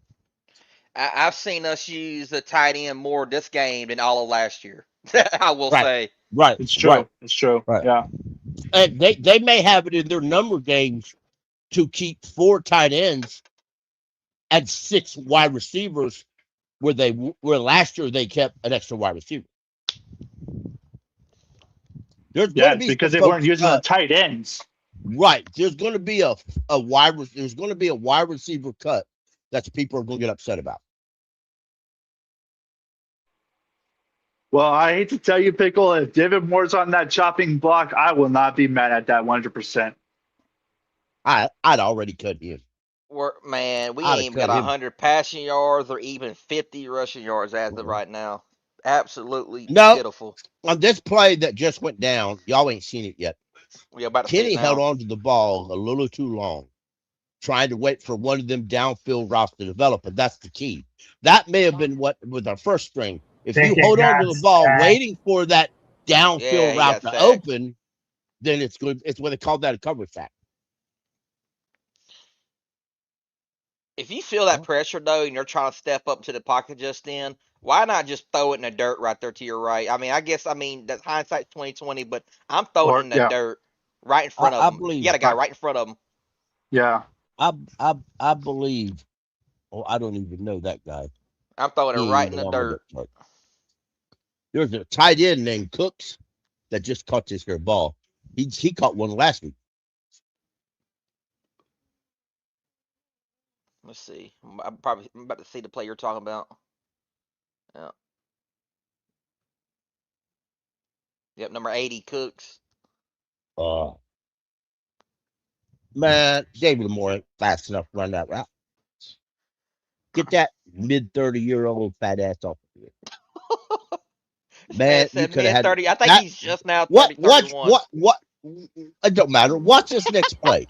I've seen us use the tight end more this game than all of last year. I will say. Right. It's true. Right. It's true. Right. Yeah. And they may have it in their number games to keep 4 tight ends and 6 wide receivers where last year they kept an extra wide receiver. It's because they weren't using the tight ends. Right. There's going to be a wide receiver cut that people are going to get upset about. Well, I hate to tell you, Pickle, if David Moore's on that chopping block, I will not be mad at that 100%. I'd already cut him. We ain't even got 100 passing yards or even 50 rushing yards as of right now. Absolutely pitiful. On this play that just went down, y'all ain't seen it yet. Kenny held on to the ball a little too long, trying to wait for one of them downfield routes to develop, and that's the key. That may have been what with our first string. If you hold on to the ball, waiting for that downfield route to open, then it's good. It's what they call that a cover sack. If you feel that pressure, though, and you're trying to step up to the pocket just then, why not just throw it in the dirt right there to your right? That's hindsight 2020, but I'm throwing it in the dirt right in front of him. You got a guy right in front of him. Yeah. I believe. Oh, I don't even know that guy. I'm throwing it right in the dirt. There's a tight end named Cooks that just caught this here ball. He caught one last week. Let's see. I'm about to see the play you're talking about. Yeah. Yep, number 80, Cooks. Man, David Moore ain't fast enough to run that route. Get that mid-30-year-old fat ass off of here. Man, you could have had 30. I think he's just now 30, 31. What? It don't matter. Watch this next play.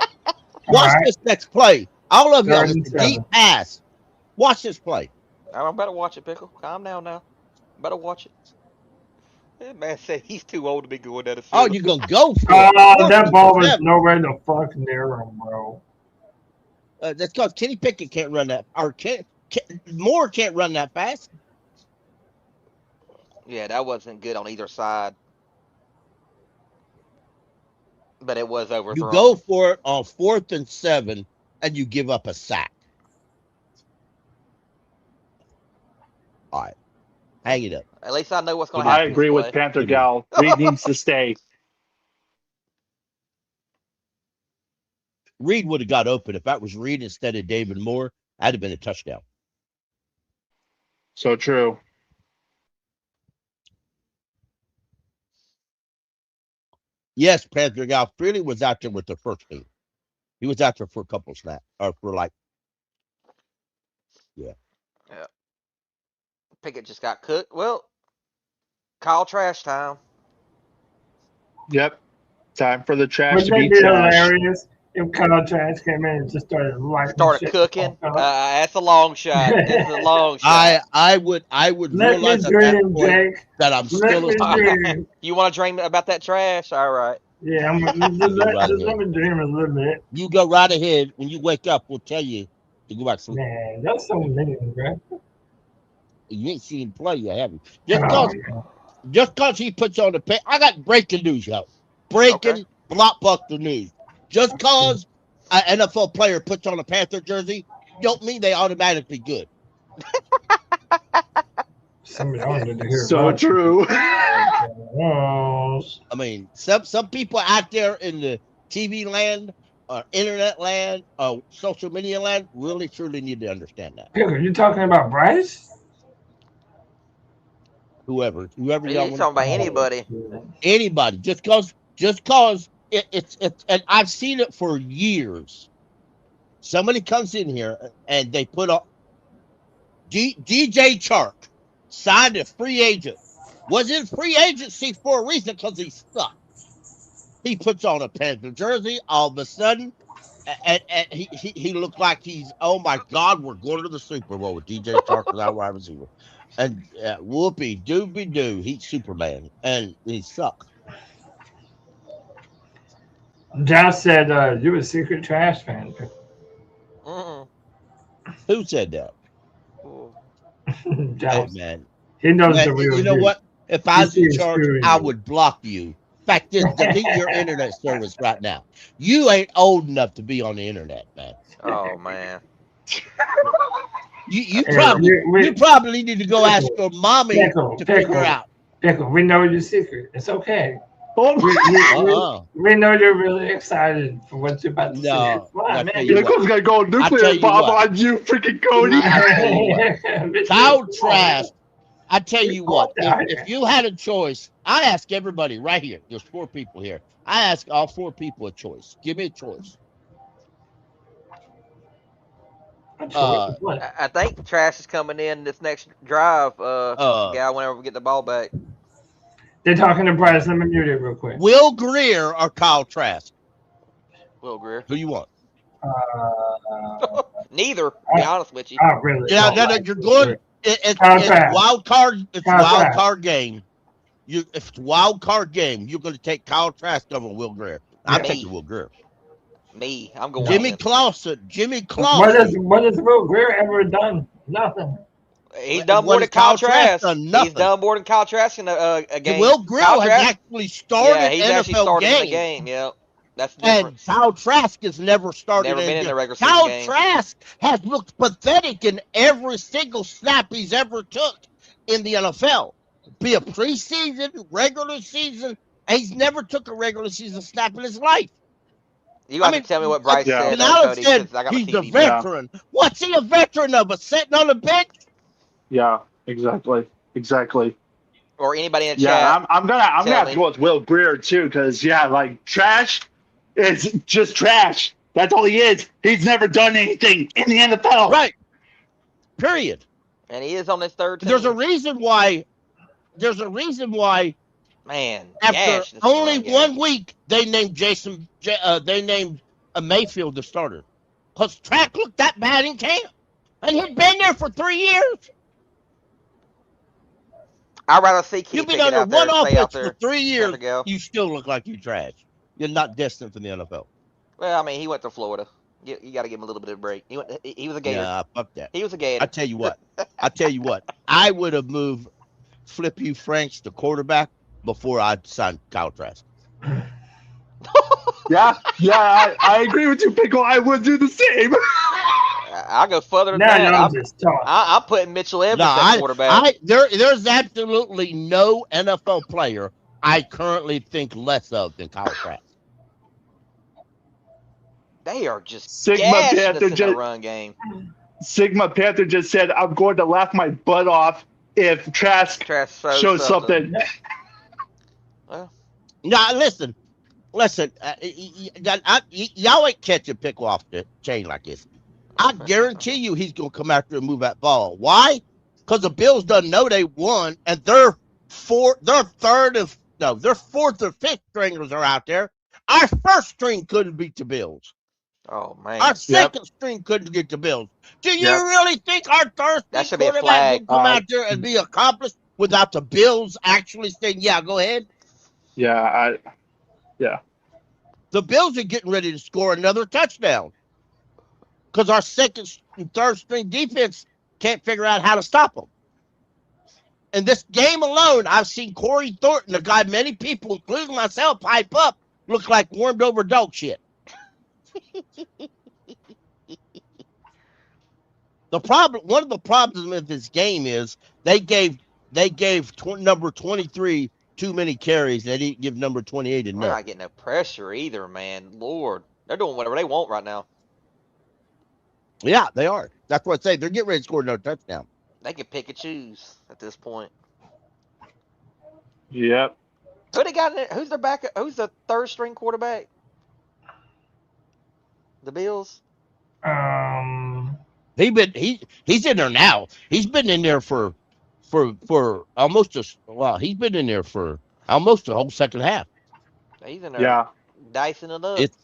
Watch this next play. All of y'all, it's a deep pass. Watch this play. I better watch it, Pickle. Calm down now. Better watch it. That man said he's too old to be going down the field. Oh, you gonna go for it? That ball was nowhere the fuck near him, bro. That's because Kenny Pickett can't run that, or Moore can't run that fast. Yeah, that wasn't good on either side. But it was overthrown. You go for it on 4th and 7, and you give up a sack. All right. Hang it up. At least I know what's going to happen. I agree with Panther Gal. Reed needs to stay. Reed would have got open. If that was Reed instead of David Moore, that'd have been a touchdown. So true. Yes, Panther Gal Freely was out there with the first team. He was out there for a couple snaps, or for like, yeah. Pickett just got cooked. Well, Kyle Trash time. Yep. Time for the trash Wouldn't to be that be trash. hilarious if Kyle Trash came in and just started cooking? That's a long shot. It's a long shot. I would realize at that point that I'm still a You want to dream about that trash? All right. Yeah, just let me dream a little bit. You go right ahead. When you wake up, we'll tell you to go back to sleep. Man, that's so mean, bro. You ain't seen him play yet, have you? Just cause he puts on the I got breaking news, yo. Breaking blockbuster news. Just cause an NFL player puts on a Panther jersey, don't mean they automatically good. So true. I mean, some people out there in the TV land, or internet land, or social media land, really truly need to understand that. Are you talking about Bryce? Whoever He's y'all talking about anybody. Anybody. Just cause it's and I've seen it for years. Somebody comes in here and they put up DJ Chark signed a free agent. Was in free agency for a reason because he sucked. He puts on a Panther jersey all of a sudden, and he looked like he's, oh my God, we're going to the Super Bowl with DJ Chark as our wide receiver. And whoopee doobie doo, he's Superman, and he sucked. Josh said you're a secret trash fan. Who said that? Josh. Hey, man. He knows Man, the real you know dude. what? If I was in charge, experience. I would block you. In fact, just delete your internet service right now. You ain't old enough to be on the internet, man. Oh man. You probably need to go ask your mommy to figure out. Pickle, we know your secret. It's okay. We know you're really excited for what you're about to say. Why, man? Pickle's gonna go nuclear bomb on you, freaking Cody. Kyle Trash. I tell you what, if you had a choice, I ask everybody right here. There's 4 people here. I ask all 4 people a choice. Give me a choice. I think Trash is coming in this next drive. Guy, whenever we get the ball back. They're talking to Bryce. Let me mute it real quick. Will Greer or Kyle Trask? Will Greer. Who you want? Neither. To be honest with you. Really. Yeah, you're good. It's wild card. It's wild card game. If it's wild card game, you're going to take Kyle Trask over Will Greer. I'm taking Will Greer. Me, I'm going. Jimmy Clausen. What has Will Greer ever done? Nothing. He's done more than Kyle Trask. He's done more than Kyle Trask in a game. Will Greer has actually started he's NFL actually started game. in the game. Yeah, that's the difference. And Kyle Trask has never started. Never been in the regular season game. Kyle Trask has looked pathetic in every single snap he's ever took in the NFL. Be a preseason, regular season, and he's never took a regular season snap in his life. You got to tell me what Bryce said. Cody, said he's a veteran. Yeah. What's he a veteran of? Sitting on the bench? Yeah, exactly. Or anybody in the chat. Yeah, I'm gonna have to go with Will Greer too, because like trash is just trash. That's all he is. He's never done anything in the NFL. Right. Period. And he is on his third team. There's a reason why. Man, after only 1 week, they named Mayfield the starter. Because Track looked that bad in camp. And he'd been there for 3 years. I'd rather see You've been under one offense for 3 years. You still look like you trash. You're not destined for the NFL. Well, I mean, he went to Florida. You got to give him a little bit of a break. He was a Gator. Yeah, fuck that. He was a Gator. I tell you what. I would have moved Flip You Franks to quarterback before I signed Kyle Trask. Yeah, I agree with you, Pickle. I would do the same. I'll go further than Now that. I'm just talking. I'm putting Mitchell Evans at quarterback. There's absolutely no NFL player I currently think less of than Kyle Trask. They are just Sigma gashing Panther us in the run game. Sigma Panther just said, "I'm going to laugh my butt off if Trask shows something." Well, now listen. Y'all ain't catching pick off the chain like this. I guarantee you he's gonna come after and move that ball. Why? Because the Bills doesn't know they won, and their fourth or fifth stringers are out there. Our first string couldn't beat the Bills. Oh man. Our second string couldn't get the Bills. Do you really think our third string quarterback will come out there and be accomplished without the Bills actually saying, "Yeah, go ahead"? Yeah. The Bills are getting ready to score another touchdown because our second and third string defense can't figure out how to stop them. In this game alone, I've seen Corey Thornton, a guy many people, including myself, pipe up, look like warmed over dog shit. One of the problems with this game is they gave number 23 too many carries. They didn't give number 28 enough. We're not getting no pressure either, man. Lord, they're doing whatever they want right now. Yeah, they are. That's what I say. They're getting ready to score another touchdown. They can pick and choose at this point. Yep. Who they got in there? Who's their backup? Who's the third string quarterback? The Bills. He's in there now. He's been in there for almost he's been in there for almost the whole second half. He's in there dicing it up. It's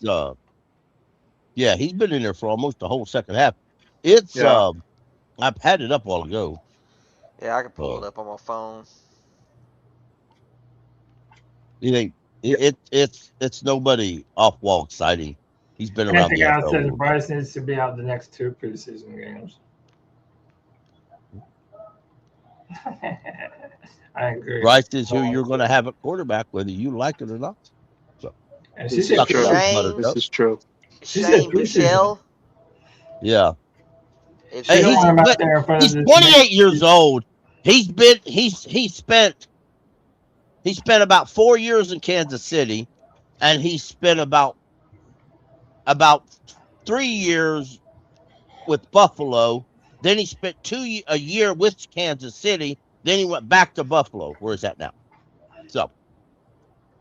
he's been in there for almost the whole second half. I've had it up a while ago. Yeah, I can pull it up on my phone. You think it's nobody off wall exciting. He's been around the NFL. Says Bryce needs to be out the next 2 preseason games. I agree. Bryce is who you're going to have at quarterback, whether you like it or not. So, this is true. Shane Michelle. Yeah. He's 28 years old. He spent about 4 years in Kansas City, and he spent about 3 years with Buffalo. Then he spent a year with Kansas City. Then he went back to Buffalo, where he's at now. So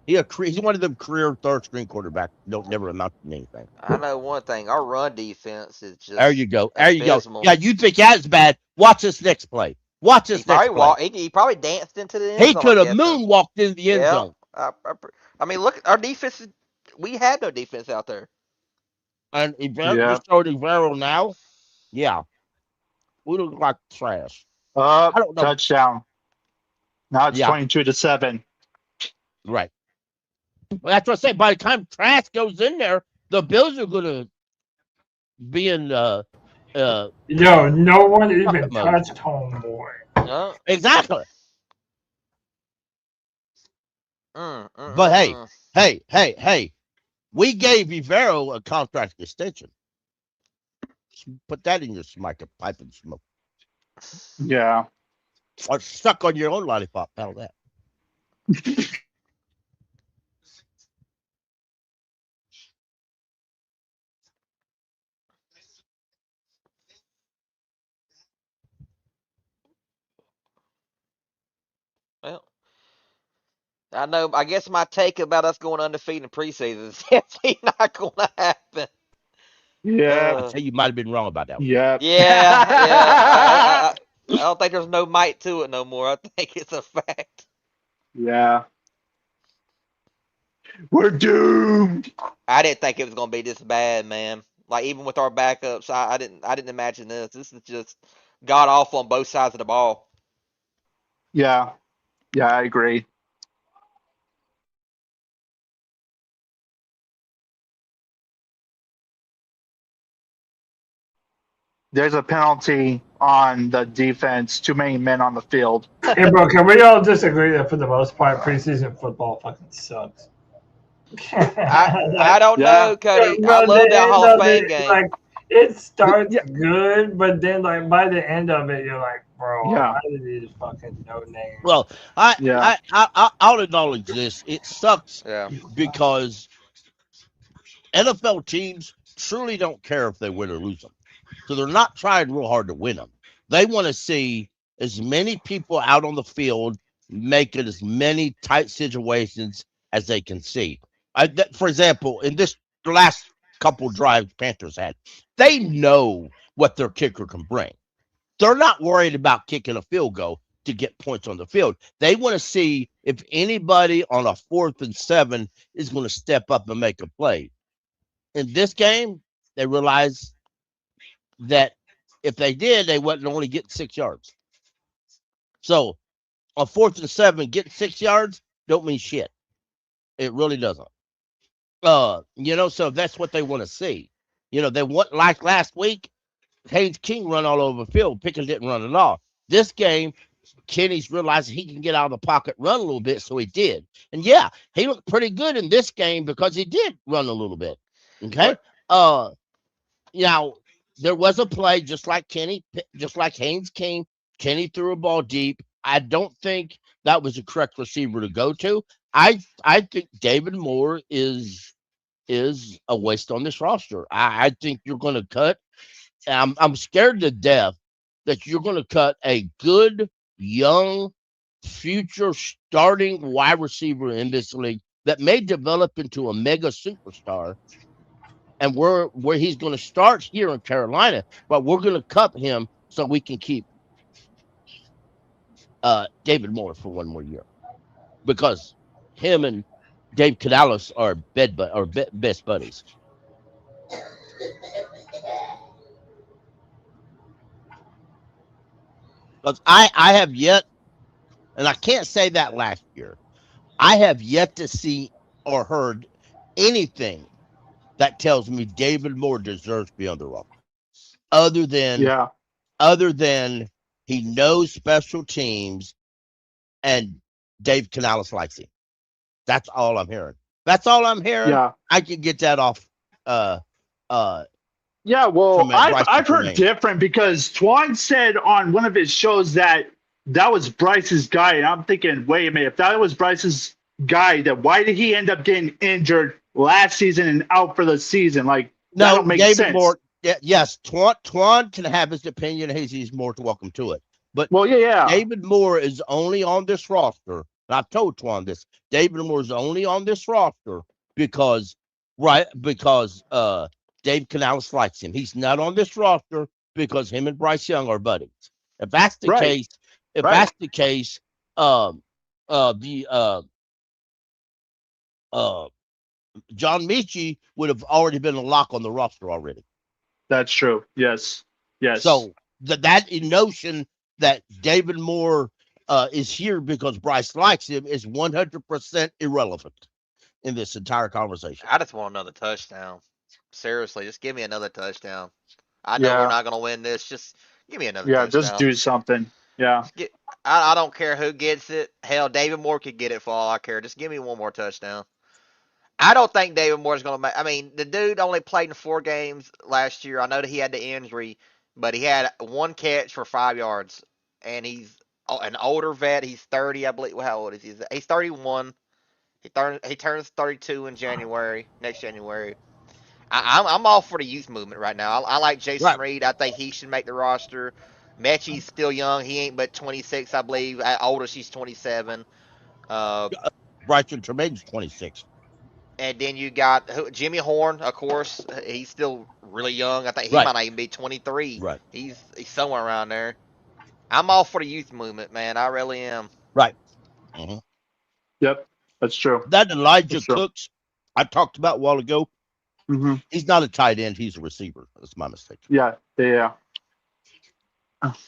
he's one of them career third string quarterbacks. Don't never amount to anything. I know one thing. Our run defense is just there. You go. abysmal. Yeah, you think that's bad? Watch this next play. Watch this next play. He probably danced into the end zone. He could have moonwalked into the end zone. I mean, look, our defense. We had no defense out there. And just throwing Ivero now, we look like trash. I don't know. Touchdown. Now it's 22-7. Right. Well, that's what I say. By the time Trask goes in there, the Bills are going to be in. No one even touched Homeboy. Exactly. But hey. We gave Ivero a contract extension. Put that in your pipe and smoke. Yeah. Or stuck on your own lollipop. Hell that. Well, I know. I guess my take about us going undefeated in preseason is definitely not going to happen. Yeah. I'd say you might have been wrong about that one. Yeah. Yeah. I don't think there's no might to it no more. I think it's a fact. Yeah. We're doomed. I didn't think it was going to be this bad, man. Like, even with our backups, I didn't imagine this. This is just god awful on both sides of the ball. Yeah. Yeah, I agree. There's a penalty on the defense. Too many men on the field. Hey, bro, can we all disagree that for the most part, preseason football fucking sucks? I don't know, Cody. I love that Hall of Fame game. Like, it starts good, but then like by the end of it, you're like, bro, why did these fucking no names? Well, I'll acknowledge this. It sucks because NFL teams truly don't care if they win or lose them. So they're not trying real hard to win them. They want to see as many people out on the field making as many tight situations as they can see. For example, in the last couple drives Panthers had, they know what their kicker can bring. They're not worried about kicking a field goal to get points on the field. They want to see if anybody on a 4th and 7 is going to step up and make a play. In this game, they realized that if they did, they wouldn't only get 6 yards. So on 4th and 7, getting 6 yards don't mean shit. It really doesn't. So that's what they want to see. They want, like last week, Haynes King run all over the field. Pickens didn't run at all. This game, Kenny's realized he can get out of the pocket, run a little bit, so he did. And yeah, he looked pretty good in this game because he did run a little bit. Okay. Now there was a play just like Haynes King. Kenny threw a ball deep. I don't think that was the correct receiver to go to. I think David Moore is a waste on this roster. I think you're going to cut. I'm scared to death that you're going to cut a good, young, future starting wide receiver in this league that may develop into a mega superstar, and where he's going to start here in Carolina, but we're going to cut him so we can keep David Moore for one more year, because him and Dave Canales are best buddies. Because I have yet, and I can't say that last year, I have yet to see or heard anything that tells me David Moore deserves to be on the roster. Other than he knows special teams and Dave Canales likes him. That's all I'm hearing. Yeah. I can get that off. Yeah, well, I've heard different, because Twan said on one of his shows that was Bryce's guy. And I'm thinking, wait a minute, if that was Bryce's guy, then why did he end up getting injured last season and out for the season? Like, that don't make sense. Moore, yes, Twan can have his opinion. He's more welcome to it. But David Moore is only on this roster. And I've told Twan this. David Moore is only on this roster because Dave Canales likes him. He's not on this roster because him and Bryce Young are buddies. If that's the case, John Michie would have already been a lock on the roster already. That's true. Yes. So that notion that David Moore is here because Bryce likes him is 100% irrelevant in this entire conversation. I just want another touchdown. Seriously, just give me another touchdown. I know we're not going to win this. Just give me another touchdown. Just do something. Yeah. I don't care who gets it. Hell, David Moore could get it for all I care. Just give me one more touchdown. I don't think David Moore is going to make – I mean, the dude only played in 4 games last year. I know that he had the injury, but he had 1 catch for 5 yards. And he's an older vet. He's 30, I believe. How old is he? He's 31. He turns 32 in January, next January. I'm all for the youth movement right now. I like Jason Reed. I think he should make the roster. Mechie's still young. He ain't but 26, I believe. Oldest, he's 27. Bryson Tremaine's 26. And then you got Jimmy Horn, of course. He's still really young. I think he might not even be 23. Right. He's somewhere around there. I'm all for the youth movement, man. I really am. Right. Mm-hmm. Yep, that's true. That Elijah Cooks I talked about a while ago. Mm-hmm. He's not a tight end. He's a receiver. That's my mistake. Yeah.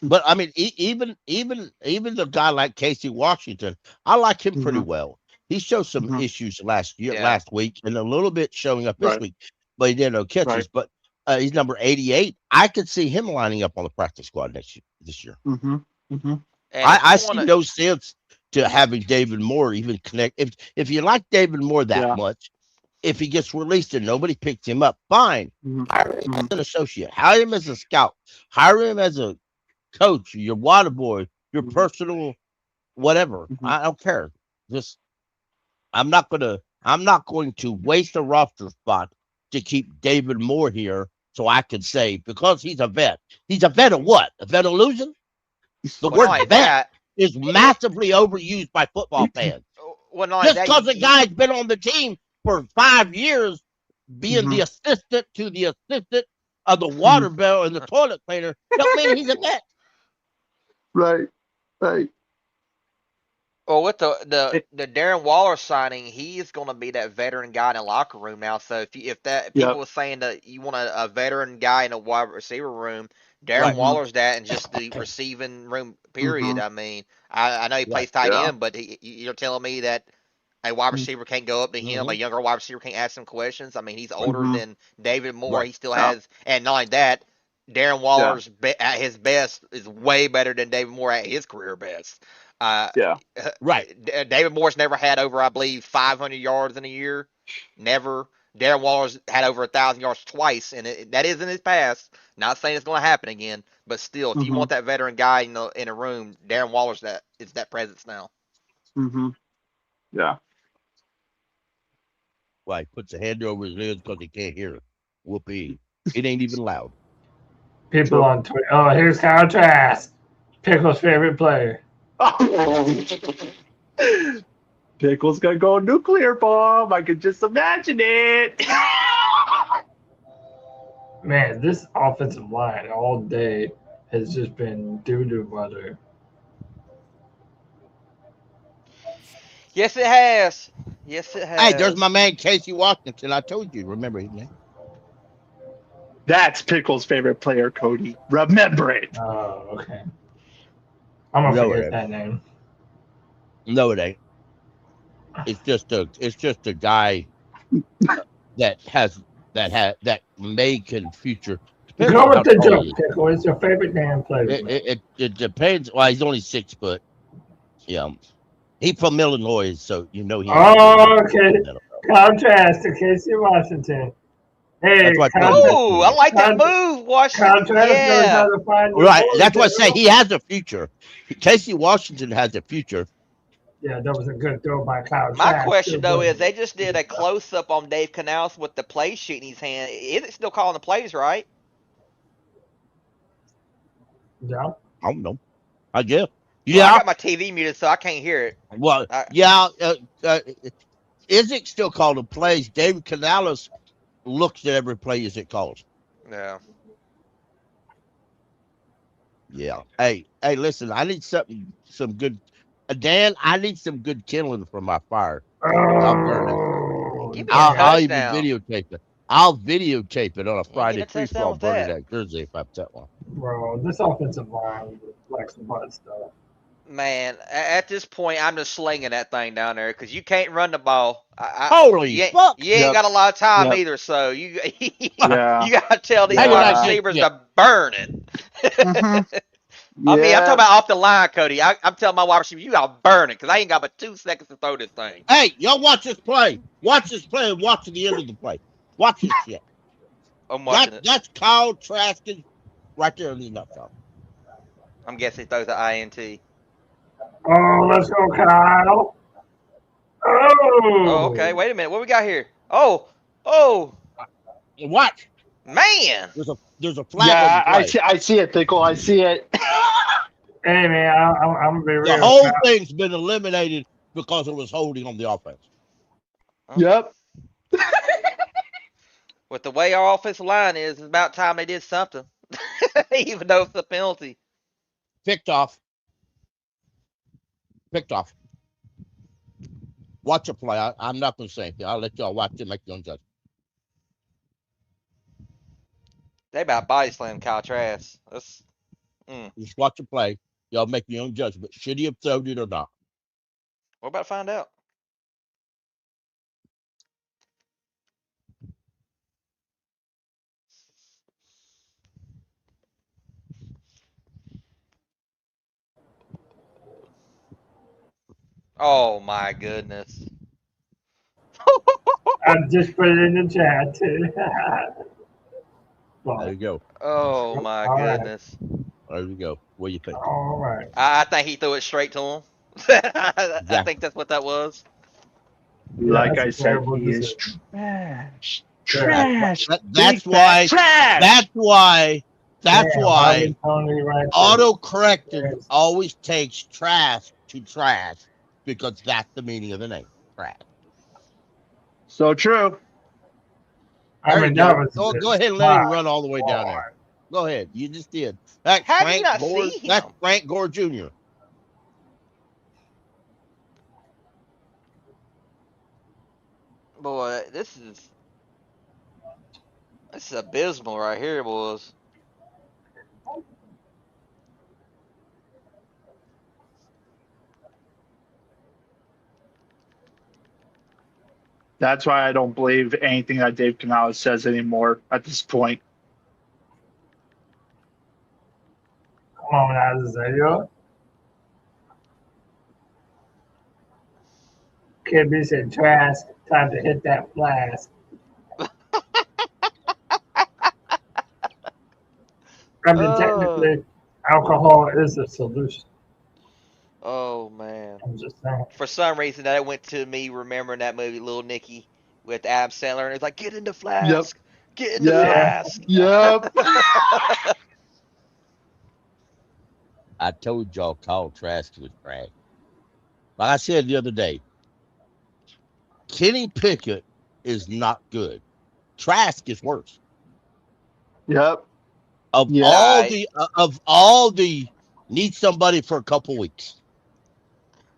But I mean, even the guy like Casey Washington, I like him pretty well. He showed some issues last week, and a little bit showing up this week, but he didn't no catches. But he's number 88. I could see him lining up on the practice squad this year. I see no sense to having David Moore even connect. If you like David Moore that much, if he gets released and nobody picks him up, fine. Hire him as an associate. Hire him as a scout. Hire him as a coach, your water boy, your personal whatever. I don't care. Just I'm not going to waste a roster spot to keep David Moore here so I can say because he's a vet. He's a vet of what? A vet of losing? The word vet is massively overused by football fans. Just because a guy's been on the team for 5 years, being the assistant to the assistant of the water bill and the toilet cleaner, don't mean he's a vet. Right. Well, with the Darren Waller signing, he is going to be that veteran guy in the locker room now. So if people were saying that you want a veteran guy in a wide receiver room, Darren Waller's that, and just the receiving room. Period. I mean, I know he plays tight end, but you're telling me that a wide receiver can't go up to him, a younger wide receiver can't ask him questions. I mean, he's older than David Moore. He still has, and not only that, Darren Waller's at his best is way better than David Moore at his career best. David Moore's never had over, I believe, 500 yards in a year. Never. Darren Waller's had over 1,000 yards twice, and that is in his past. Not saying it's going to happen again, but still, if you want that veteran guy in a room, Darren Waller's that presence now. Yeah. Well, he puts a hand over his ears because he can't hear it. Whoopee. It ain't even loud. People on Twitter. Oh, here's Kyle Trask, Pickle's favorite player. Pickle's gonna go nuclear bomb. I could just imagine it. Man, this offensive line all day has just been doo-doo butter. Yes, it has. Hey, there's my man Casey Washington. I told you. Remember his name? That's Pickle's favorite player, Cody. Remember it. Oh, okay. I'm gonna forget that name. No, it ain't. It's just a guy that may can future. Go with the joke, Pickle. It's your favorite damn player. It depends. Well, he's only 6 foot. Yeah. He's from Illinois, so you know he. Oh, okay. Contrast to Casey Washington. Hey, I like that move, Washington. Right. That's what I say. He has a future. Casey Washington has a future. Yeah, that was a good throw by Kyle. My question, though, is they just did a close-up on Dave Canales with the play sheet in his hand. Is it still calling the plays, right? Yeah. I don't know. I guess. Yeah. Well, I got my TV muted, so I can't hear it. Well, Isaac still called the plays. David Canales looks at every play as it calls. Yeah. Yeah. Hey, listen, I need some good Dan, I need some good kindling for my fire. I'll even videotape it. I'll videotape it on a Friday free-fall burning that jersey if I set one. Bro, this offensive line likes some butt stuff. Man, at this point, I'm just slinging that thing down there because you can't run the ball. Holy fuck! You ain't got a lot of time either, so you got to tell these wide receivers to burn it. I mean, I'm talking about off the line, Cody. I'm telling my wide receiver, you got to burn it because I ain't got but 2 seconds to throw this thing. Hey, y'all watch this play. Watch this play and watch the end of the play. Watch this shit. I'm watching it. That's Kyle Trask right there in the nutshell. I'm guessing he throws the INT. Oh, let's go, Kyle. Oh, okay. Wait a minute. What we got here? Oh. Watch. Man. There's a flag. Yeah, I see it, Pickle. I see it. Hey, man, I'm going to be real. The whole thing's been eliminated because it was holding on the offense. Yep. With the way our offensive line is, it's about time they did something. Even though it's a penalty. Picked off. Watch a play. I'm not going to say anything. I'll let y'all watch it, make your own judgment. They about body slam Kyle Trask. Just watch a play. Y'all make your own judgment. Should he have thrown it or not? We're about to find out. Oh my goodness. I just put it in the chat too. There you go. Oh my goodness. There you go. What do you think? All right. I think he threw it straight to him. I think that's what that was. Like I said, terrible he is decision. trash. Yeah. Trash. That's Big why. fat trash. That's why Tony right autocorrected always takes trash to trash, because that's the meaning of the name. Trash. So true. I mean, that was Go ahead and let him run all the way down there. Go ahead. You just did. That's How did you not Gore, see him? That's Frank Gore Jr. Boy, this is abysmal right here, boys. That's why I don't believe anything that Dave Canales says anymore at this point. Come on, Isaiah. KB said, Trask, time to hit that flask. I mean, technically, alcohol is the solution. Oh man! I'm just saying. For some reason, that went to me remembering that movie, Little Nicky, with Adam Sandler, and it's like, "Get in the flask, get in the flask." Yep. I told y'all Kyle Trask was trash. Like I said the other day, Kenny Pickett is not good. Trask is worse. Yep. Of all the need somebody for a couple weeks.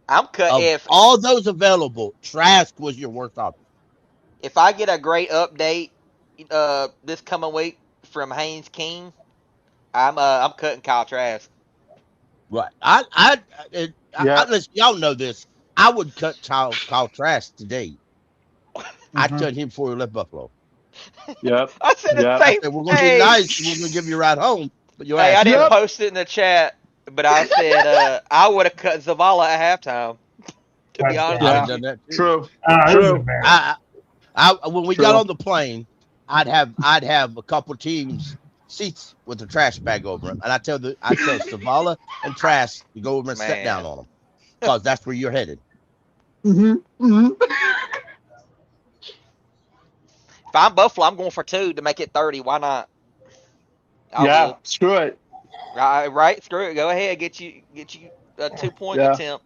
I'm cut. If all those available, Trask was your worst option. If I get a great update this coming week from Haynes King, I'm cutting Kyle Trask. Right. Listen, y'all know this. I would cut Kyle Trask today. I'd cut him before he left Buffalo. Yep. I said the same we're gonna be nice. We're gonna give you a ride home. But I didn't post it in the chat, but I said I would have cut Zavala at halftime. To be honest, I'd have done that too. True. True. When we got on the plane, I'd have a couple teams seats with a trash bag over them, and I tell Zavala and Trask to go over and sit down on them, because that's where you're headed. If I'm Buffalo, I'm going for 2 to make it 30. Why not? Screw it. Right, screw it. Go ahead, get you a 2-point attempt.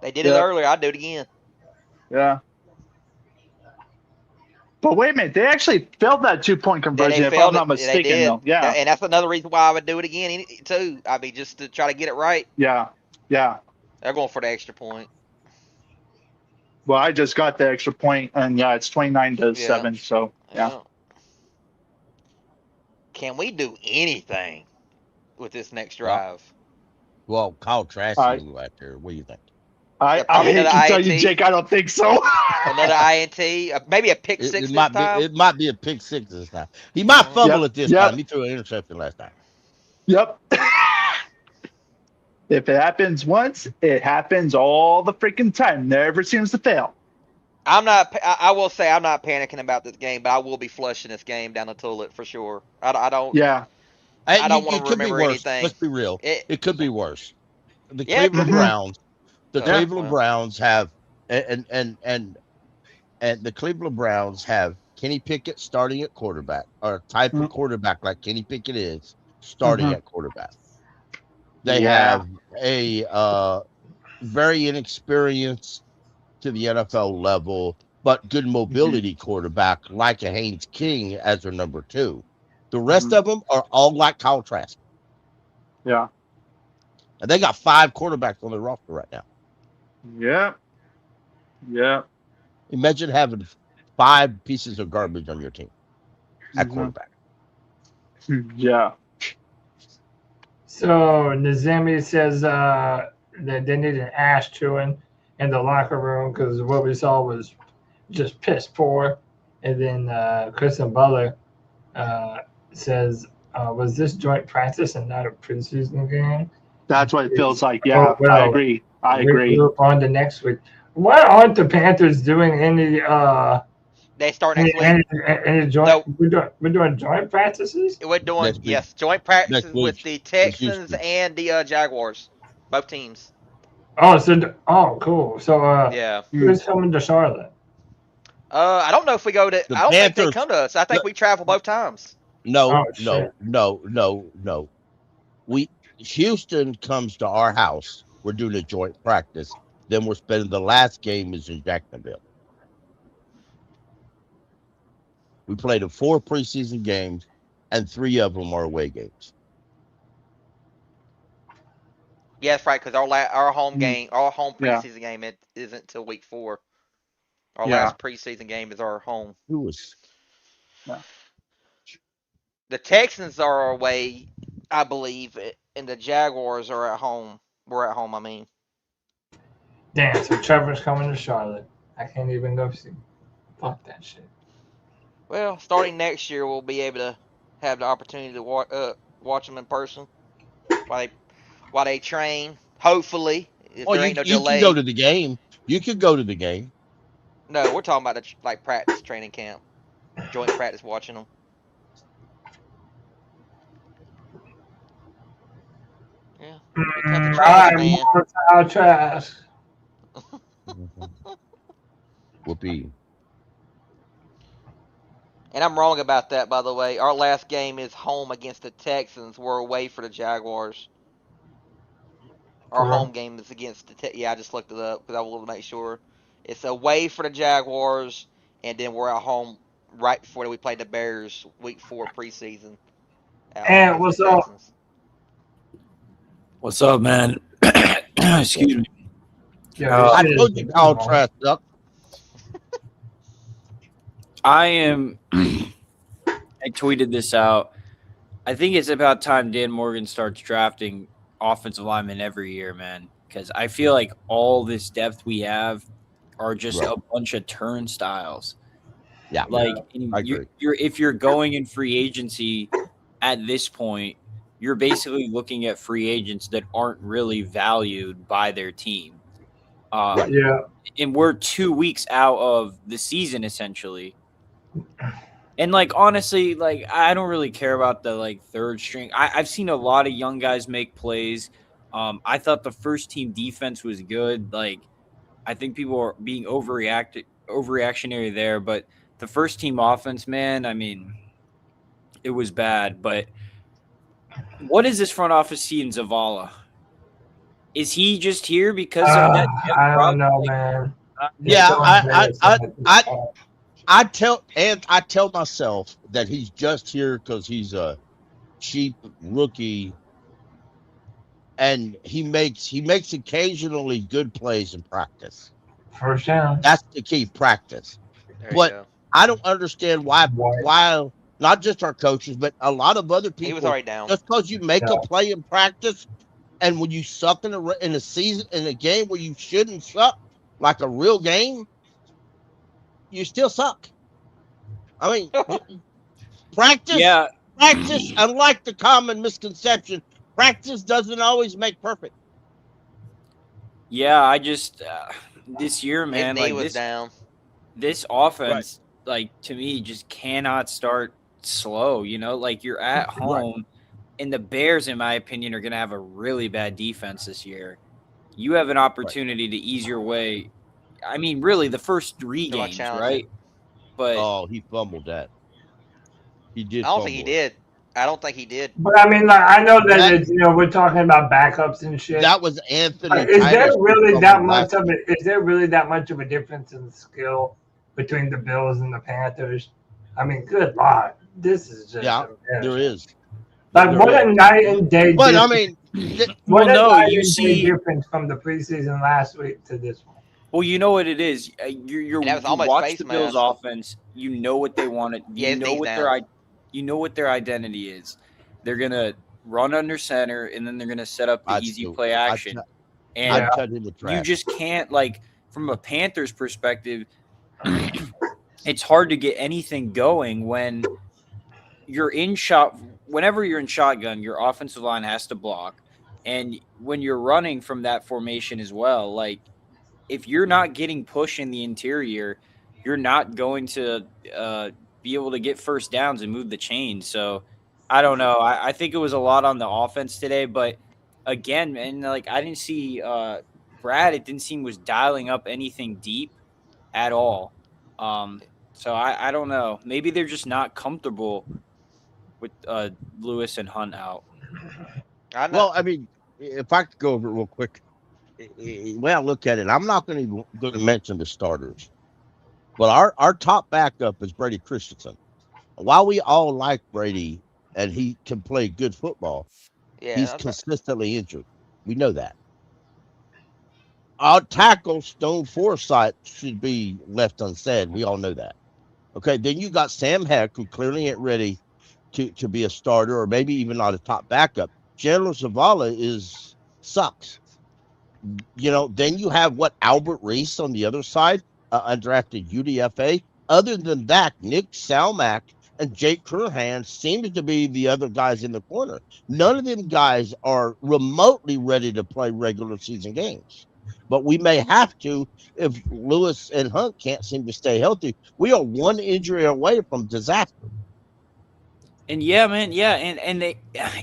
They did it earlier. I'd do it again. Yeah. But wait a minute, they actually failed that 2-point conversion, if I'm not mistaken, though. Yeah. And that's another reason why I would do it again, too. I mean, just to try to get it right. Yeah. Yeah. They're going for the extra point. Well, I just got the extra point, and it's 29-7. So yeah. Can we do anything with this next drive? Well, Kyle Trask right there. What do you think? I can tell you, Jake, I don't think so. Another INT, maybe a pick six this time. It might be a pick 6 this time. He might fumble it this time. He threw an interception last time. Yep. If it happens once, it happens all the freaking time. Never seems to fail. I will say I'm not panicking about this game, but I will be flushing this game down the toilet for sure. I don't. Yeah. I don't want to remember anything. Let's be real. It could be worse. The Cleveland Browns. The Cleveland Browns have and the Cleveland Browns have Kenny Pickett starting at quarterback, or a type of quarterback like Kenny Pickett is starting at quarterback. They have a very inexperienced to the NFL level, but good mobility quarterback like a Haynes King as their number 2. The rest of them are all like Kyle Trask. Yeah. And they got 5 quarterbacks on their roster right now. Yeah. Yeah. Imagine having 5 pieces of garbage on your team at quarterback. Yeah. So Nazemi says that they need an ash chewing in the locker room because what we saw was just piss poor. And then Kristen Butler says, was this joint practice and not a preseason game? That's what it feels like. Yeah, I agree. I agree. On to next week. Why aren't the Panthers doing any They start next week. And we're doing joint practices? We're doing, joint practices with the Texans and the Jaguars. Both teams. Cool. So, who's coming to Charlotte? I don't know if we go to. I don't think they come to us. I think we travel both times. No. Houston comes to our house. We're doing a joint practice. Then we're spending the last game is in Jacksonville. We played 4 preseason games, and 3 of them are away games. Yeah, that's right. Because our home game, our home preseason game, it isn't until week 4. Our last preseason game is our home. The Texans are away, I believe, and the Jaguars are at home. We're at home, I mean. Damn, so Trevor's coming to Charlotte. I can't even go see him. Fuck that shit. Well, starting next year, we'll be able to have the opportunity to watch them in person while they train. Hopefully, if there ain't no delay. You can go to the game. You could go to the game. No, we're talking about practice, training camp, joint practice, watching them. Yeah. I'll trash. Whoopee. And I'm wrong about that, by the way. Our last game is home against the Texans. We're away for the Jaguars. Our home game is against the I just looked it up because I wanted to make sure. It's away for the Jaguars, and then we're at home right before we play the Bears, week 4 preseason. And what's up? What's up, man? Excuse me. I told you all trash up. I tweeted this out. I think it's about time Dan Morgan starts drafting offensive linemen every year, man, because I feel like all this depth we have are just a bunch of turnstiles. Yeah, if you're going in free agency at this point, you're basically looking at free agents that aren't really valued by their team. And we're 2 weeks out of the season essentially. And honestly, I don't really care about the third string. I've seen a lot of young guys make plays. I thought the first team defense was good. I think people are being overreactionary there, but the first team offense, man, I mean, it was bad. But what does this front office see in Zavala? Is he just here because of that? I don't know, man. I tell myself that he's just here because he's a cheap rookie, and he makes occasionally good plays in practice. First down. That's the key, practice. But I don't understand why not just our coaches, but a lot of other people. He was already down. Just because you make a play in practice, and when you suck in a season in a game where you shouldn't suck, like a real game, you still suck. I mean, practice. Unlike the common misconception, practice doesn't always make perfect. Yeah, I just this year, man, this offense, to me, just cannot start slow. You're at home, and the Bears, in my opinion, are going to have a really bad defense this year. You have an opportunity to ease your way. I mean, really, the first 3 games, right? But he fumbled that. He did. I don't think he did. But I mean, I know that we're talking about backups and shit. That was Anthony. Is there really that much of it? Is there really that much of a difference in skill between the Bills and the Panthers? I mean, good Lord, this is just there is. What a night and day. But I mean, you see difference from the preseason last week to this one. Well, you know what it is. You watch the Bills' offense. You know what they wanted. You know what their identity is. They're gonna run under center, and then they're gonna set up the easy play action. You just can't from a Panthers perspective. It's hard to get anything going when you're in shot. Whenever you're in shotgun, your offensive line has to block, and when you're running from that formation as well, if you're not getting push in the interior, you're not going to be able to get first downs and move the chain. So I don't know. I think it was a lot on the offense today, but again, man, like I didn't see Brad. It didn't seem was dialing up anything deep at all. So I don't know. Maybe they're just not comfortable with Lewis and Hunt out. Well, I mean, if I could go over it real quick, the way I look at it, I'm not going to mention the starters, but our top backup is Brady Christensen. While we all like Brady and he can play good football, he's consistently injured. We know that. Our tackle, Stone Forsythe, should be left unsaid. We all know that. Okay, then you got Sam Heck, who clearly ain't ready to be a starter or maybe even not a top backup. Chandler Zavala sucks. You know, then you have Albert Reese on the other side, undrafted UDFA. Other than that, Nick Salmack and Jake Curhan seems to be the other guys in the corner. None of them guys are remotely ready to play regular season games. But we may have to if Lewis and Hunt can't seem to stay healthy. We are one injury away from disaster. And yeah, man, and they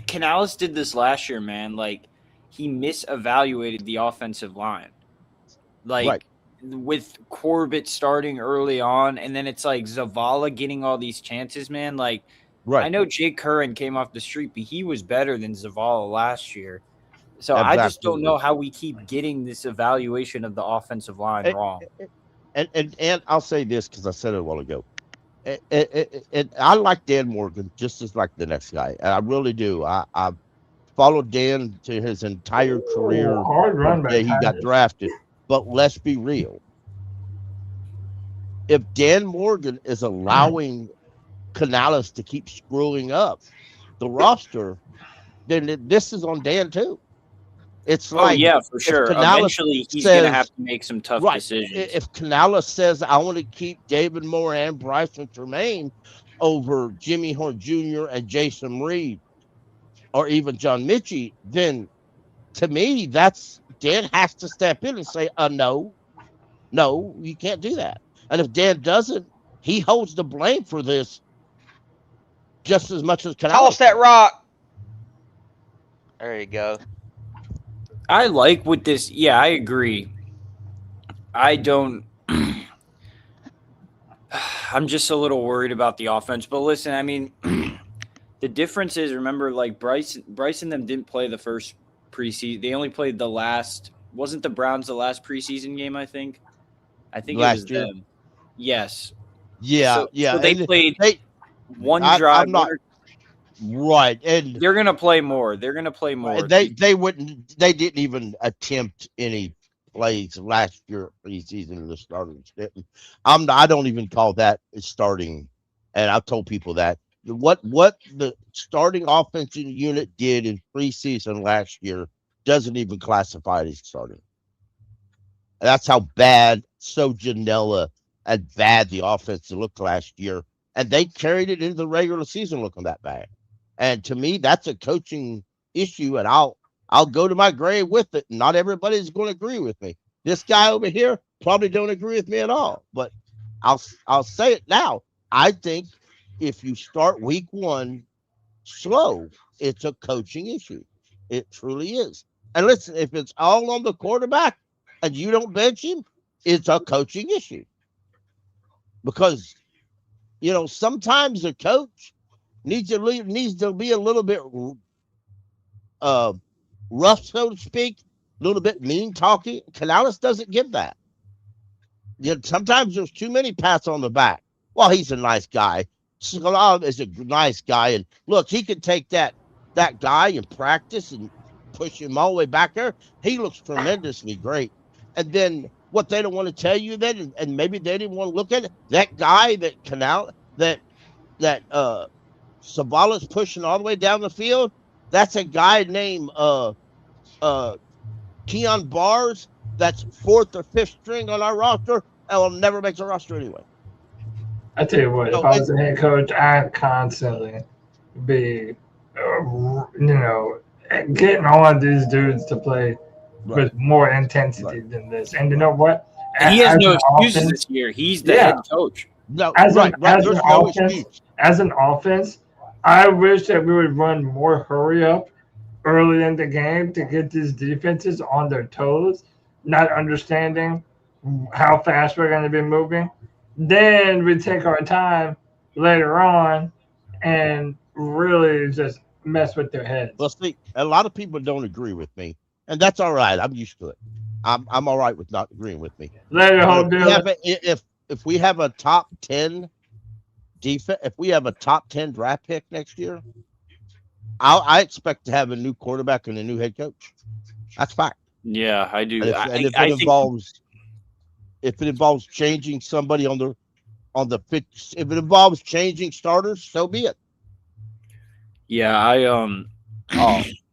Canales did this last year, man. Like he misevaluated the offensive line, like with Corbett starting early on, and then it's like Zavala getting all these chances, man. Like, I know Jake Curran came off the street, but he was better than Zavala last year. So I just don't know how we keep getting this evaluation of the offensive line wrong. And I'll say this because I said it a while ago. I like Dan Morgan just as like the next guy. I really do. I followed Dan to his entire career. Hard run back. He got drafted. But let's be real. If Dan Morgan is allowing Canales to keep screwing up the roster, then this is on Dan too. It's like, for sure. Eventually, he's going to have to make some tough decisions. If Canales says, I want to keep David Moore and Bryson Tremaine over Jimmy Horn Jr. and Jason Reed, or even John Mitchie, then to me, Dan has to step in and say, no, you can't do that. And if Dan doesn't, he holds the blame for this just as much as Canales. Toss that rock. There you go. I like with this. Yeah, I agree. I don't. I'm just a little worried about the offense. But listen, I mean, the difference is, remember, like Bryce and them didn't play the first preseason. They only played the last. Wasn't the Browns the last preseason game? I think last it was year. them. Yes. Yeah, So they played one drive. Right, and they're gonna play more. They're gonna play more. They didn't even attempt any plays last year preseason. The starters didn't. I don't even call that starting. And I've told people that what the starting offensive unit did in preseason last year doesn't even classify it as starting. That's how bad, so Janela and bad the offense looked last year, and they carried it into the regular season looking that bad. And to me, that's a coaching issue, and I'll go to my grave with it. Not everybody's going to agree with me. This guy over here probably don't agree with me at all, but I'll say it now. I think if you start week one slow, it's a coaching issue. It truly is. And listen, if it's all on the quarterback and you don't bench him, it's a coaching issue. Because, sometimes the coach needs to be a little bit rough, so to speak, a little bit mean talking. Canales doesn't give that. Sometimes there's too many pats on the back. Well, he's a nice guy. Salam is a nice guy, and look, he could take that guy in practice and push him all the way back there. He looks tremendously great. And then what they don't want to tell you then, and maybe they didn't want to look at it, that guy that Zavala's pushing all the way down the field, that's a guy named Keon Bars. That's fourth or fifth string on our roster, and will never make the roster anyway. I tell you what, if I was a head coach, I'd constantly be, getting all of these dudes to play with more intensity than this. And you know what? And he has no excuses offense, this year. He's the head coach. No, as right. There's There's no no offense, excuse. as an offense, I wish that we would run more hurry up early in the game to get these defenses on their toes, not understanding how fast we're going to be moving. Then we take our time later on and really just mess with their heads. Well, see, a lot of people don't agree with me, and that's all right. I'm used to it. I'm all right with not agreeing with me. Later, whole If we have a top 10 defense, if we have a top 10 draft pick next year, I expect to have a new quarterback and a new head coach. That's fact. Yeah, I do. And if it involves changing somebody on the pitch, if it involves changing starters, so be it. Yeah,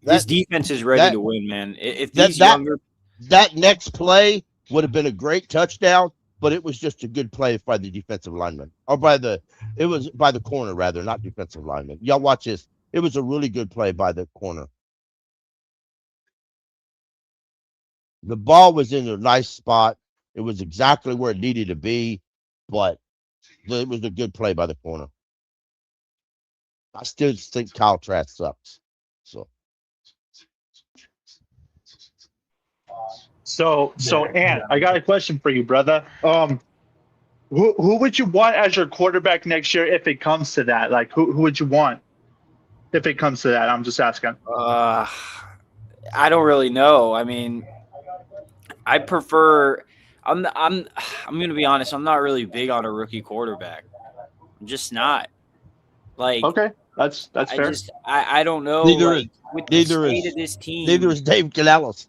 this defense is ready to win, man. If these that next play would have been a great touchdown, but it was just a good play by the defensive lineman, or by the corner rather, not defensive lineman. Y'all watch this. It was a really good play by the corner. The ball was in a nice spot. It was exactly where it needed to be, but it was a good play by the corner. I still think Kyle Trask sucks. So Ant, I got a question for you, brother. Who would you want as your quarterback next year if it comes to that? Like, who would you want if it comes to that? I'm just asking. I don't really know. I mean, I prefer. I'm going to be honest. I'm not really big on a rookie quarterback. I'm just not. Like, okay, that's fair. I don't know. Neither of this team. Neither is Dave Canales.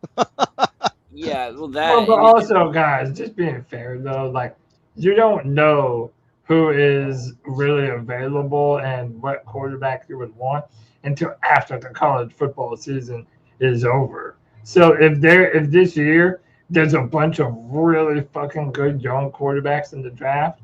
Yeah, well, but also, guys, just being fair though, like you don't know who is really available and what quarterback you would want until after the college football season is over. So if this year there's a bunch of really fucking good young quarterbacks in the draft,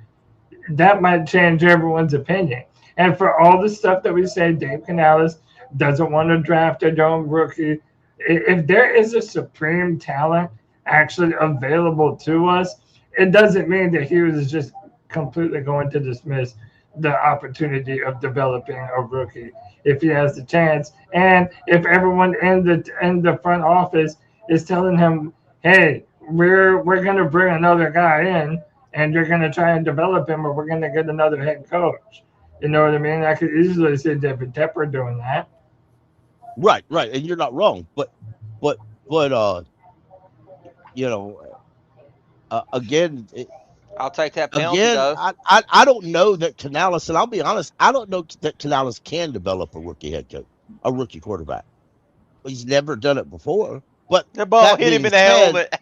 that might change everyone's opinion. And for all the stuff that we say, Dave Canales doesn't want to draft a young rookie. If there is a supreme talent actually available to us, it doesn't mean that he was just completely going to dismiss the opportunity of developing a rookie if he has the chance. And if everyone in the front office is telling him, hey, we're going to bring another guy in and you're going to try and develop him, or we're going to get another head coach. You know what I mean? I could easily see David Tepper doing that. Right, and you're not wrong, but again, I'll take that penalty though. I don't know that Canales, and I'll be honest, I don't know that Canales can develop a rookie head coach, a rookie quarterback. He's never done it before. But the ball hit him in the helmet.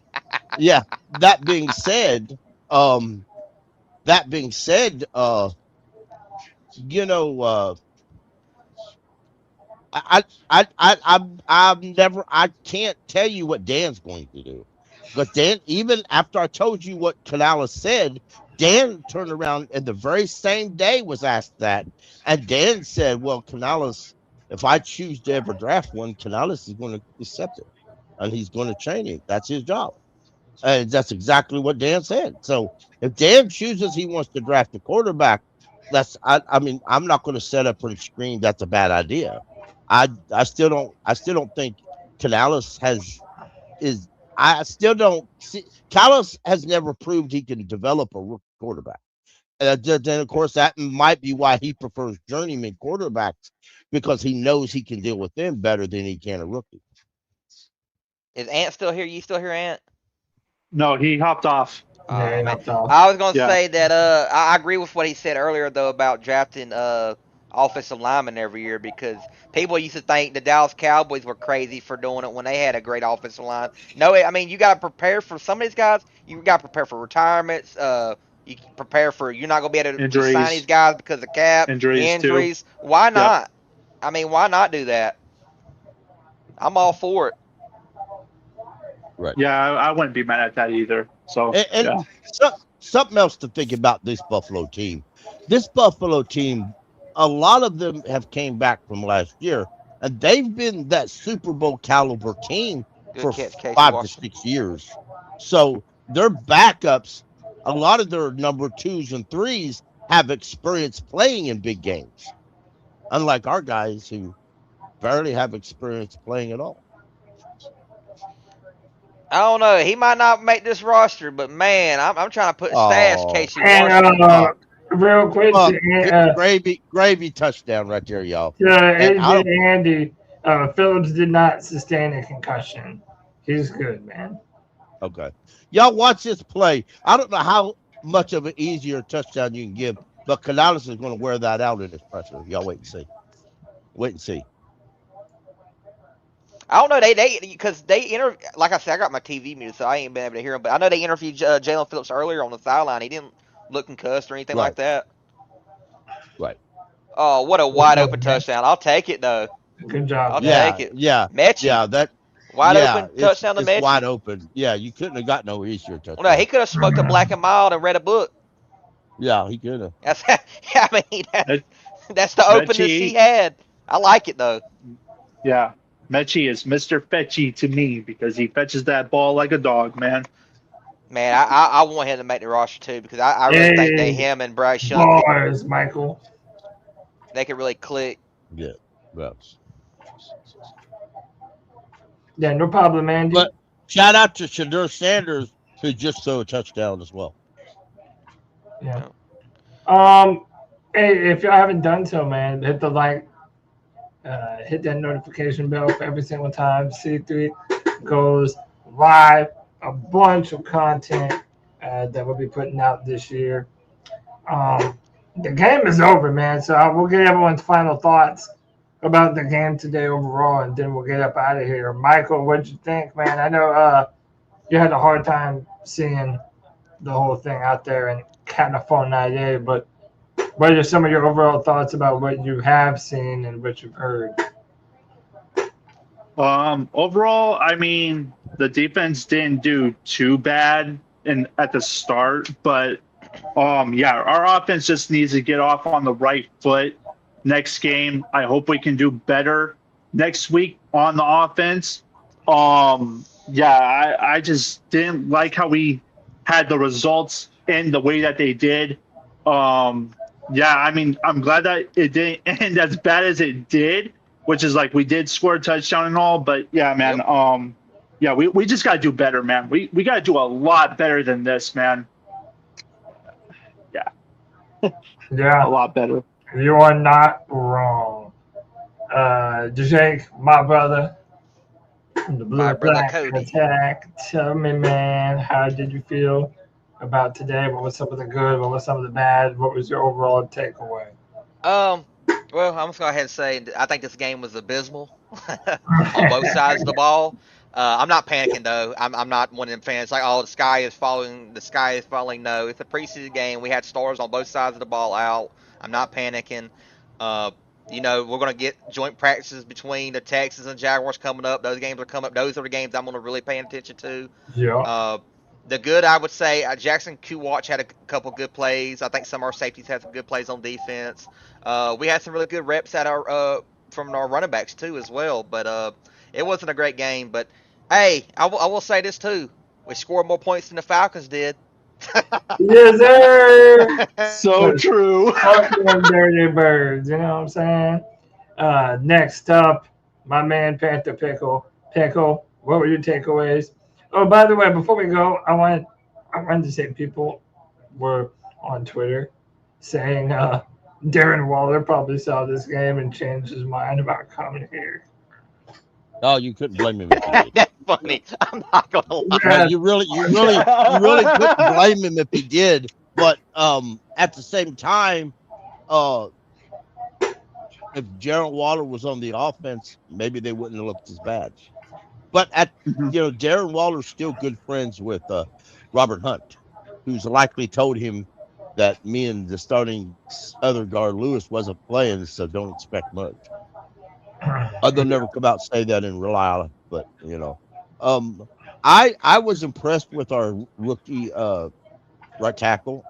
Yeah. That being said, I can't tell you what Dan's going to do. But Dan, even after I told you what Canales said, Dan turned around and the very same day was asked that. And Dan said, well, Canales, if I choose to ever draft one, Canales is going to accept it. And he's going to train him. That's his job. And that's exactly what Dan said. So if Dan chooses he wants to draft a quarterback, I'm not going to set up and scream that's a bad idea. I still don't think Canales Canales has never proved he can develop a rookie quarterback. Then of course that might be why he prefers journeyman quarterbacks, because he knows he can deal with them better than he can a rookie. Is Ant still here? You still here, Ant? No, he hopped off. I was going to say that I agree with what he said earlier, though, about drafting offensive linemen every year, because people used to think the Dallas Cowboys were crazy for doing it when they had a great offensive line. No, I mean, you got to prepare for some of these guys. You got to prepare for retirements. You prepare for you're not going to be able to sign these guys because of cap. Injuries. Why not? Yep. I mean, why not do that? I'm all for it. Right. Yeah, I wouldn't be mad at that either. So, something else to think about this Buffalo team. This Buffalo team, a lot of them have came back from last year, and they've been that Super Bowl caliber team for 5 to 6 years. So their backups, a lot of their number 2s and 3s have experience playing in big games, unlike our guys who barely have experience playing at all. I don't know. He might not make this roster, but man, I'm trying to put stash Casey Washington. And real quick, gravy touchdown right there, y'all. Andy, Phillips did not sustain a concussion. He's good, man. Okay, y'all watch this play. I don't know how much of an easier touchdown you can give, but Canales is going to wear that out in this pressure. Y'all wait and see. Wait and see. I don't know. They because they interview. Like I said, I got my TV muted, so I ain't been able to hear him. But I know they interviewed Jalen Phillips earlier on the sideline. He didn't look concussed or anything like that. Right. Oh, what a wide open touchdown! I'll take it though. Good job. I'll take it. Yeah. Mechie. Yeah. That wide open touchdown to Mechie. Wide open. Yeah, you couldn't have got no easier touchdown. Well, no, he could have smoked a black and mild and read a book. Yeah, he could have. I mean, that's the openness he had. I like it though. Yeah. Mechie is Mr. Fetchy to me because he fetches that ball like a dog, man. Man, I want him to make the roster too because I really think that him and Bryce Young, bars, Michael, they could really click. Yeah, yeah, no problem, Andy. But shout out to Shadur Sanders who just threw a touchdown as well. Yeah. Hey, if y'all haven't done so, man, hit the like. Hit that notification bell for every single time C3 goes live. A bunch of content that we'll be putting out this year. The game is over, man. So we'll get everyone's final thoughts about the game today overall, and then we'll get up out of here. Michael, what'd you think, man? I know you had a hard time seeing the whole thing out there in California today, but what are some of your overall thoughts about what you have seen and what you've heard? Overall, I mean, the defense didn't do too bad at the start, but our offense just needs to get off on the right foot. Next game, I hope we can do better next week on the offense. I just didn't like how we had the results in the way that they did. I mean, I'm glad that it didn't end as bad as it did, which is like we did score a touchdown and all. But yeah, man, we just got to do better, man. We got to do a lot better than this, man. Yeah, a lot better. You are not wrong. Jake, my brother, the Blue Black Attack. Tell me, man, how did you feel about today? What was some of the good? What was some of the bad? What was your overall takeaway? Well, I'm just going to go ahead and say I think this game was abysmal on both sides of the ball. I'm not panicking though. I'm not one of them fans like, oh, the sky is falling. No, it's a preseason game. We had stars on both sides of the ball out. I'm not panicking. We're going to get joint practices between the Texans and Jaguars coming up. Those games are coming up. Those are the games I'm going to really pay attention to. Yeah. The good, I would say, Jackson Kuwatch had a couple good plays. I think some of our safeties had some good plays on defense. We had some really good reps at from our running backs too as well. But it wasn't a great game. But hey, I will say this too: we scored more points than the Falcons did. Yes, sir. So true. Them dirty birds. You know what I'm saying? Next up, my man Panther Pickle. Pickle, what were your takeaways? Oh, by the way, before we go, I wanted to say people were on Twitter saying Darren Waller probably saw this game and changed his mind about coming here. Oh, you couldn't blame him. That's funny. I'm not gonna lie. No, you really couldn't blame him if he did. But at the same time, if Darren Waller was on the offense, maybe they wouldn't have looked as bad. But Darren Waller's still good friends with Robert Hunt, who's likely told him that me and the starting other guard Lewis wasn't playing, so don't expect much. They'll never come out and say that in real life, but I was impressed with our rookie right tackle.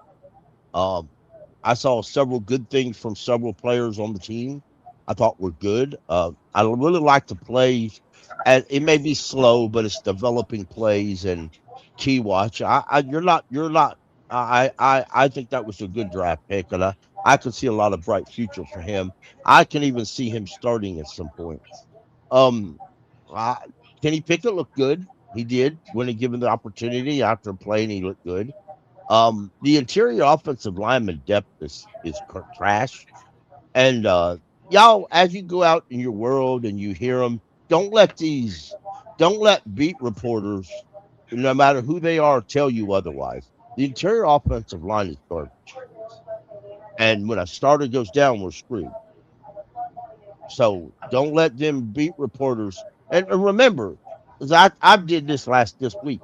I saw several good things from several players on the team. I thought were good. I really like the plays. And it may be slow, but it's developing plays, and Key watch. You're not. I think that was a good draft pick, and I could see a lot of bright future for him. I can even see him starting at some point. Kenny Pickett looked good. He did when he given the opportunity after playing. He looked good. The interior offensive lineman depth is trash. And y'all, as you go out in your world and you hear them, don't let beat reporters, no matter who they are, tell you otherwise. The interior offensive line is garbage. And when a starter goes down, we're screwed. So don't let them beat reporters. And remember, I did this this week.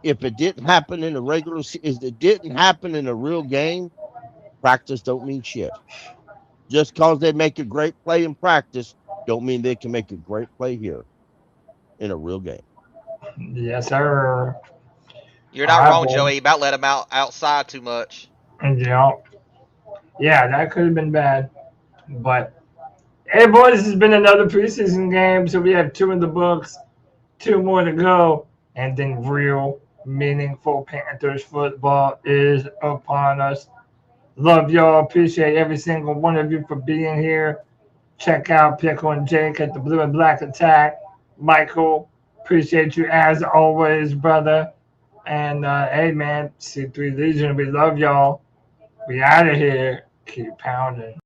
If it didn't happen in a if it didn't happen in a real game, practice don't mean shit. Just because they make a great play in practice, don't mean they can make a great play here in a real game. Yes, sir. You're not wrong, Joey. About let him outside too much. Yeah, that could have been bad. But hey, boys, this has been another preseason game. So we have 2 in the books, 2 more to go, and then real meaningful Panthers football is upon us. Love y'all. Appreciate every single one of you for being here. Check out Pickle and Jake at the Blue and Black Attack. Michael, appreciate you as always, brother. And hey, man, C3 Legion, we love y'all. We out of here. Keep pounding.